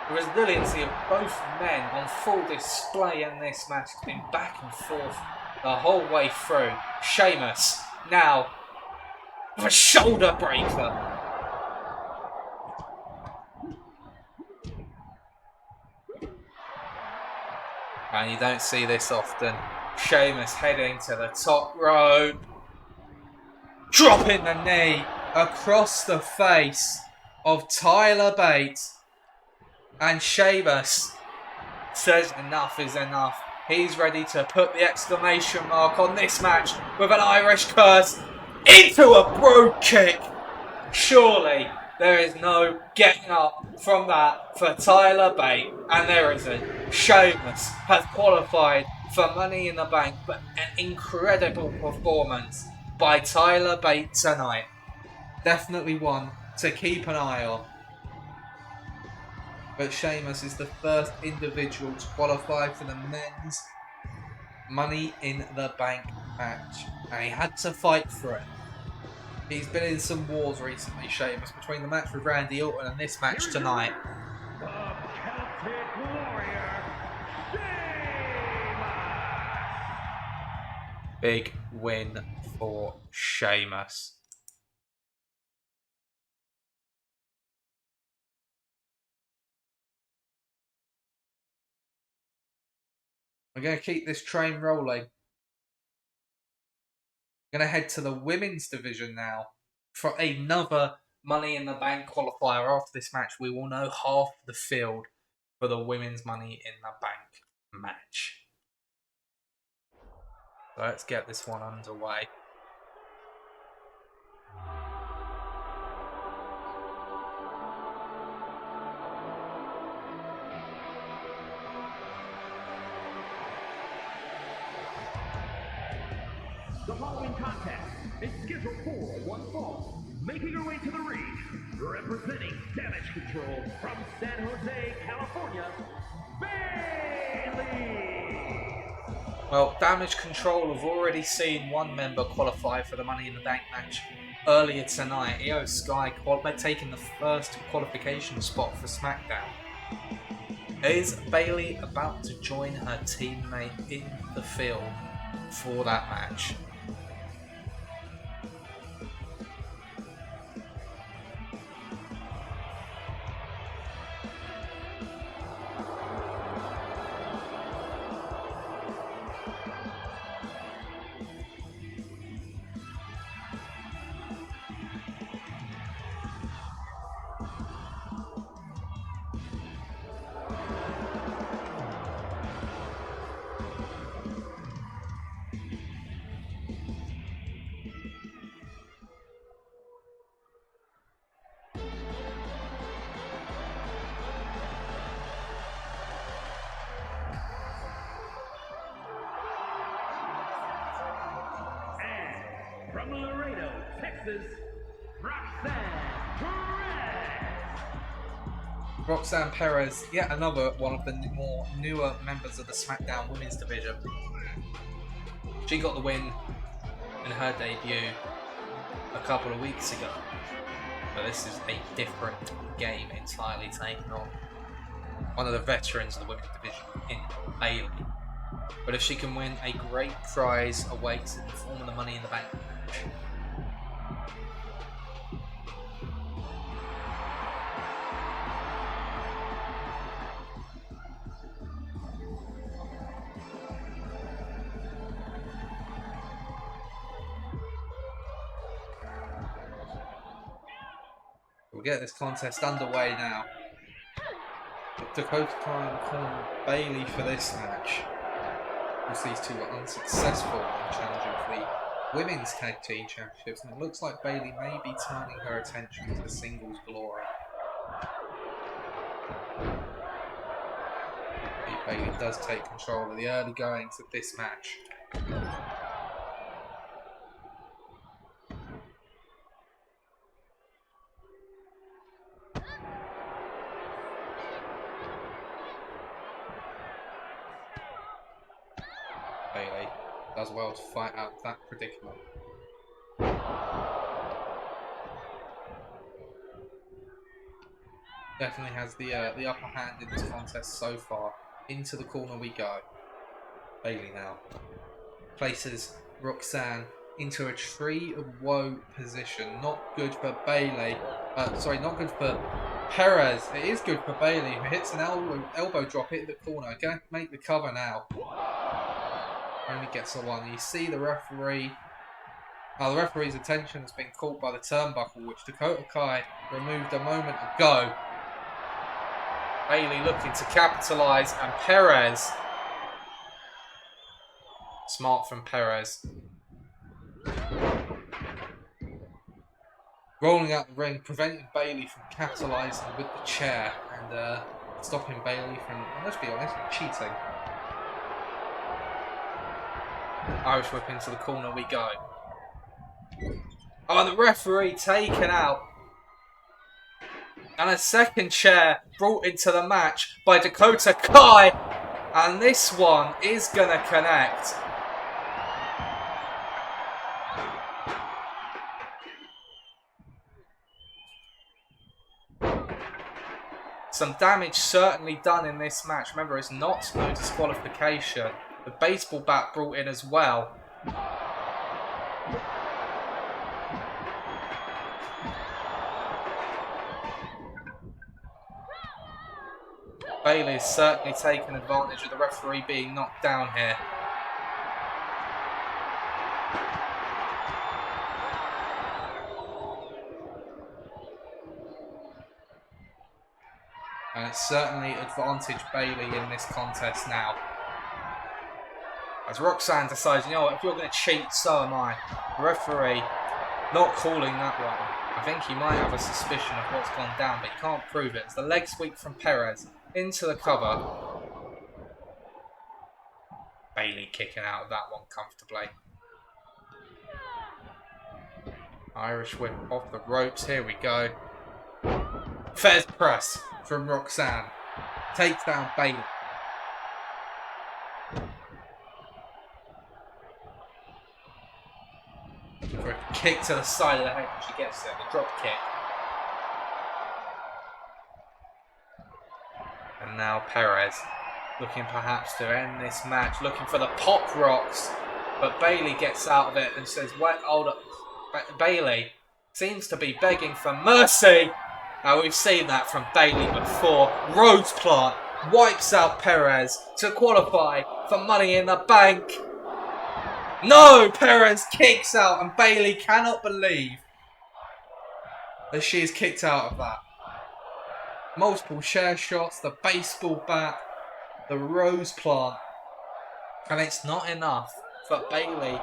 The resiliency of both men on full display in this match. It's been back and forth the whole way through. Sheamus now with a shoulder breaker. And you don't see this often. Sheamus heading to the top rope. Dropping the knee across the face of Tyler Bate. And Sheamus says enough is enough. He's ready to put the exclamation mark on this match with an Irish curse into a brogue kick. Surely there is no getting up from that for Tyler Bate, and there isn't. Sheamus has qualified for Money in the Bank, but an incredible performance by Tyler Bate tonight. Definitely one to keep an eye on. But Sheamus is the first individual to qualify for the men's Money in the Bank match, and he had to fight for it. He's been in some wars recently, Sheamus, between the match with Randy Orton and this match tonight. The Celtic Warrior, Sheamus! Big win for Sheamus. We're going to keep this train rolling. We're going to head to the women's division now for another Money in the Bank qualifier. After this match, we will know half the field for the women's Money in the Bank match. So let's get this one underway. The following contest is scheduled for one fall. Making her way to the ring, representing Damage Control from San Jose, California, Bailey! Well, Damage Control have already seen one member qualify for the Money in the Bank match earlier tonight. Io Sky taking the first qualification spot for SmackDown. Is Bailey about to join her teammate in the field for that match? From Laredo, Texas, Roxanne Perez. Roxanne Perez, yet another one of the newer members of the SmackDown Women's Division. She got the win in her debut a couple of weeks ago. But this is a different game entirely, taking on one of the veterans of the Women's Division in Bailey. But if she can win, a great prize awaits in the form of the Money in the Bank match. We'll get this contest underway now. Dakota Kai and Conor Bailey for this match. As these two were unsuccessful in challenging for the Women's Tag Team Championships, and it looks like Bailey may be turning her attention to singles glory. Bailey does take control of the early goings of this match. Bailey does well to fight out that predicament. Definitely has the upper hand in this contest so far. Into the corner we go. Bailey now places Roxanne into a Tree of Woe position. Not good for Bailey. Not good for Perez. It is good for Bailey, who hits an elbow drop in the corner. Going to make the cover now. Only gets a one. You see the referee. The referee's attention has been caught by the turnbuckle, which Dakota Kai removed a moment ago. Bailey looking to capitalise, and Perez Smart from Perez. Rolling out the ring, preventing Bailey from capitalising with the chair and stopping Bailey from, let's be honest, cheating. Irish whip into the corner we go. Oh, the referee taken out. And a second chair brought into the match by Dakota Kai. And this one is going to connect. Some damage certainly done in this match. Remember, it's not no disqualification. The baseball bat brought in as well. Bailey's certainly taken advantage of the referee being knocked down here. And it's certainly advantage Bailey in this contest now. As Roxanne decides, you know what, if you're going to cheat, so am I. The referee not calling that one. I think he might have a suspicion of what's gone down, but he can't prove it. It's the leg sweep from Perez into the cover. Bailey kicking out of that one comfortably. Irish whip off the ropes. Here we go. Fez press from Roxanne. Takes down Bailey. For a kick to the side of the head when she gets there. The drop kick. And now Perez looking perhaps to end this match. Looking for the pop rocks. But Bailey gets out of it and says, wait, hold up. Bailey seems to be begging for mercy. Now we've seen that from Bailey before. Rose plant wipes out Perez to qualify for Money in the Bank. No! Perez kicks out and Bailey cannot believe that she is kicked out of that. Multiple chair shots, the baseball bat, the rose plant. And it's not enough for Bailey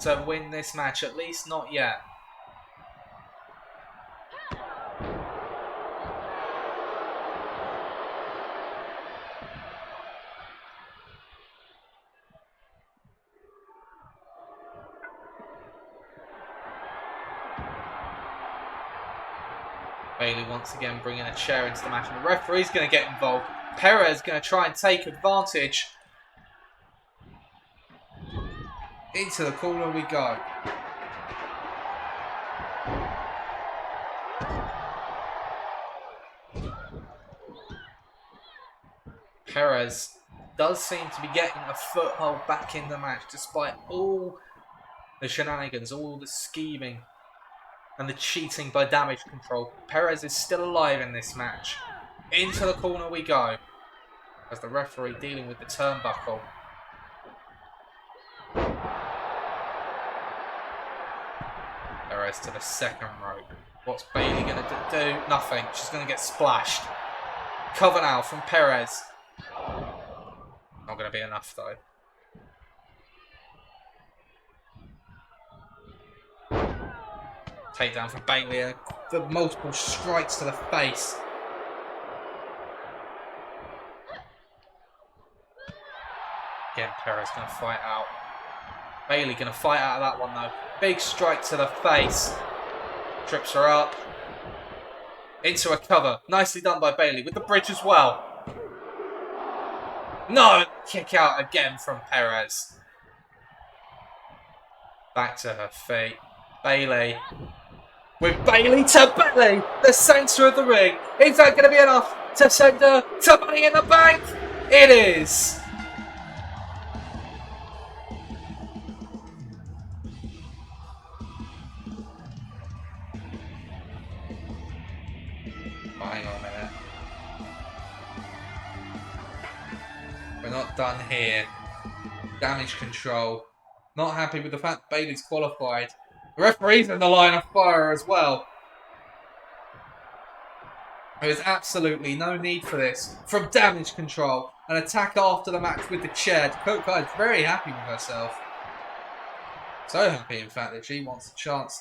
to win this match, at least not yet. Bailey once again bringing a chair into the match, and the referee's going to get involved. Perez going to try and take advantage. Into the corner we go. Perez does seem to be getting a foothold back in the match despite all the shenanigans, all the scheming and the cheating by damage control. Perez is still alive in this match. Into the corner we go. As the referee dealing with the turnbuckle. Perez to the second rope. What's Bailey going to do? Nothing. She's going to get splashed. Cover now from Perez. Not going to be enough though. Takedown from Bailey. The multiple strikes to the face. Again, Perez going to fight out. Bailey going to fight out of that one though. Big strike to the face. Trips her up. Into a cover. Nicely done by Bailey with the bridge as well. No! Kick out again from Perez. Back to her feet. Bailey. With Bailey to Bailey, the centre of the ring. Is that going to be enough to send her to Money in the Bank? It is. Oh, hang on a minute. We're not done here. Damage control. Not happy with the fact Bailey's qualified. The referee's in the line of fire as well. There is absolutely no need for this from damage control. an attack after the match with the chair. Dakota Kai is very happy with herself. So happy, in fact, that she wants a chance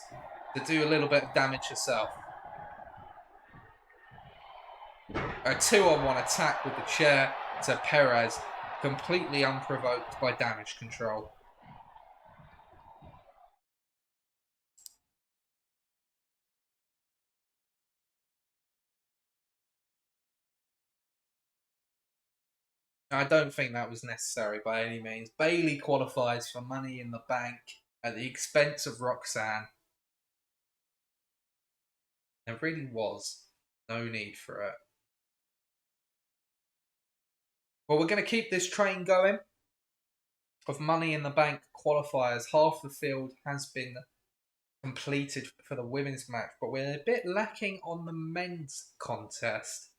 to do a little bit of damage herself. A 2-on-1 attack with the chair to Perez, completely unprovoked by damage control. I don't think that was necessary by any means. Bayley qualifies for Money in the Bank at the expense of Roxanne. There really was no need for it. Well, we're going to keep this train going of Money in the Bank qualifiers. Half the field has been completed for the women's match, but we're a bit lacking on the men's contest,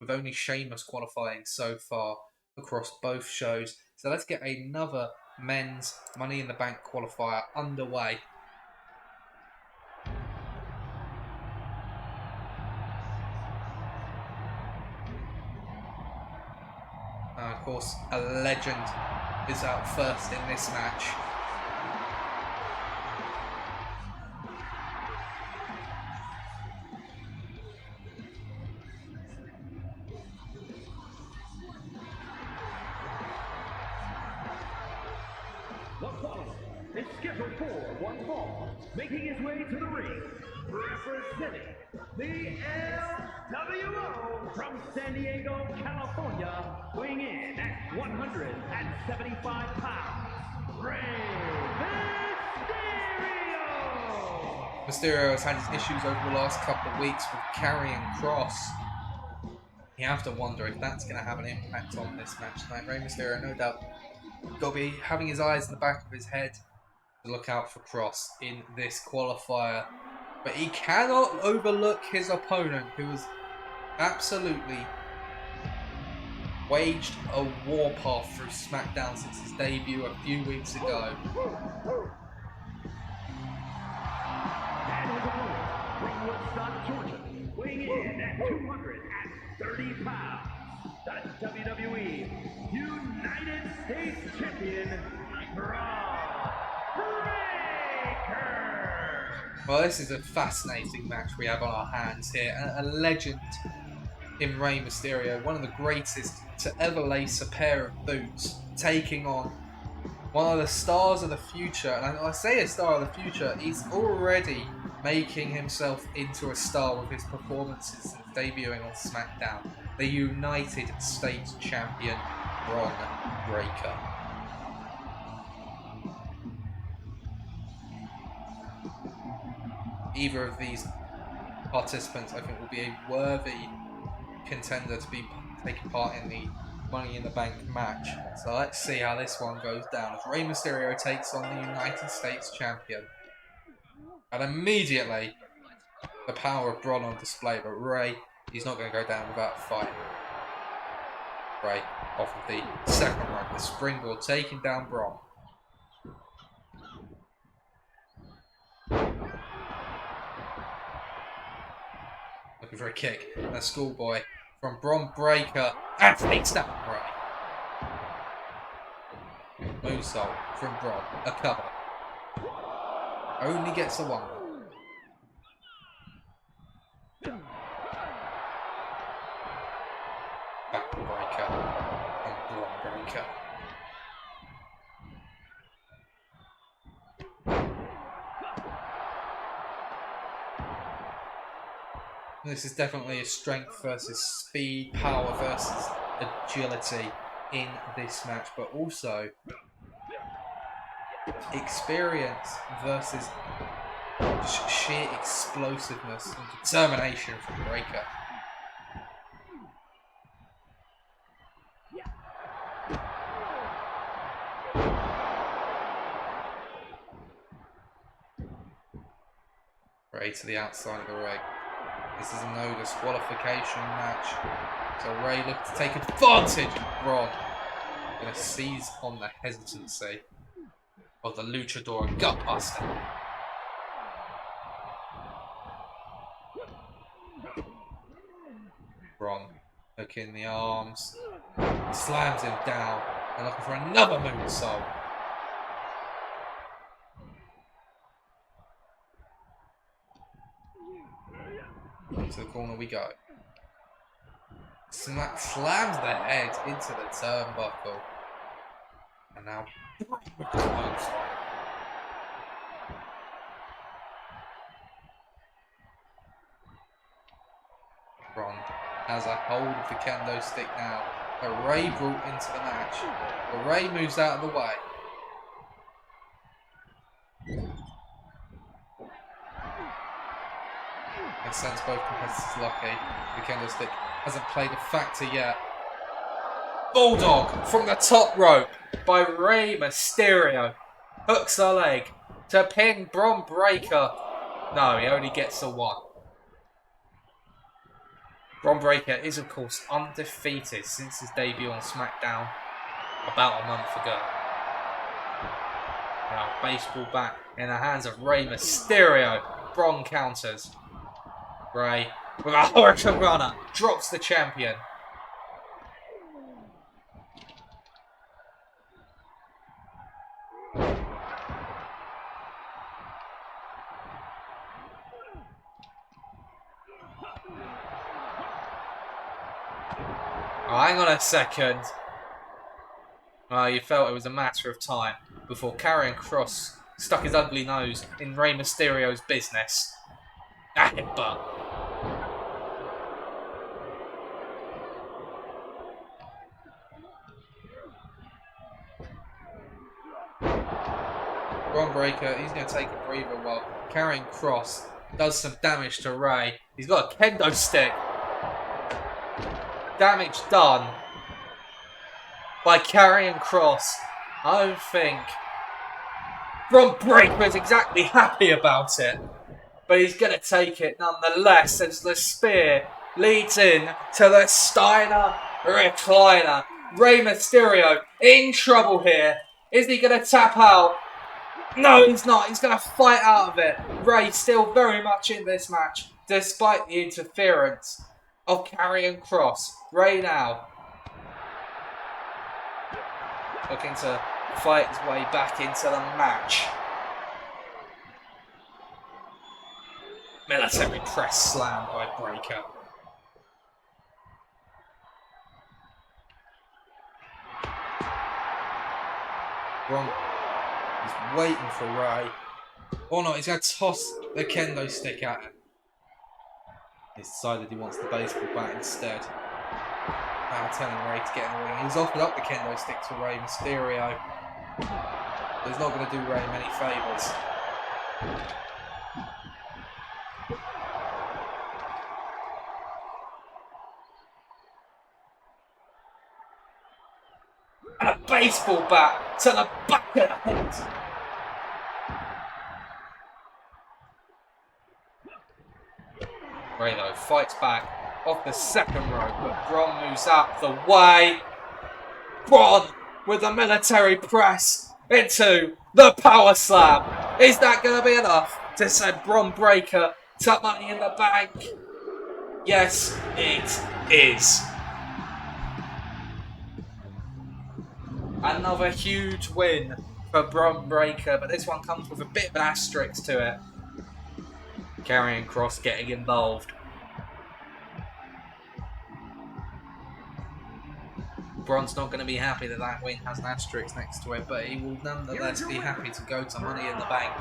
with only Sheamus qualifying so far across both shows. So let's get another men's Money in the Bank qualifier underway. Of course, a legend is out first in this match. The following is scheduled for one fall, making his way to the ring, representing the LWO from San Diego, California, weighing in at 175 pounds, Rey Mysterio! Mysterio has had his issues over the last couple of weeks with carrying Cross. You have to wonder if that's going to have an impact on this match tonight. Rey Mysterio, no doubt, got to be having his eyes in the back of his head to look out for Cross in this qualifier. But he cannot overlook his opponent, who has absolutely waged a warpath through SmackDown since his debut a few weeks ago. And his opponent from Woodstock, Georgia, weighing in at 230 pounds, the WWE United States Champion, Braun Breaker! Well, this is a fascinating match we have on our hands here. A legend in Rey Mysterio, one of the greatest to ever lace a pair of boots, taking on one of the stars of the future. And I say a star of the future, he's already making himself into a star with his performances since debuting on SmackDown. The United States Champion, Braun Breaker. Either of these participants, I think, will be a worthy contender to be taking part in the Money in the Bank match. So let's see how this one goes down as Rey Mysterio takes on the United States Champion. And immediately, the power of Braun on display, but Rey, he's not going to go down without a fight. Rey, off of the second run, the springboard, taking down Braun. Looking for a kick, and a schoolboy from Braun Breaker, and takes down Rey. Moonsault from Braun, a cover. Only gets the one. Backbreaker and Braun Breaker. This is definitely a strength versus speed, power versus agility in this match, but also experience versus sheer explosiveness and determination from Breaker. Rey to the outside of the ring. This is a no disqualification match. So Rey looks to take advantage of Braun. Going to seize on the hesitancy of the Luchador Gutbuster. Braun hooking the arms. He slams him down and looking for another moonsault. Into the corner we go. Slams the head into the turnbuckle. And now Braun has a hold of the kendo stick now. Ray brought into the match. Ray moves out of the way. And sends both competitors lucky. The kendo stick hasn't played a factor yet. Bulldog from the top rope by Rey Mysterio. Hooks a leg to pin Bron Breakker. No, he only gets the one. Bron Breakker is, of course, undefeated since his debut on SmackDown about a month ago. Now, baseball bat in the hands of Rey Mysterio. Bron counters. Rey, with a Hurricane Runner, drops the champion. Oh, hang on a second. Well, you felt it was a matter of time before Karrion Kross stuck his ugly nose in Rey Mysterio's business. A headbutt. Bron Breakker, he's going to take a breather while Karrion Kross does some damage to Rey. He's got a kendo stick. Damage done by Karrion Kross. I don't think Bron Breakker is exactly happy about it, but he's going to take it nonetheless as the spear leads in to the Steiner Recliner. Rey Mysterio in trouble here. Is he going to tap out? No, he's not. He's going to fight out of it. Rey still very much in this match, despite the interference of Karrion Kross. Rey now looking to fight his way back into the match. Military press slam by Breakker. Bron is waiting for Rey. Oh no, he's going to toss the kendo stick at him. He's decided he wants the baseball bat instead. Now telling Rey to get in the ring. He's offered up the kendo stick to Rey Mysterio. But he's not going to do Rey many favours. And a baseball bat to the back of the head. Rey though fights back off the second rope, but Bron moves out the way. Bron with the military press into the power slam. Is that going to be enough to send Bron Breakker to Money in the Bank? Yes, it is. Another huge win for Bron Breakker, but this one comes with a bit of an asterisk to it. Karrion Kross getting involved. Bron's not going to be happy that that win has an asterisk next to it, but he will nonetheless be happy to go to Money in the Bank.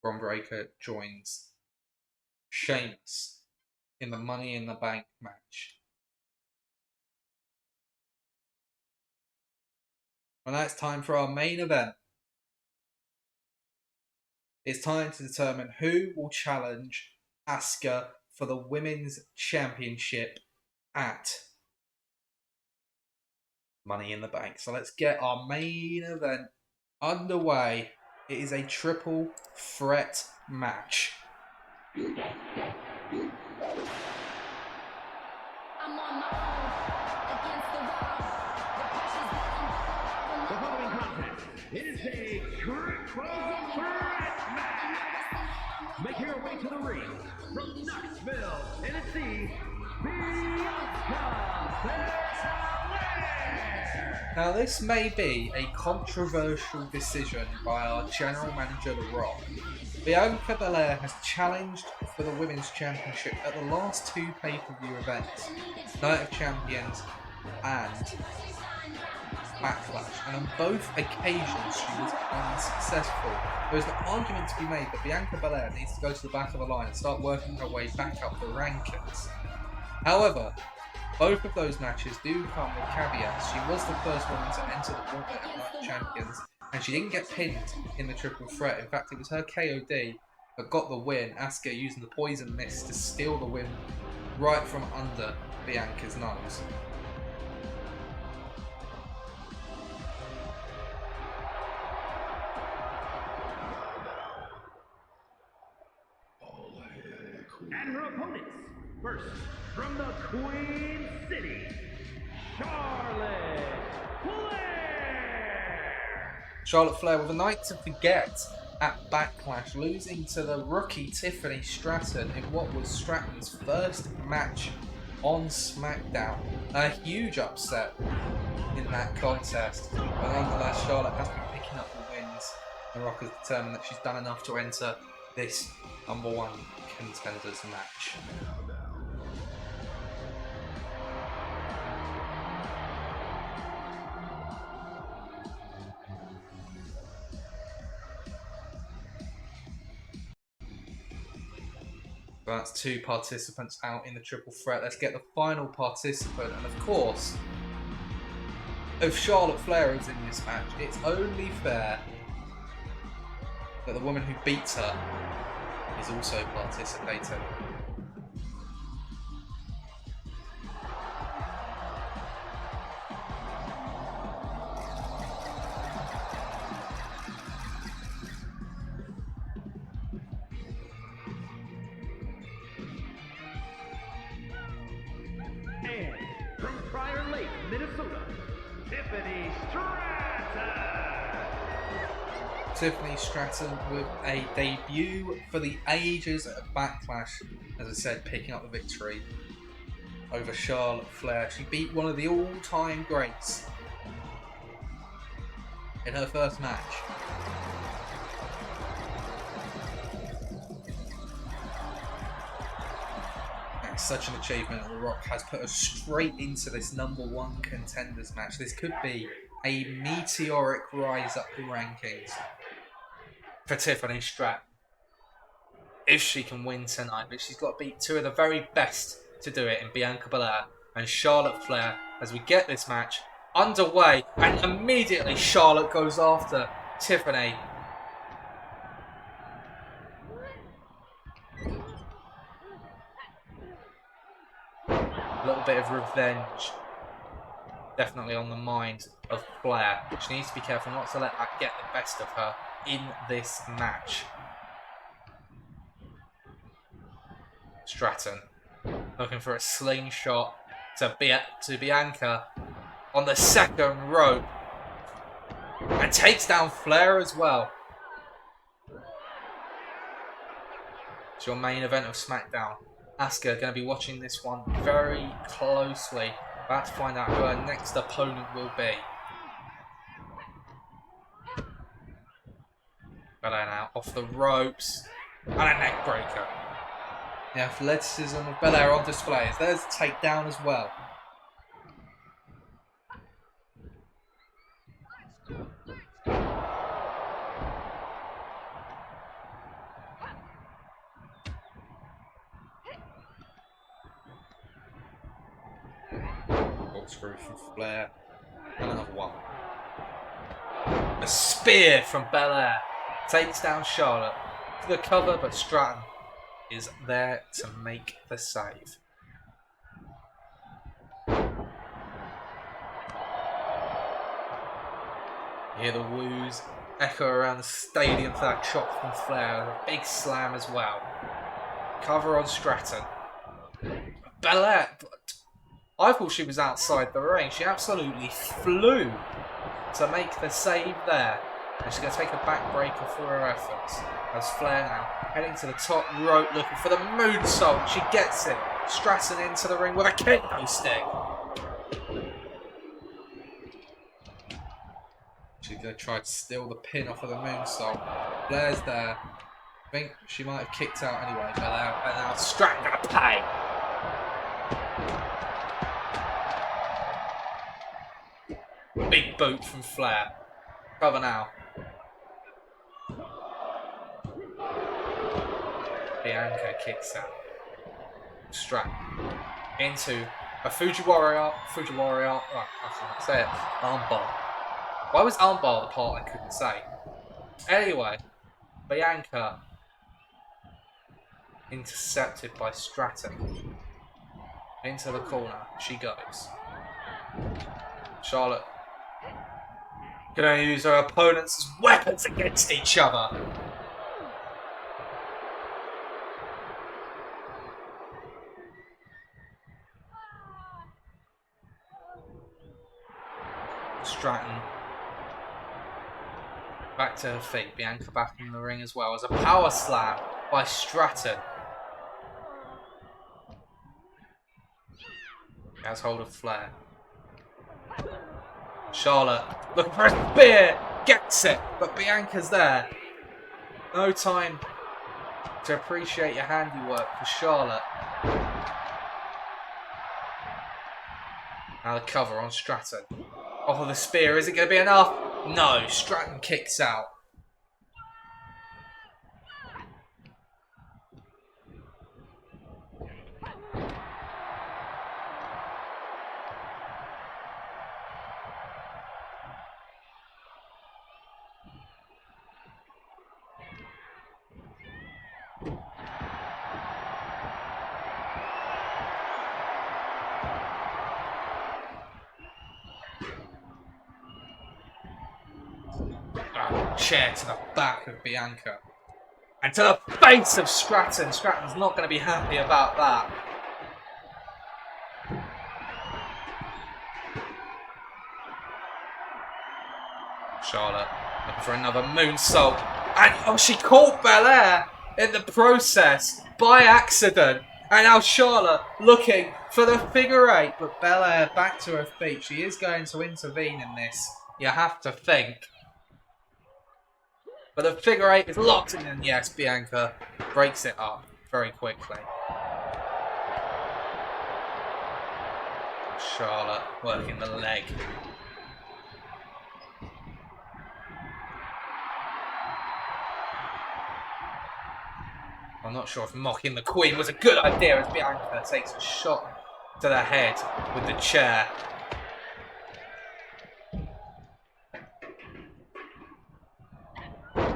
Bron Breakker joins Sheamus in the Money in the Bank match. Well, now it's time for our main event. It's time to determine who will challenge Asuka for the Women's Championship at Money in the Bank. So let's get our main event underway. It is a triple threat match. I'm on my own against the wall. The pressure's building. The following contest is a triple threat match. Making her way to the ring from Knoxville, Tennessee, Bianca Belair. Now, this may be a controversial decision by our general manager, The Rock. Bianca Belair has challenged for the Women's Championship at the last two pay-per-view events, Night of Champions and Backlash, and on both occasions she was unsuccessful. There is an argument to be made that Bianca Belair needs to go to the back of the line and start working her way back up the rankings. However, both of those matches do come with caveats. She was the first woman to enter the Night of Champions, and she didn't get pinned in the triple threat. In fact, it was her KOD that got the win, Asuka using the poison mist to steal the win right from under Bianca's nose. And her opponents, first from the Queen City, Charlotte Flair. Charlotte Flair with a night to forget at Backlash, losing to the rookie Tiffany Stratton in what was Stratton's first match on SmackDown. A huge upset in that contest, but nonetheless Charlotte has been picking up the wins. The Rock has determined that she's done enough to enter this #1 contenders match. That's two participants out in the triple threat. Let's get the final participant, and of course, if Charlotte Flair is in this match, it's only fair that the woman who beats her is also participating. And from Prior Lake, Minnesota, Tiffany Stratton. Tiffany Stratton with a debut for the ages at Backlash, as I said, picking up the victory over Charlotte Flair. She beat one of the all-time greats in her first match. That's such an achievement. The Rock has put us straight into this #1 contenders match. This could be a meteoric rise up the rankings for Tiffany Stratton if she can win tonight, but she's got to beat two of the very best to do it in Bianca Belair and Charlotte Flair as we get this match underway, and immediately Charlotte goes after Tiffany. A little bit of revenge definitely on the mind of Flair. She needs to be careful not to let that get the best of her in this match. Stratton looking for a slingshot to Bianca on the second rope, and takes down Flair as well. It's your main event of SmackDown. Asuka going to be watching this one very closely, about to find out who her next opponent will be. Belair now off the ropes, and a neck breaker. The athleticism of Belair on display. There's a takedown as well. Corkscrew from Flair, and another one. A spear from Belair takes down Charlotte to the cover, but Stratton is there to make the save. You hear the woos echo around the stadium for that shot from Flair. A big slam as well. Cover on Stratton. Belair, I thought she was outside the ring. She absolutely flew to make the save there. And she's going to take a backbreaker for her efforts. As Flair now heading to the top rope looking for the moonsault. She gets it. Stratton into the ring with a kendo stick. She's going to try to steal the pin off of the moonsault. Flair's there. I think she might have kicked out anyway. Belair, and now Stratton going to pay. Big boot from Flair. Cover now. Bianca kicks out. Stratton into a Fujiwara. Oh, I can't say it. Armbar. Why was armbar the part I couldn't say? Anyway, Bianca intercepted by Stratton. Into the corner she goes. Charlotte gonna use her opponents as weapons against each other. Stratton back to her feet. Bianca back in the ring as well as a power slam by Stratton. Has hold of Flair. Charlotte looking for a spear, gets it, but Bianca's there. No time to appreciate your handiwork for Charlotte. Now the cover on Stratton. Oh, the spear, is it going to be enough? No, Stratton kicks out. Chair to the back of Bianca. And to the face of Stratton. Stratton's not going to be happy about that. Charlotte looking for another moonsault. And oh, she caught Belair in the process by accident. And now Charlotte looking for the figure eight. But Belair back to her feet. She is going to intervene in this. You have to think. But the figure eight is locked in, and yes, Bianca breaks it up very quickly. Charlotte working the leg. I'm not sure if mocking the Queen was a good idea as Bianca takes a shot to the head with the chair.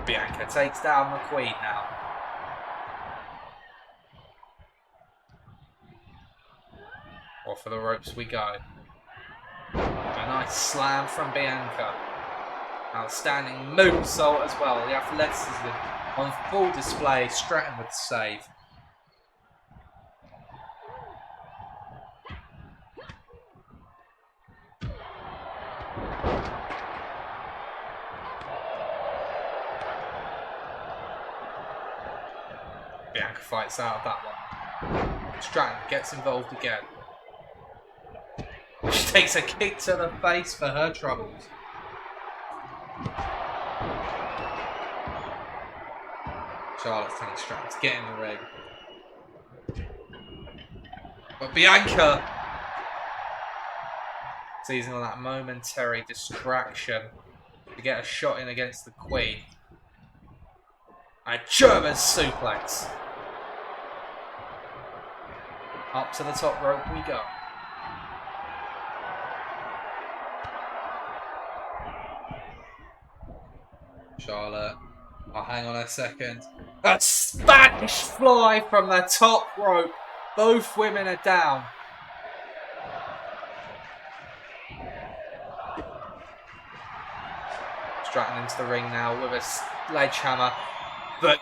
Bianca takes down the Queen now. Off for the ropes we go. A nice slam from Bianca. Outstanding moonsault as well. The athleticism on full display. Stratton with the save. Bianca fights out of that one. Stratton gets involved again. She takes a kick to the face for her troubles. Charlotte's telling Stratton to get in the ring. But Bianca, seizing on that momentary distraction to get a shot in against the Queen. A German suplex. Up to the top rope we go. Charlotte. Oh, hang on a second. A Spanish fly from the top rope. Both women are down. Stratton into the ring now with a sledgehammer. But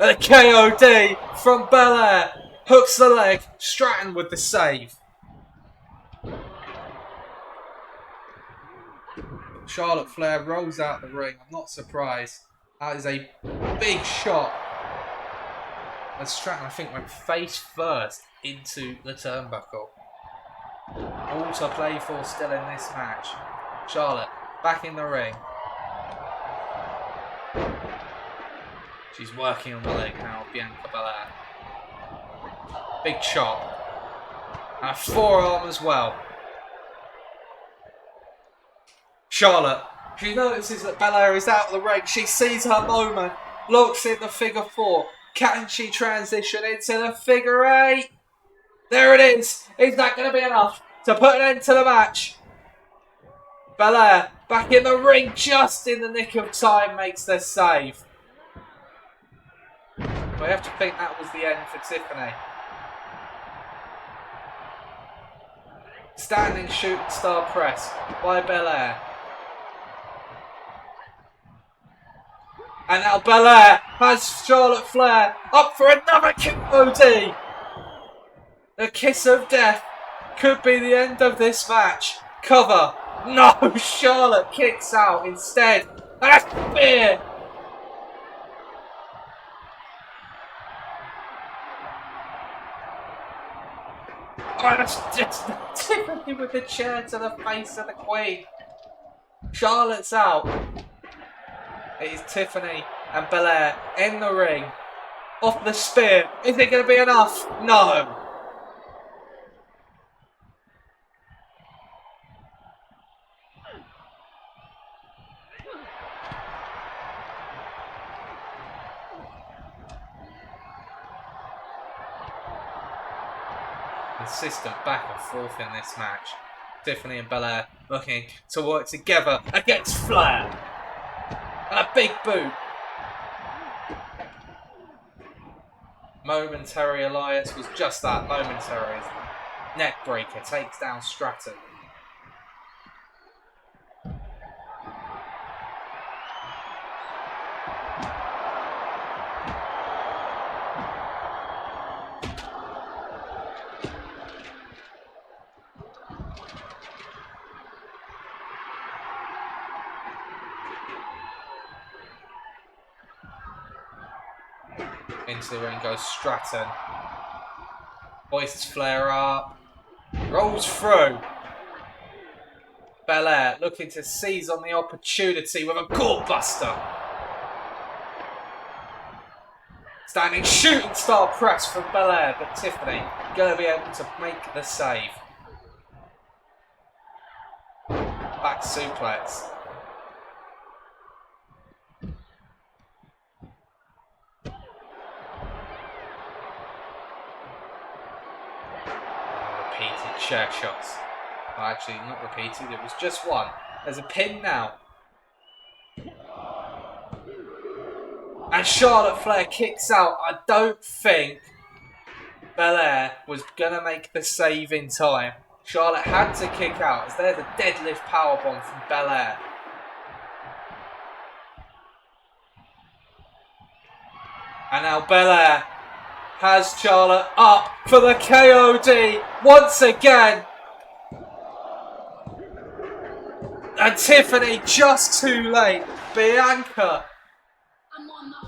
And a KOD from Belair. Hooks the leg. Stratton with the save. Charlotte Flair rolls out the ring. I'm not surprised. That is a big shot. And Stratton, I think, went face first into the turnbuckle. All to play for still in this match. Charlotte back in the ring. She's working on the leg now, Bianca Belair. Big chop. And a forearm as well. Charlotte, she notices that Belair is out of the ring. She sees her moment. Looks in the figure 4. Can she transition into the figure 8? There it is. Is that going to be enough to put an end to the match? Belair back in the ring just in the nick of time makes the save. I have to think that was the end for Tiffany. Standing shooting star press by Belair. And now Belair has Charlotte Flair up for another KOD. The kiss of death could be the end of this match. Cover. No, Charlotte kicks out instead. And a spear. Oh, that's just Tiffany with the chair to the face of the Queen. Charlotte's out. It is Tiffany and Belair in the ring. Off the spear. Is it going to be enough? No. Consistent back and forth in this match. Tiffany and Belair looking to work together against Flair. And a big boot. Momentary alliance was just that, momentary. Neckbreaker takes down Stratton. Into the ring goes Stratton. Hoists Flair up. Rolls through. Belair looking to seize on the opportunity with a court buster. Standing shooting star press from Belair, but Tiffany going to be able to make the save. Back suplex. Repeated chair shots. Well, actually, not repeated, it was just one. There's a pin now. And Charlotte Flair kicks out. I don't think Belair was going to make the save in time. Charlotte had to kick out as there's a deadlift powerbomb from Belair. And now Belair has Charlotte up for the KOD once again. And Tiffany just too late. Bianca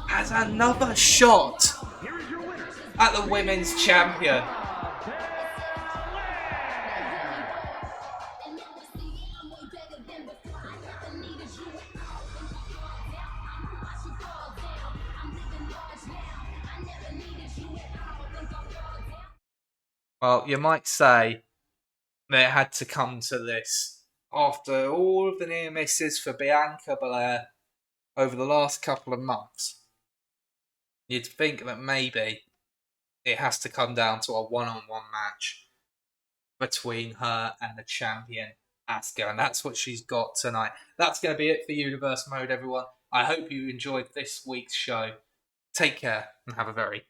has another shot at the women's champion. Well, you might say that it had to come to this after all of the near misses for Bianca Belair over the last couple of months. You'd think that maybe it has to come down to a one-on-one match between her and the champion, Asuka, and that's what she's got tonight. That's going to be it for Universe Mode, everyone. I hope you enjoyed this week's show. Take care and have a very